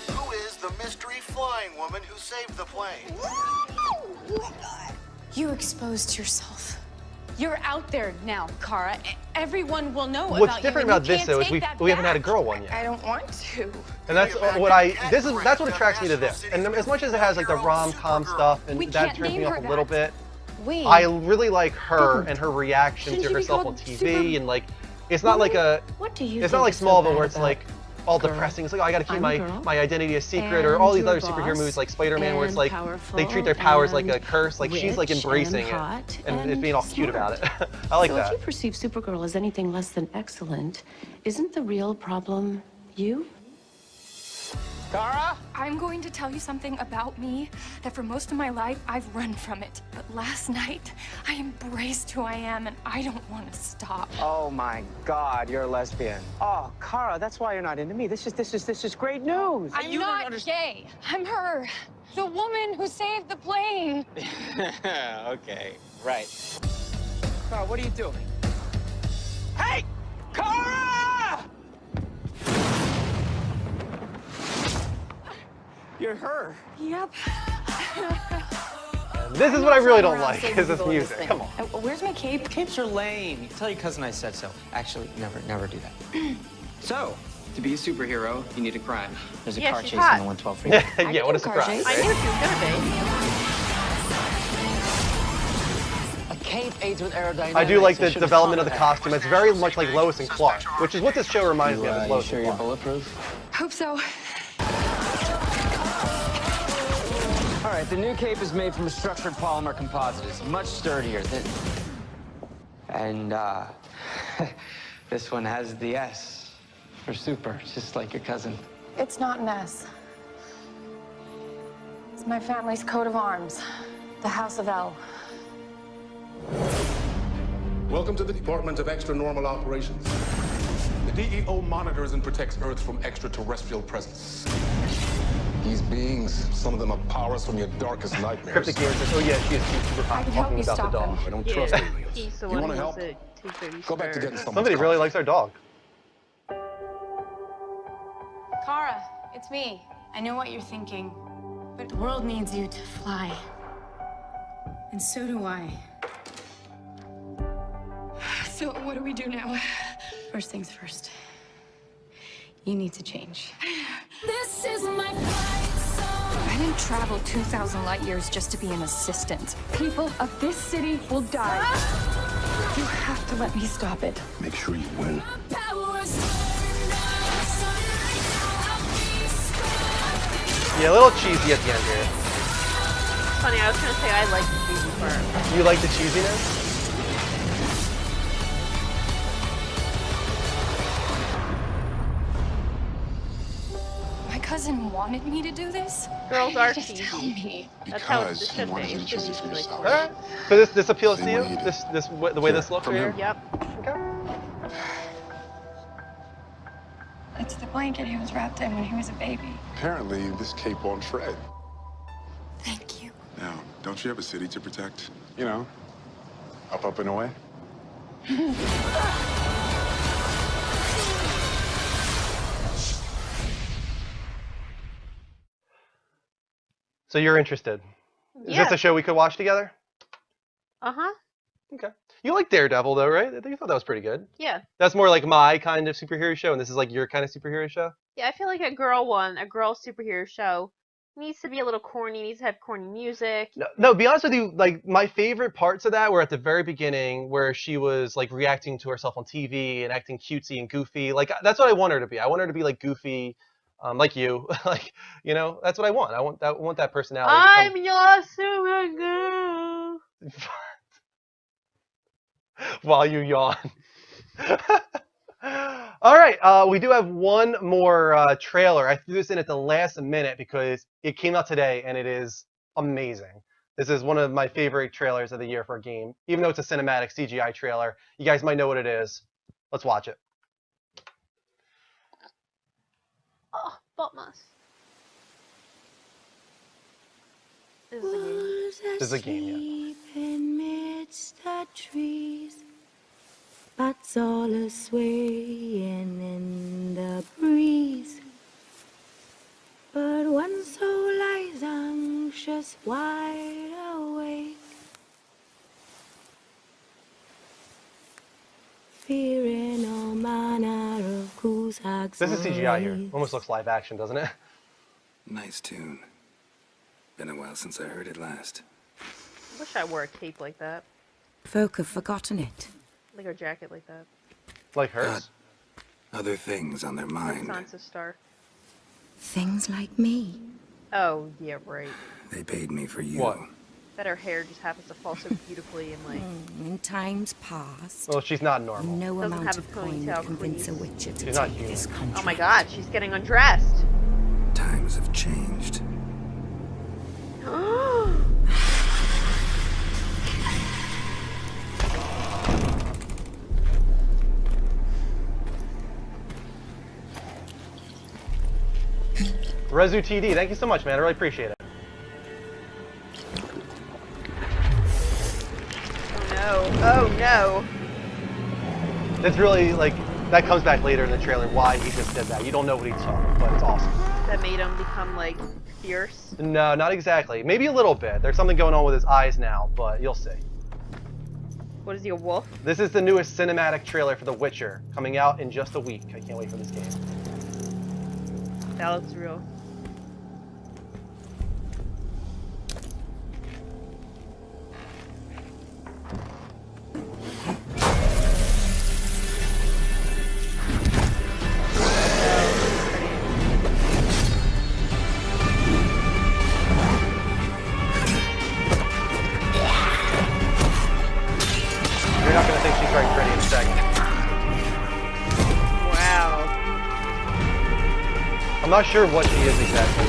Who is the mystery flying woman who saved the plane? You exposed yourself. You're out there now, Kara. Everyone will know What's about you. different and you about this can't though is take that we haven't had a back. girl one yet. I don't want to. And that's that's what attracts me to this. And as much as it has like the rom-com stuff and We that can't turns me name off her a little that. bit, We I really like her and her reaction Shouldn't to she be herself on called TV Super- and like it's not like a What do you it's not think like is so Smallville bad where it's about like all Girl? depressing. It's like, oh, I gotta keep I'm a girl, my identity a secret, or all and these your other superhero boss, movies like Spider-Man where it's and like they treat their powerful, powers like a and curse. Like she's like rich, embracing and hot, it and it's being all cute smart. about it. I like so that. if you perceive Supergirl as anything less than excellent, isn't the real problem you? Kara? I'm going to tell you something about me that for most of my life I've run from it. But last night I embraced who I am and I don't want to stop. Oh my God, you're a lesbian. Oh, Kara, that's why you're not into me. This is great news. I'm not gay. I'm her. The woman who saved the plane. Okay, right. Kara, what are you doing? Hey, Kara! You're her. Yep. This is what I really don't like is this music. Come on. Where's my cape? Capes are lame. You can tell your cousin I said so. Actually, never do that. So, to be a superhero, you need a crime. There's a Yeah, car she's chase hot. on the 112 freeway. Yeah, what a surprise. I knew she was gonna be. A cape aids with aerodynamics. I do like I the should've development of thought the that. costume. It's very much like Lois and Clark, which is what this show reminds me of. Is You Lois sure and you're Clark. bulletproof? Hope so. All right, the new cape is made from a structured polymer composite. It's much sturdier than... And, this one has the S for super, just like your cousin. It's not an S. It's my family's coat of arms. The House of L. Welcome to the Department of Extra Normal Operations. The DEO monitors and protects Earth from extraterrestrial presence. These beings, some of them have powers from your darkest nightmares. Cryptic Gear says, oh yeah, she is super hot, talking about the dog. I don't trust aliens. He's the You one want to who help? was a 230 Go back to getting Somebody really likes our dog. Kara, it's me. I know what you're thinking, but the world needs you to fly. And so do I. So what do we do now? First things first. You need to change. This is my flight song. I didn't travel 2,000 light years just to be an assistant. People of this city will die. You have to let me stop it. Make sure you win. Yeah, a little cheesy at the end here. It's funny, I was gonna say I like the cheesy part. You like the cheesiness? My cousin wanted me to do this. Girls Why are didn't you just tell cheesy. me? That's how Because this he should wanted be. you It to should choose it be for like yourself. Alright. So this appeals to Same you? way he did. The way this Here, looks from right here. here? Yep. Okay. It's the blanket he was wrapped in when he was a baby. Apparently, this cape won't shred. Thank you. Now, don't you have a city to protect? You know, up and away? So you're interested? Is Yeah. this a show we could watch together? Uh-huh. Okay. You like Daredevil though, right? I think you thought that was pretty good. Yeah. That's more like my kind of superhero show, and this is like your kind of superhero show? Yeah, I feel like a girl superhero show needs to be a little corny, needs to have corny music. No, be honest with you, like my favorite parts of that were at the very beginning where she was like reacting to herself on TV and acting cutesy and goofy. Like that's what I want her to be. I want her to be like goofy, like you. Like, you know, that's what I want. I want that personality. I'm your Supergirl. While you yawn. All right, we do have one more trailer. I threw this in at the last minute because it came out today and it is amazing. This is one of my favorite trailers of the year for a game, even though it's a cinematic CGI trailer. You guys might know what it is. Let's watch it. Oh, Botmas. This is a game. This is a game, yeah. Amidst the trees, bats all a swaying in the breeze. But one soul lies anxious, wide awake, fearing all manner of coosacks. This is CGI here. Almost looks live action, doesn't it? Nice tune. Been a while since I heard it last. Wish I wore a cape like that. Folk have forgotten it. Like a jacket like that. Like hers? Other things on their mind. Sansa Star. Things like me. Oh, yeah, right. They paid me for you. What? That her hair just happens to fall so beautifully and like. In times past. Well, she's not normal. No Doesn't amount have a of coin ponytail, would convince a please. witcher to She's not take human. this country. Oh my god, she's getting undressed. Times have changed. Rezu TD, thank you so much, man. I really appreciate it. Oh no. Oh no. It's really like that comes back later in the trailer why he just did that. You don't know what he took, but it's awesome. That made him become like fierce. No, not exactly. Maybe a little bit. There's something going on with his eyes now, but you'll see. What is he, a wolf? This is the newest cinematic trailer for The Witcher, coming out in just a week. I can't wait for this game. That looks real. You're not going to think she's very pretty in a second. Wow. I'm not sure what she is exactly.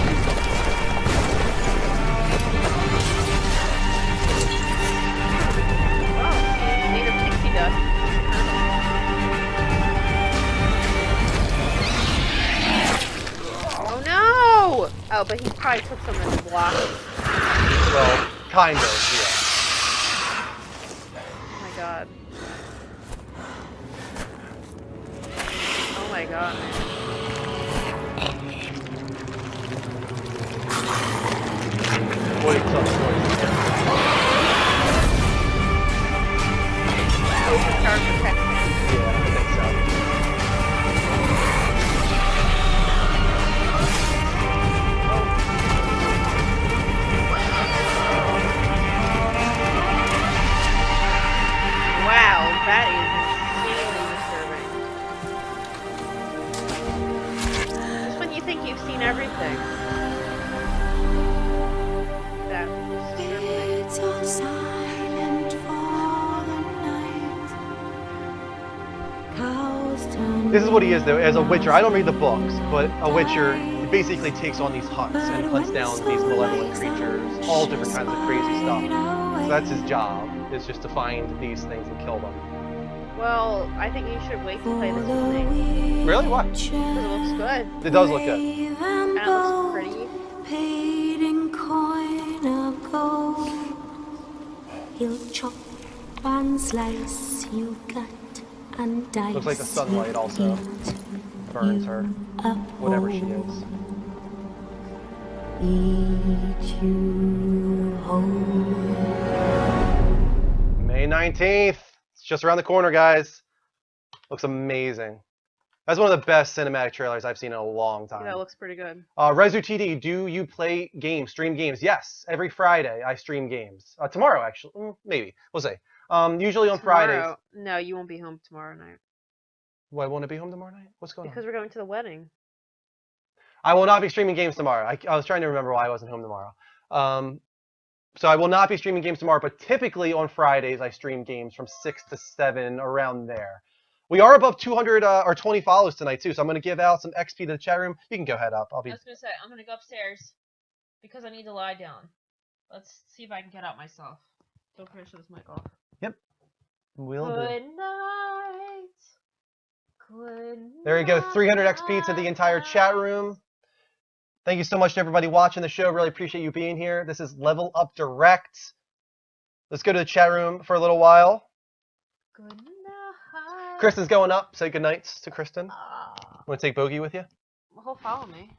Oh, native pixie duck. Oh no! Oh, but he probably took some of the block. Well, kind of, yeah. Oh my god. Oh my god, man. What he took, Ocean Star protects him. Yeah, I think so. Wow, that is insanely disturbing. Just when you think you've seen everything. This is what he is, though. As a Witcher, I don't read the books, but a Witcher basically takes on these hunts and hunts down these malevolent creatures, all different kinds of crazy stuff. So that's his job, is just to find these things and kill them. Well, I think you should wait to play this with me. Really? Why? Because it looks good. It does look good. And it looks pretty. Paid in coin of gold. He'll chop and slice you gut and dice. Looks like the sunlight also burns her, whatever she is. Eat you whole. May 19th. It's just around the corner, guys. Looks amazing. That's one of the best cinematic trailers I've seen in a long time. Yeah, that looks pretty good. RezuTD, do you play games, stream games? Yes, every Friday I stream games. Tomorrow, actually. Maybe. We'll see. Usually on Fridays. No, you won't be home tomorrow night. Why won't I be home tomorrow night? What's going on? Because we're going to the wedding. I will not be streaming games tomorrow. I was trying to remember why I wasn't home tomorrow. So I will not be streaming games tomorrow, but typically on Fridays I stream games from 6 to 7, around there. We are above 200 or 20 follows tonight too, so I'm going to give out some XP to the chat room. You can go head up. I was going to say, I'm going to go upstairs because I need to lie down. Let's see if I can get out myself. Don't forget to shut this mic off. Yep. Will do. Good night. Good night. There you go, 300 XP to the entire chat room. Thank you so much to everybody watching the show. Really appreciate you being here. This is Level Up Direct. Let's go to the chat room for a little while. Good night. Kristen's going up. Say good nights to Kristen. Want to take Bogey with you? Well, he'll follow me.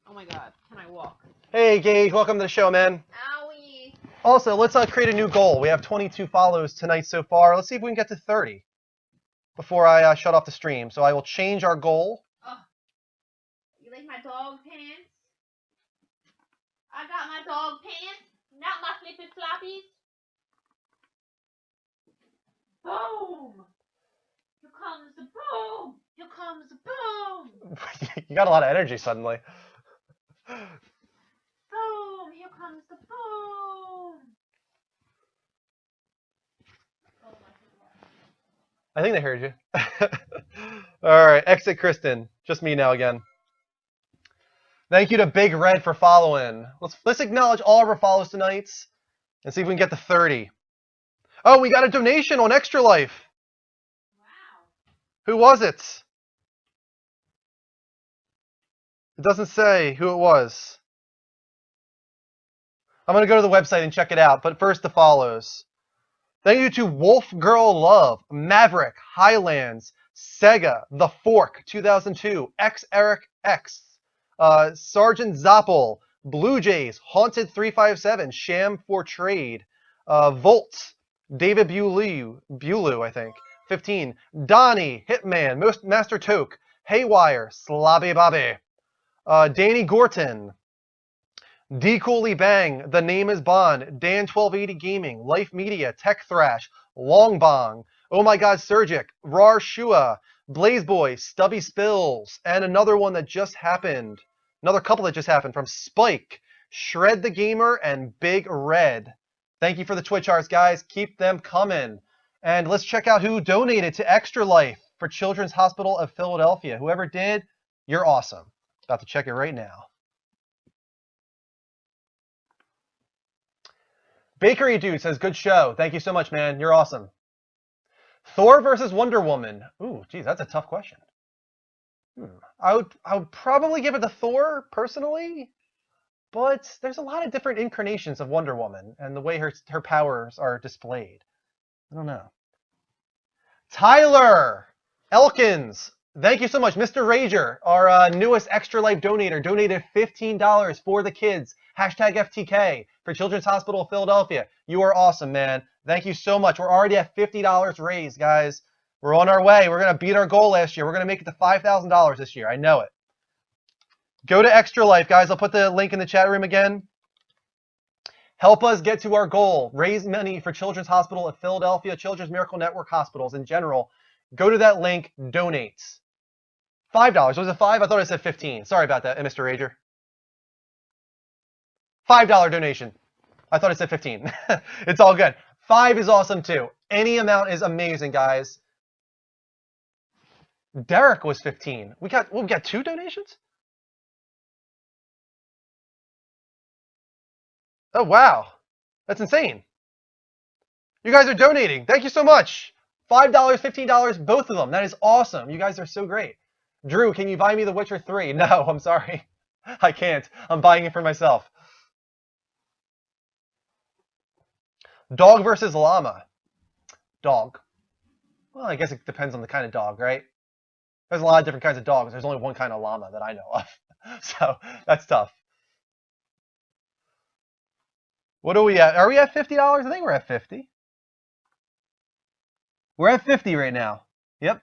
Oh my god, can I walk? Hey, Gage. Welcome to the show, man. Owie. Also, let's create a new goal. We have 22 follows tonight so far. Let's see if we can get to 30 before I shut off the stream. So I will change our goal. You like my dog pants? I got my dog pants, not my flippy floppies. Boom! Here comes the boom! Here comes the boom! You got a lot of energy suddenly. Boom! Here comes the boom! I think they heard you. All right, exit Kristen. Just me now again. Thank you to Big Red for following. Let's acknowledge all of our follows tonight and see if we can get to 30. Oh, we got a donation on Extra Life. Wow. Who was it? It doesn't say who it was. I'm going to go to the website and check it out, but first the follows. Thank you to Wolf Girl Love, Maverick, Highlands, Sega, The Fork, 2002, X Eric X, Sergeant Zoppel, Blue Jays, Haunted 357, Sham for Trade, Volt, David Bulu, I think, 15, Donnie, Hitman, Master Toke, Haywire, Slobby Bobby, Danny Gorton, D Cooley Bang, The Name is Bond, Dan 1280 Gaming, Life Media, Tech Thrash, Long Bong, Oh My God Surgic, Rar Shua, Blaze Boy, Stubby Spills, and another one that just happened. Another couple that just happened from Spike, Shred the Gamer, and Big Red. Thank you for the Twitch hearts, guys. Keep them coming. And let's check out who donated to Extra Life for Children's Hospital of Philadelphia. Whoever did, you're awesome. About to check it right now. Bakery Dude says, good show. Thank you so much, man. You're awesome. Thor versus Wonder Woman. Ooh, geez, that's a tough question. I would probably give it to Thor, personally. But there's a lot of different incarnations of Wonder Woman and the way her powers are displayed. I don't know. Tyler Elkins. Thank you so much. Mr. Rager, our newest Extra Life donator, donated $15 for the kids. Hashtag FTK for Children's Hospital of Philadelphia. You are awesome, man. Thank you so much. We're already at $50 raised, guys. We're on our way. We're going to beat our goal last year. We're going to make it to $5,000 this year. I know it. Go to Extra Life, guys. I'll put the link in the chat room again. Help us get to our goal. Raise money for Children's Hospital of Philadelphia, Children's Miracle Network hospitals in general. Go to that link. Donate. $5. Was it 5? I thought I said 15. Sorry about that, Mr. Rager. $5 donation. I thought I said 15. It's all good. 5 is awesome too. Any amount is amazing, guys. Derek was 15. We got 2 donations? Oh, wow. That's insane. You guys are donating. Thank you so much. $5, $15, both of them. That is awesome. You guys are so great. Drew, can you buy me The Witcher 3? No, I'm sorry. I can't. I'm buying it for myself. Dog versus llama. Dog. Well, I guess it depends on the kind of dog, right? There's a lot of different kinds of dogs. There's only one kind of llama that I know of. So that's tough. What are we at? Are we at $50? I think we're at 50. We're at 50 right now. Yep.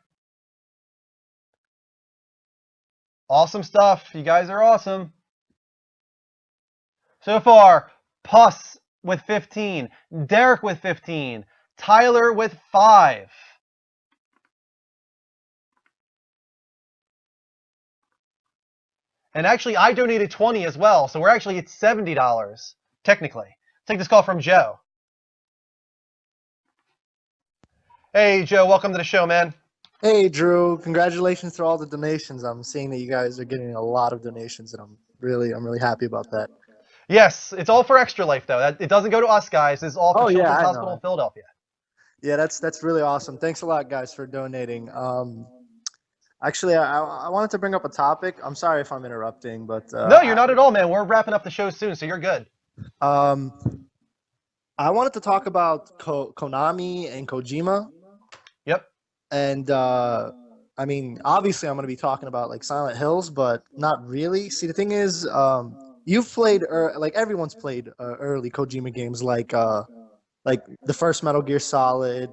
Awesome stuff. You guys are awesome. So far, Puss with 15, Derek with 15, Tyler with 5. And actually, I donated 20 as well, so we're actually at $70, technically. Take this call from Joe. Hey, Joe, welcome to the show, man. Hey, Drew. Congratulations for all the donations. I'm seeing that you guys are getting a lot of donations, and I'm really happy about that. Yes, it's all for Extra Life, though. It doesn't go to us, guys. It's all for Children's Hospital in Philadelphia. Yeah, that's really awesome. Thanks a lot, guys, for donating. Actually, I wanted to bring up a topic. I'm sorry if I'm interrupting, but no, you're not at all, man. We're wrapping up the show soon, so you're good. I wanted to talk about Konami and Kojima. Yep. And I mean, obviously, I'm going to be talking about like Silent Hills, but not really. See, the thing is, you've played like everyone's played early Kojima games, like the first Metal Gear Solid.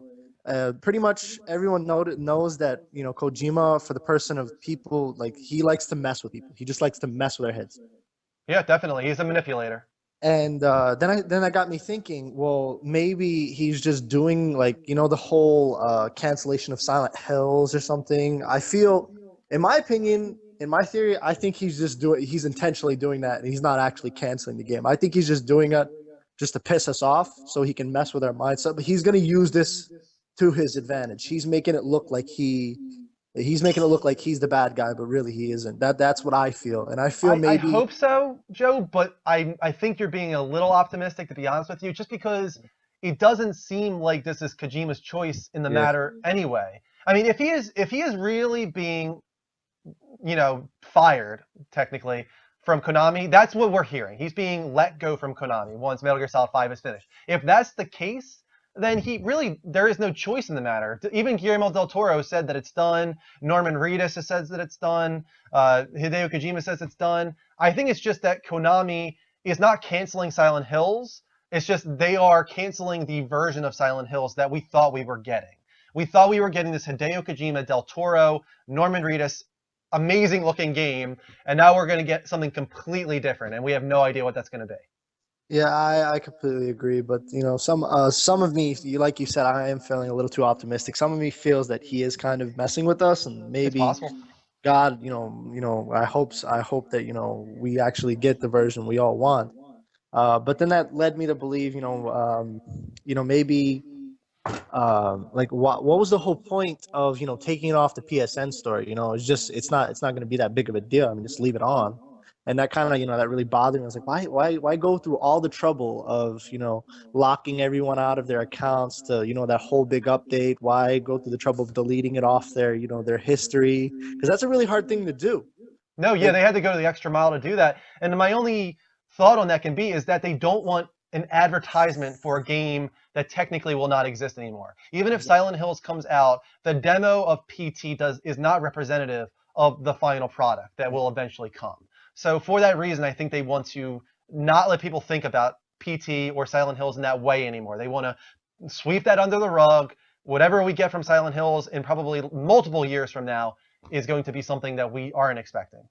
Pretty much everyone knows that, you know, Kojima, for the person of people, like, he likes to mess with people. He just likes to mess with their heads. Yeah, definitely. He's a manipulator. And then that got me thinking, well, maybe he's just doing, like, you know, the whole cancellation of Silent Hills or something. I feel, in my opinion, in my theory, I think he's intentionally doing that, and he's not actually canceling the game. I think he's just doing it just to piss us off so he can mess with our mindset. But he's going to use this to his advantage. He's making it look like he's the bad guy, but really he isn't. That's what I feel. And I feel maybe I hope so, Joe, but I think you're being a little optimistic, to be honest with you, just because it doesn't seem like this is Kojima's choice in the matter anyway. I mean, if he is really being, you know, fired technically from Konami, that's what we're hearing. He's being let go from Konami once Metal Gear Solid 5 is finished. If that's the case, then there is no choice in the matter. Even Guillermo del Toro said that it's done. Norman Reedus says that it's done. Hideo Kojima says it's done. I think it's just that Konami is not canceling Silent Hills. It's just they are canceling the version of Silent Hills that we thought we were getting. We thought we were getting this Hideo Kojima, del Toro, Norman Reedus, amazing looking game, and now we're going to get something completely different, and we have no idea what that's going to be. Yeah, I completely agree. But, you know, some of me, like you said, I am feeling a little too optimistic. Some of me feels that he is kind of messing with us, and maybe God, you know, I hope that, you know, we actually get the version we all want. But then that led me to believe, you know, maybe like what was the whole point of, you know, taking it off the PSN store? You know, it's not going to be that big of a deal. I mean, just leave it on. And that kind of, you know, that really bothered me. I was like, why go through all the trouble of, you know, locking everyone out of their accounts to, you know, that whole big update? Why go through the trouble of deleting it off their, you know, their history? Because that's a really hard thing to do. No, yeah, they had to go to the extra mile to do that. And my only thought on that can be is that they don't want an advertisement for a game that technically will not exist anymore. Even if Silent Hills comes out, the demo of PT is not representative of the final product that will eventually come. So for that reason, I think they want to not let people think about PT or Silent Hills in that way anymore. They want to sweep that under the rug. Whatever we get from Silent Hills in probably multiple years from now is going to be something that we aren't expecting.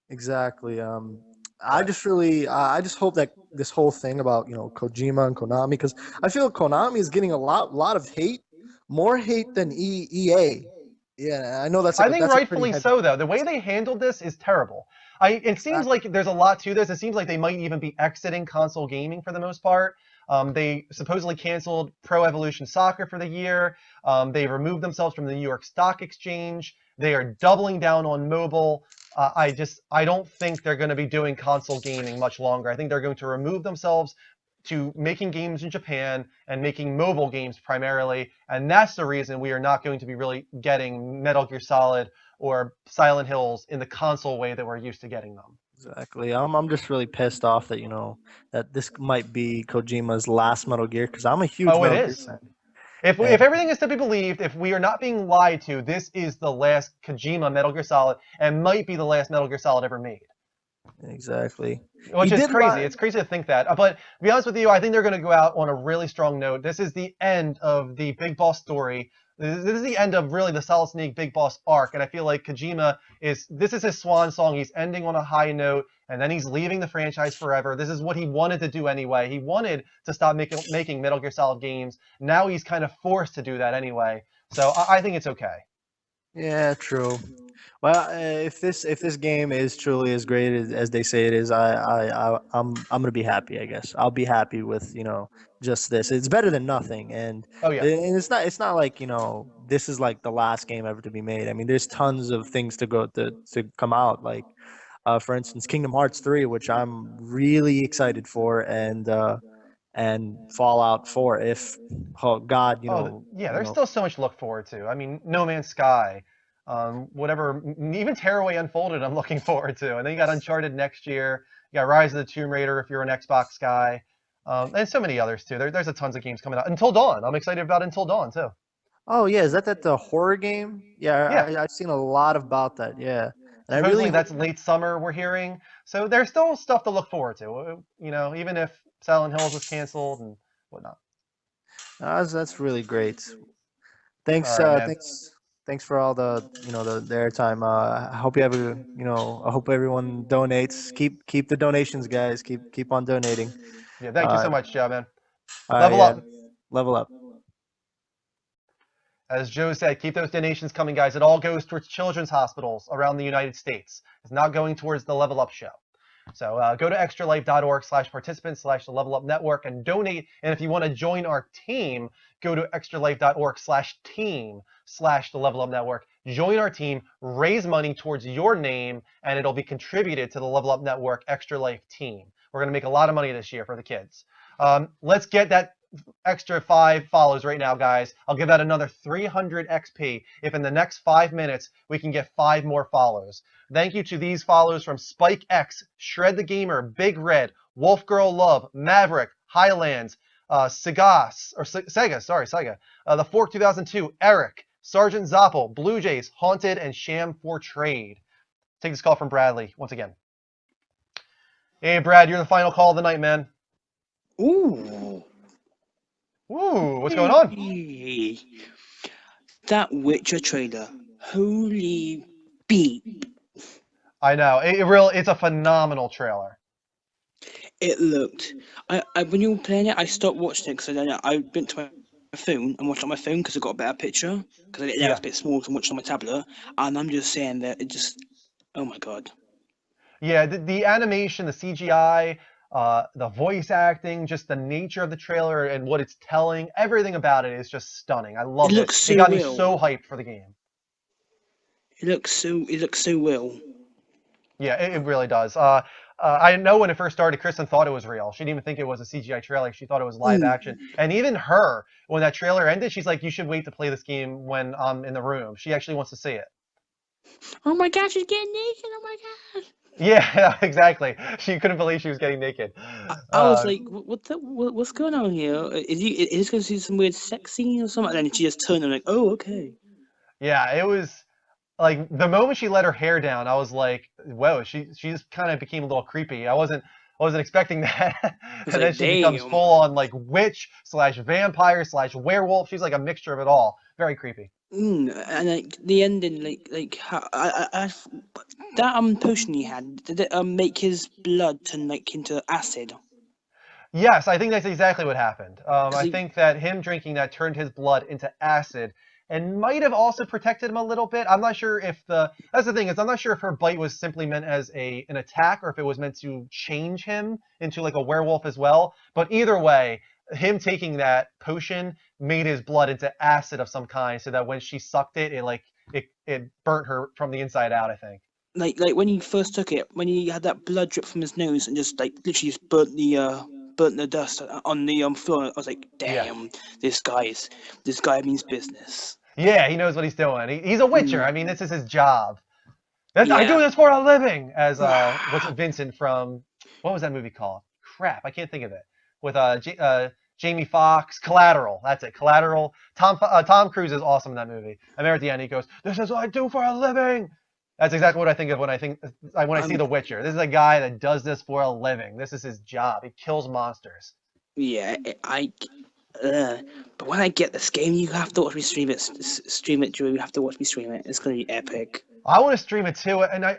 Exactly. I just hope that this whole thing about, you know, Kojima and Konami, because I feel Konami is getting a lot of hate, more hate than EA. Yeah, I know that's. I think rightfully so, though. The way they handled this is terrible. It seems like there's a lot to this. It seems like they might even be exiting console gaming for the most part. They supposedly canceled Pro Evolution Soccer for the year. They removed themselves from the New York Stock Exchange. They are doubling down on mobile. I don't think they're going to be doing console gaming much longer. I think they're going to remove themselves to making games in Japan and making mobile games primarily, and that's the reason we are not going to be really getting Metal Gear Solid or Silent Hills in the console way that we're used to getting them. Exactly. I'm just really pissed off that that this might be Kojima's last Metal Gear because I'm a huge Oh, it Metal Gear is. fan. If everything is to be believed, if we are not being lied to, this is the last Kojima Metal Gear Solid and might be the last Metal Gear Solid ever made. Exactly. Which is crazy. It's crazy to think that. But to be honest with you, I think they're going to go out on a really strong note. This is the end of the Big Boss story. This is the end of really the Solid Snake Big Boss arc, and I feel like Kojima this is his swan song. He's ending on a high note, and then he's leaving the franchise forever. This is what he wanted to do anyway. He wanted to stop making Metal Gear Solid games. Now he's kind of forced to do that anyway. So I think it's okay. Yeah, true. Well, if this game is truly as great as they say it is, I'm gonna be happy. I guess I'll be happy with just this. It's better than nothing, and oh yeah, and it's not like this is like the last game ever to be made. I mean, there's tons of things to come out. Like, for instance, Kingdom Hearts 3, which I'm really excited for, and Fallout 4. If God, there's still so much to look forward to. I mean, No Man's Sky. Whatever, even Tearaway Unfolded, I'm looking forward to. And then you got Uncharted next year. You got Rise of the Tomb Raider if you're an Xbox guy, and so many others too. There's a tons of games coming out. Until Dawn, I'm excited about Until Dawn too. Oh yeah, is that the horror game? Yeah, I've seen a lot about that. Yeah, and supposedly that's late summer we're hearing. So there's still stuff to look forward to. Even if Silent Hills is canceled and whatnot. That's really great. Thanks, Thanks for all the the airtime. I hope you have I hope everyone donates. Keep the donations, guys. Keep on donating. Yeah, thank you so much, Joe, man. Level up. Level up. As Joe said, keep those donations coming, guys. It all goes towards children's hospitals around the United States. It's not going towards the Level Up show. So go to extralife.org/participants/the Level Up Network and donate. And if you want to join our team, go to extralife.org/team/the Level Up Network. Join our team, raise money towards your name, and it'll be contributed to the Level Up Network Extra Life team. We're going to make a lot of money this year for the kids. Let's get that extra 5 follows right now, guys. I'll give that another 300 XP if in the next 5 minutes we can get 5 more follows. Thank you to these follows from Spike X, Shred the Gamer, Big Red, Wolf Girl Love, Maverick, Highlands, Sega, The Fork 2002, Eric, Sergeant Zoppel, Blue Jays, Haunted, and Sham for Trade. Take this call from Bradley once again. Hey, Brad, you're the final call of the night, man. Ooh. Ooh, what's going on? Hey, that Witcher trailer. Holy beep. I know. It's a phenomenal trailer. It looked. When you were playing it, I stopped watching it because I went to my phone and watched on my phone because I got a better picture. Because it was a bit small to watch on my tablet. And I'm just saying that it just. Oh my god. Yeah, the animation, the CGI. The voice acting, just the nature of the trailer and what it's telling, everything about it is just stunning. I love it. It got me so hyped for the game. It looks so well. Yeah, it really does. I know when it first started, Kristen thought it was real. She didn't even think it was a CGI trailer. She thought it was live action. And even her, when that trailer ended, she's like, you should wait to play this game when I'm in the room. She actually wants to see it. Oh my gosh, she's getting naked. Oh my gosh. Yeah, exactly. She couldn't believe she was getting naked. I was like, what's going on here? Is he going to see some weird sex scene or something? And then she just turned and like, oh, okay. Yeah, it was like the moment she let her hair down, I was like, whoa, she just kind of became a little creepy. I wasn't expecting that. And then she becomes full on like witch / vampire / werewolf. She's like a mixture of it all. Very creepy. And like the ending, like how that potion he had, did it make his blood turn like into acid? Yes, I think that's exactly what happened. I think that him drinking that turned his blood into acid, and might have also protected him a little bit. I'm not sure if that's the thing is I'm not sure if her bite was simply meant as an attack or if it was meant to change him into like a werewolf as well. But either way, him taking that potion made his blood into acid of some kind, so that when she sucked it, it burnt her from the inside out, I think. Like when he first took it, when he had that blood drip from his nose and just like literally just burnt the dust on the floor. I was like, damn, this guy means business. Yeah, he knows what he's doing. He's a witcher. I mean, this is his job. I do this for a living. As what's it, Vincent from what was that movie called? Crap, I can't think of it. With Jamie Foxx, Collateral. That's it, Collateral. Tom Cruise is awesome in that movie. I remember at the end he goes, "This is what I do for a living." That's exactly what I think of when I see The Witcher. This is a guy that does this for a living. This is his job. He kills monsters. Yeah, but when I get this game, you have to watch me stream it. Stream it, Drew. You have to watch me stream it. It's gonna be epic. I want to stream it too, and I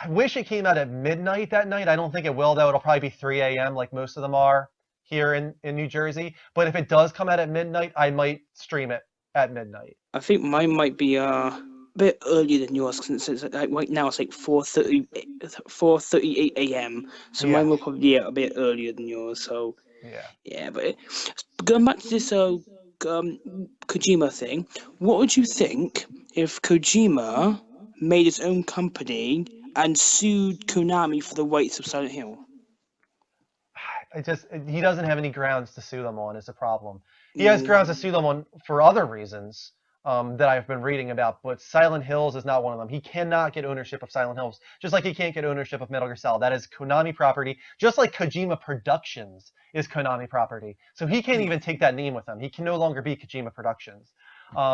wish it came out at midnight that night. I don't think it will, though. It'll probably be 3 a.m. like most of them are here in New Jersey. But if it does come out at midnight, I might stream it at midnight. I think mine might be a bit earlier than yours, since it's like right now it's like 4:38 a.m. So mine will probably be a bit earlier than yours. So yeah, but going back to this Kojima thing, what would you think if Kojima made his own company and sued Konami for the rights of Silent Hill? He doesn't have any grounds to sue them on is the problem. He has grounds to sue them on for other reasons that I've been reading about, but Silent Hills is not one of them. He cannot get ownership of Silent Hills, just like he can't get ownership of Metal Gear Solid. That is Konami property, just like Kojima Productions is Konami property. So he can't even take that name with him. He can no longer be Kojima Productions,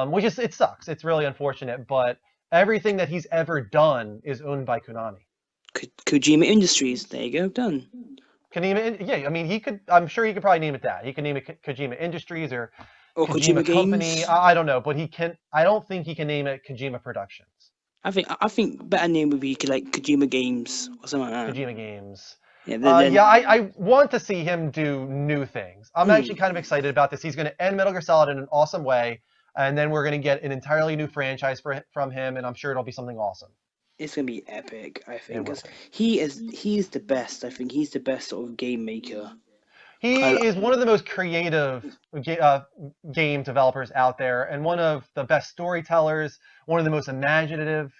which it sucks. It's really unfortunate, but everything that he's ever done is owned by Konami. Kojima Industries, there you go, done. Yeah, I mean, I'm sure he could probably name it that. He can name it Kojima Industries or Kojima Company. Games. I don't know, but I don't think he can name it Kojima Productions. I think better name would be like Kojima Games or something like that. Kojima Games. Yeah, I want to see him do new things. I'm actually kind of excited about this. He's going to end Metal Gear Solid in an awesome way, and then we're going to get an entirely new franchise from him, and I'm sure it'll be something awesome. It's gonna be epic, I think. Because he's the best. I think he's the best sort of game maker. He is one of the most creative game developers out there, and one of the best storytellers. One of the most imaginative.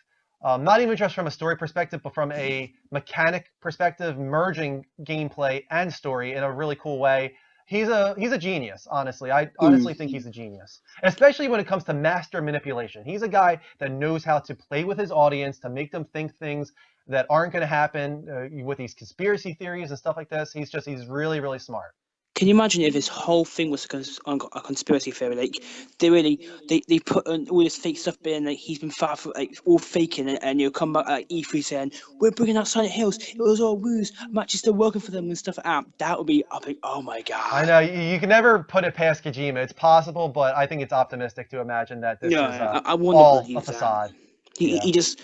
Not even just from a story perspective, but from a mechanic perspective, merging gameplay and story in a really cool way. He's a genius, honestly. I honestly think he's a genius, especially when it comes to master manipulation. He's a guy that knows how to play with his audience to make them think things that aren't going to happen with these conspiracy theories and stuff like this. He's really, really smart. Can you imagine if his whole thing was a conspiracy theory? Like they put all this fake stuff in, like he's been all faking it, and you'll come back at E3 saying we're bringing out Silent Hills. It was all ruse. Match is still working for them and stuff like that. That would be epic. Oh my god! I know you can never put it past Kojima. It's possible, but I think it's optimistic to imagine that this is all a facade. He just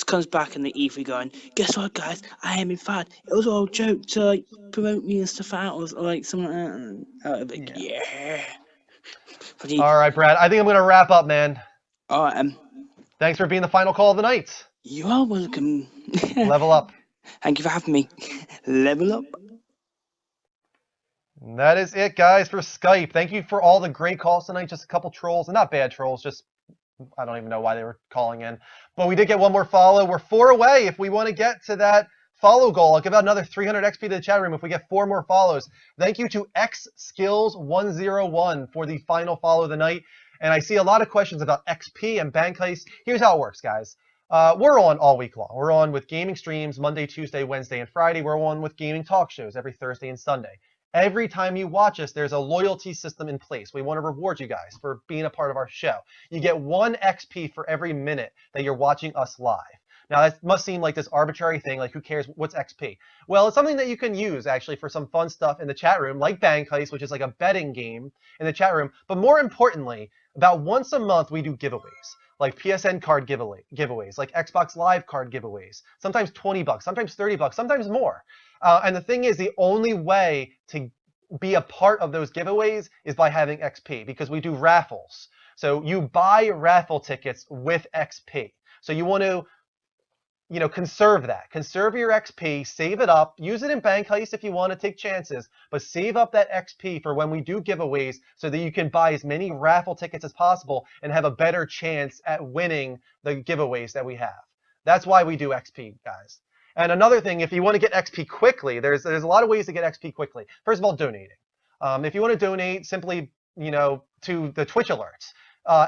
comes back in the E3 going, guess what, guys? I am in fact. It was all a joke to like promote me and stuff out, or like something like that. Yeah. All right, Brad. I think I'm gonna wrap up, man. All right. Thanks for being the final call of the night. You are welcome. Level up. Thank you for having me. Level up. And that is it, guys, for Skype. Thank you for all the great calls tonight. Just a couple trolls, and not bad trolls, just I don't even know why they were calling in. But we did get one more follow. We're 4 away if we want to get to that follow goal. I'll give out another 300 XP to the chat room if we get 4 more follows. Thank you to XSkills101 for the final follow of the night. And I see a lot of questions about XP and Bank Heist. Here's how it works, guys. We're on all week long. We're on with gaming streams Monday, Tuesday, Wednesday, and Friday. We're on with gaming talk shows every Thursday and Sunday. Every time you watch us, there's a loyalty system in place. We want to reward you guys for being a part of our show. You get 1 XP for every minute that you're watching us live. Now, that must seem like this arbitrary thing, like who cares what's XP? Well, it's something that you can use, actually, for some fun stuff in the chat room, like Bank Heist, which is like a betting game in the chat room. But more importantly, about once a month, we do giveaways, like PSN card giveaways, like Xbox Live card giveaways, sometimes $20, sometimes $30, sometimes more. And the thing is, the only way to be a part of those giveaways is by having XP, because we do raffles. So you buy raffle tickets with XP. So you want to conserve that. Conserve your XP, save it up, use it in Bank Heist if you want to take chances, but save up that XP for when we do giveaways so that you can buy as many raffle tickets as possible and have a better chance at winning the giveaways that we have. That's why we do XP, guys. And another thing, if you want to get XP quickly, there's a lot of ways to get XP quickly. First of all, donating. If you want to donate simply, to the Twitch alerts,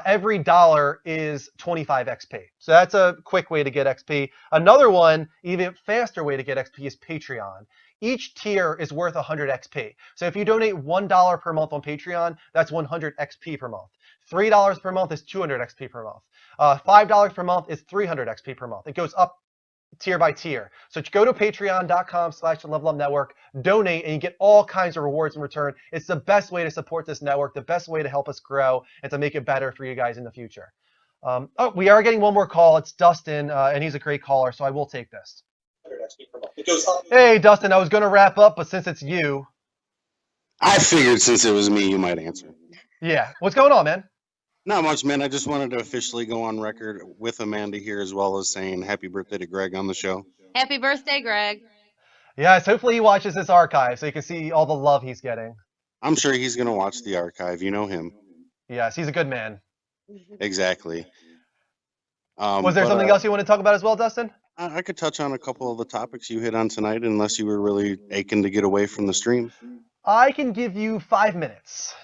every dollar is 25 XP. So that's a quick way to get XP. Another one, even faster way to get XP is Patreon. Each tier is worth 100 XP. So if you donate $1 per month on Patreon, that's 100 XP per month. $3 per month is 200 XP per month. $5 per month is 300 XP per month. It goes up tier by tier. So go to patreon.com/levelupnetwork, donate, and you get all kinds of rewards in return. It's the best way to support this network, the best way to help us grow and to make it better for you guys in the future. We are getting one more call. It's Dustin, and he's a great caller, so I will take this. Hey, Dustin, I was going to wrap up, but since it's you. I figured since it was me, you might answer. Yeah. What's going on, man? Not much, man. I just wanted to officially go on record with Amanda here, as well as saying happy birthday to Greg on the show. Happy birthday, Greg. Yes, hopefully he watches this archive so you can see all the love he's getting. I'm sure he's going to watch the archive. You know him. Yes, he's a good man. Exactly. Was there something else you want to talk about as well, Dustin? I could touch on a couple of the topics you hit on tonight, unless you were really aching to get away from the stream. I can give you 5 minutes.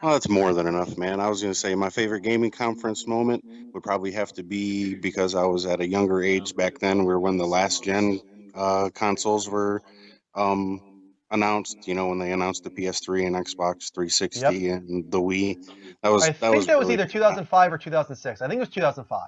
Well, that's more than enough, man. I was going to say my favorite gaming conference moment would probably have to be, because I was at a younger age back then, where when the last gen consoles were announced, when they announced the PS3 and Xbox 360 and the Wii. I think that was really either 2005 or 2006. I think it was 2005.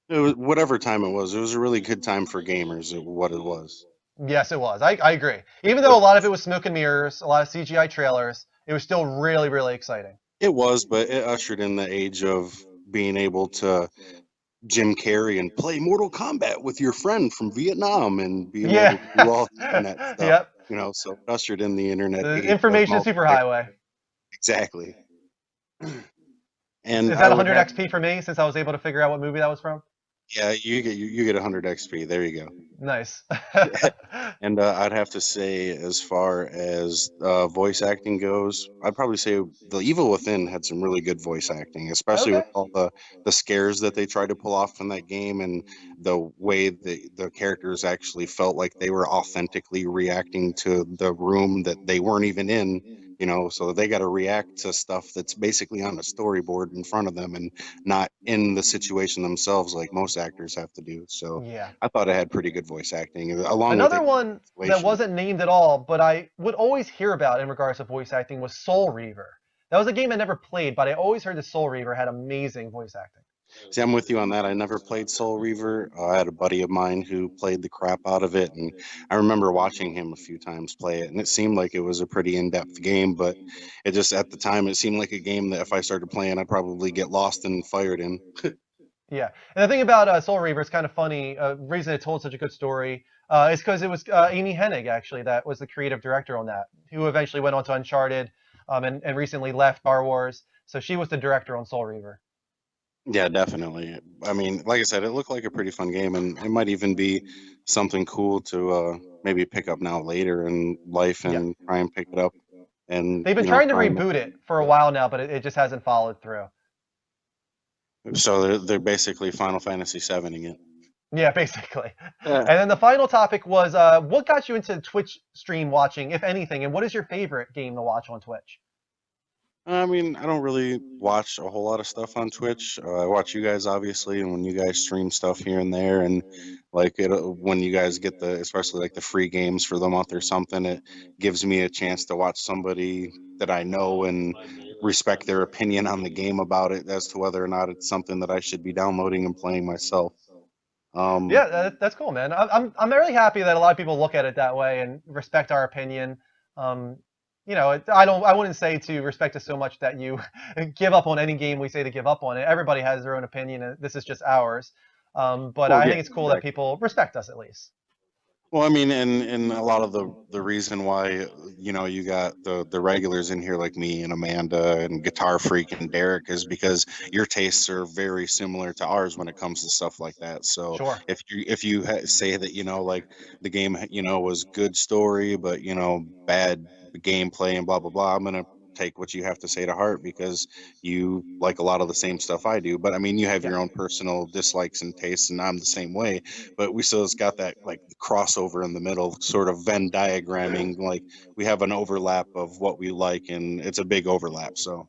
It was whatever time it was. It was a really good time for gamers. What it was. Yes, it was. I agree. Even though a lot of it was smoke and mirrors, a lot of CGI trailers, it was still really, really exciting. It was, but it ushered in the age of being able to Jim Carrey and play Mortal Kombat with your friend from Vietnam and being able to do all the internet stuff. Yep. So it ushered in the internet. The information superhighway. Exactly. And is that 100 XP for me since I was able to figure out what movie that was from? Yeah, you get 100 XP. There you go. Nice. And I'd have to say, as far as voice acting goes, I'd probably say The Evil Within had some really good voice acting, especially with all the scares that they tried to pull off in that game, and the way the characters actually felt like they were authentically reacting to the room that they weren't even in. So they got to react to stuff that's basically on a storyboard in front of them and not in the situation themselves like most actors have to do. So I thought it had pretty good voice acting. Another one that wasn't named at all, but I would always hear about in regards to voice acting was Soul Reaver. That was a game I never played, but I always heard that Soul Reaver had amazing voice acting. See, I'm with you on that. I never played Soul Reaver. I had a buddy of mine who played the crap out of it, and I remember watching him a few times play it, and it seemed like it was a pretty in-depth game, but it just, at the time, it seemed like a game that if I started playing, I'd probably get lost and fired in. Yeah, and the thing about Soul Reaver, it's kind of funny, reason it told such a good story is because it was Amy Hennig, actually, that was the creative director on that, who eventually went on to Uncharted and recently left Star Wars, so she was the director on Soul Reaver. Yeah, definitely. I mean, like I said, it looked like a pretty fun game, and it might even be something cool to maybe pick up now later in life and try and pick it up. And they've been trying to reboot it for a while now, but it just hasn't followed through. So they're basically Final Fantasy VII again. Yeah, basically. And then the final topic was what got you into Twitch stream watching, if anything, and what is your favorite game to watch on Twitch? I mean, I don't really watch a whole lot of stuff on Twitch. I watch you guys, obviously, and when you guys stream stuff here and there, and like when you guys get especially like the free games for the month or something, it gives me a chance to watch somebody that I know and respect their opinion on the game about it as to whether or not it's something that I should be downloading and playing myself. Yeah, that's cool, man. I'm really happy that a lot of people look at it that way and respect our opinion. I wouldn't say to respect us so much that you give up on any game we say to give up on it. Everybody has their own opinion, and this is just ours. But I think it's cool that people respect us at least. Well, I mean, and a lot of the reason why you got the regulars in here like me and Amanda and Guitar Freak and Derek is because your tastes are very similar to ours when it comes to stuff like that. So Sure. if you say that like the game was good story but bad gameplay and blah blah blah, I'm gonna take what you have to say to heart because you like a lot of the same stuff I do. But I mean, you have your own personal dislikes and tastes, and I'm the same way. But we still has got that like crossover in the middle, sort of Venn diagramming. Like we have an overlap of what we like, and it's a big overlap. So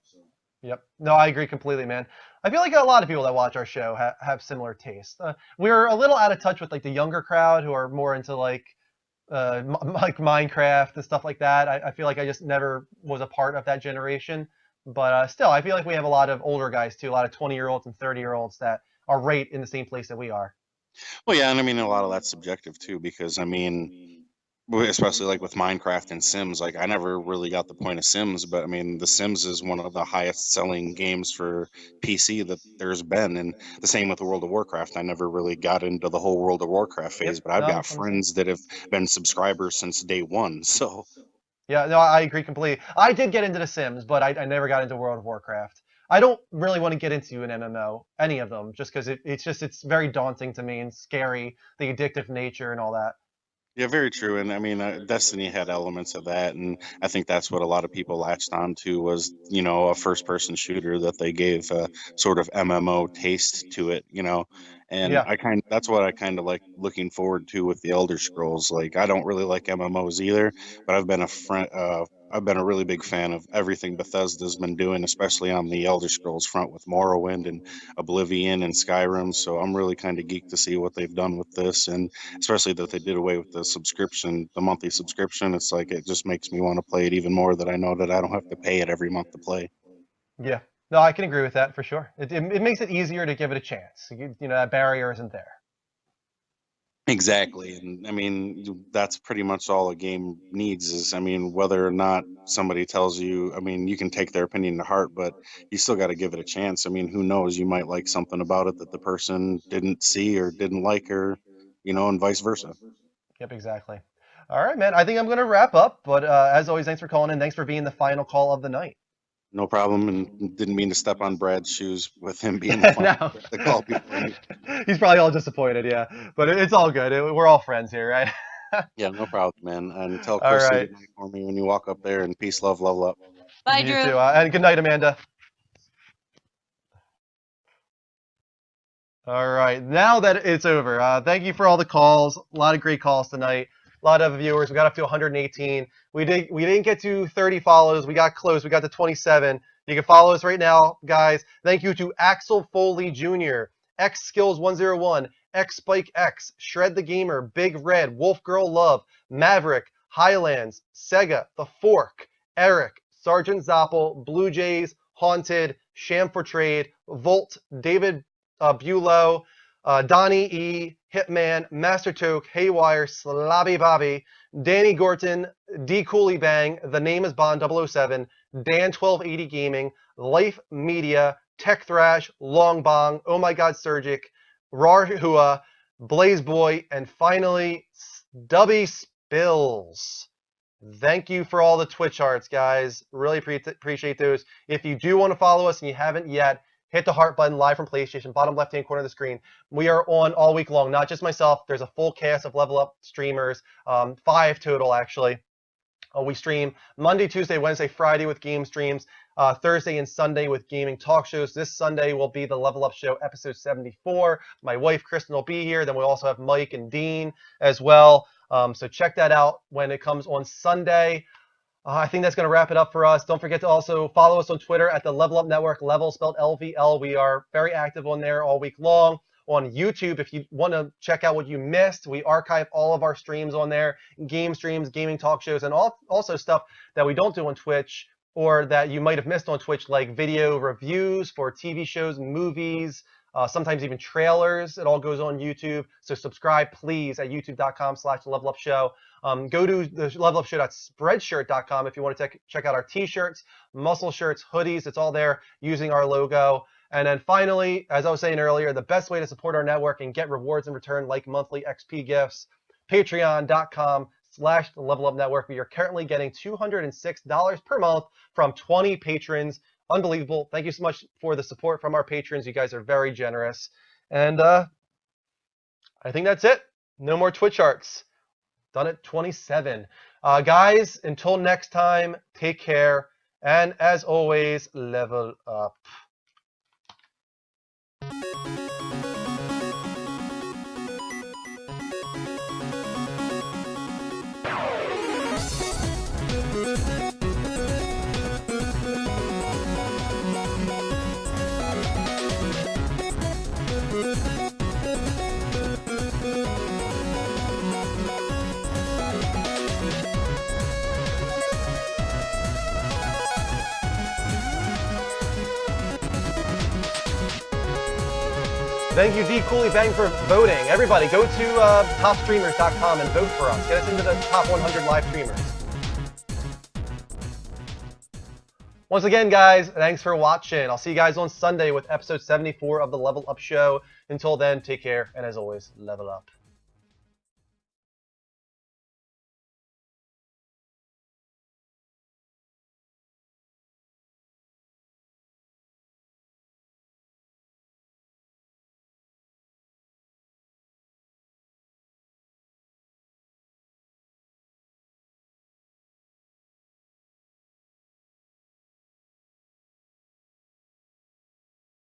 Yep. No, I agree completely, man. I feel like a lot of people that watch our show have similar tastes. We're a little out of touch with like the younger crowd who are more into like like Minecraft and stuff like that. I feel like I just never was a part of that generation. But still, I feel like we have a lot of older guys too, a lot of 20-year-olds and 30-year-olds that are right in the same place that we are. well, yeah, and I mean a lot of that's subjective too, because I mean, especially like with Minecraft and Sims, like I never really got the point of Sims, but I mean the Sims is one of the highest selling games for PC that there's been, and the same with World of Warcraft. I never really got into the whole World of Warcraft phase, but I've No, got I'm the same. friends that have been subscribers since day one. So Yeah, no, I agree completely. I did get into The Sims, but I never got into World of Warcraft. I don't really want to get into an MMO, any of them, just because it's very daunting to me and scary, the addictive nature and all that. yeah, very true. And I mean, Destiny had elements of that, and I think that's what a lot of people latched onto was, a first-person shooter that they gave a sort of MMO taste to it. And Yeah. that's what I kind of like looking forward to with the Elder Scrolls. Like, I don't really like MMOs either, but I've been a really big fan of everything Bethesda's been doing, especially on the Elder Scrolls front with Morrowind and Oblivion and Skyrim. So I'm really kind of geeked to see what they've done with this, and especially that they did away with the monthly subscription. It's like it just makes me want to play it even more, that I know that I don't have to pay it every month to play. Yeah. No, I can agree with that for sure. It makes it easier to give it a chance. That barrier isn't there. Exactly. And I mean, that's pretty much all a game needs is, I mean, whether or not somebody tells you, I mean, you can take their opinion to heart, but you still got to give it a chance. I mean, who knows? You might like something about it that the person didn't see or didn't like, or, and vice versa. Yep, exactly. All right, man. I think I'm going to wrap up. But as always, thanks for calling in. Thanks for being the final call of the night. No problem, and didn't mean to step on Brad's shoes with him being the final the call before me. He's probably all disappointed, yeah. But it's all good. We're all friends here, right? Yeah, no problem, man. And tell All Kristen right. good night for me when you walk up there, and peace, love, level up. Bye, You Drew. too. And good night, Amanda. All right, now that it's over, thank you for all the calls. A lot of great calls tonight. A lot of viewers. We got up to 118. We didn't get to 30 follows. We got close. We got to 27. You can follow us right now, guys. Thank you to Axel Foley Jr., X Skills 101, X Spike X, Shred the Gamer, Big Red, Wolf Girl Love, Maverick, Highlands, Sega, The Fork, Eric, Sergeant Zoppel, Blue Jays, Haunted, Sham for Trade, Volt, David Bulow, Donnie E, Hitman, Master Toke, Haywire, Slobby Bobby, Danny Gorton, D Cooley Bang, The Name is Bond 007, Dan 1280 Gaming, Life Media, Tech Thrash, Long Bong, Oh My God Surgic, Rar Hua, Blaze Boy, and finally Stubby Spills. Thank you for all the Twitch hearts, guys. Really appreciate those. If you do want to follow us and you haven't yet, hit the heart button live from PlayStation, bottom left-hand corner of the screen. We are on all week long, not just myself. There's a full cast of Level Up streamers, 5 total, actually. We stream Monday, Tuesday, Wednesday, Friday with game streams, Thursday and Sunday with gaming talk shows. This Sunday will be the Level Up Show episode 74. My wife, Kristen, will be here. Then we also have Mike and Dean as well. So check that out when it comes on Sunday. I think that's going to wrap it up for us. Don't forget to also follow us on Twitter at the Level Up Network, Level spelled LVL. We are very active on there all week long. On YouTube, if you want to check out what you missed, we archive all of our streams on there, game streams, gaming talk shows, and also stuff that we don't do on Twitch or that you might have missed on Twitch, like video reviews for TV shows and movies, sometimes even trailers. It all goes on YouTube. So subscribe, please, at youtube.com/levelupshow. Go to the levelupshow.spreadshirt.com if you want to check out our t-shirts, muscle shirts, hoodies. It's all there using our logo. And then finally, as I was saying earlier, the best way to support our network and get rewards in return, like monthly XP gifts, patreon.com/levelupnetwork. We are currently getting $206 per month from 20 patrons. Unbelievable. Thank you so much for the support from our patrons. You guys are very generous. And I think that's it. No more Twitch arts. Done at 27. Guys, until next time, take care. And as always, level up. Thank you, D. Cooley Bang, for voting. Everybody, go to topstreamers.com and vote for us. Get us into the top 100 live streamers. Once again, guys, thanks for watching. I'll see you guys on Sunday with episode 74 of the Level Up Show. Until then, take care, and as always, level up.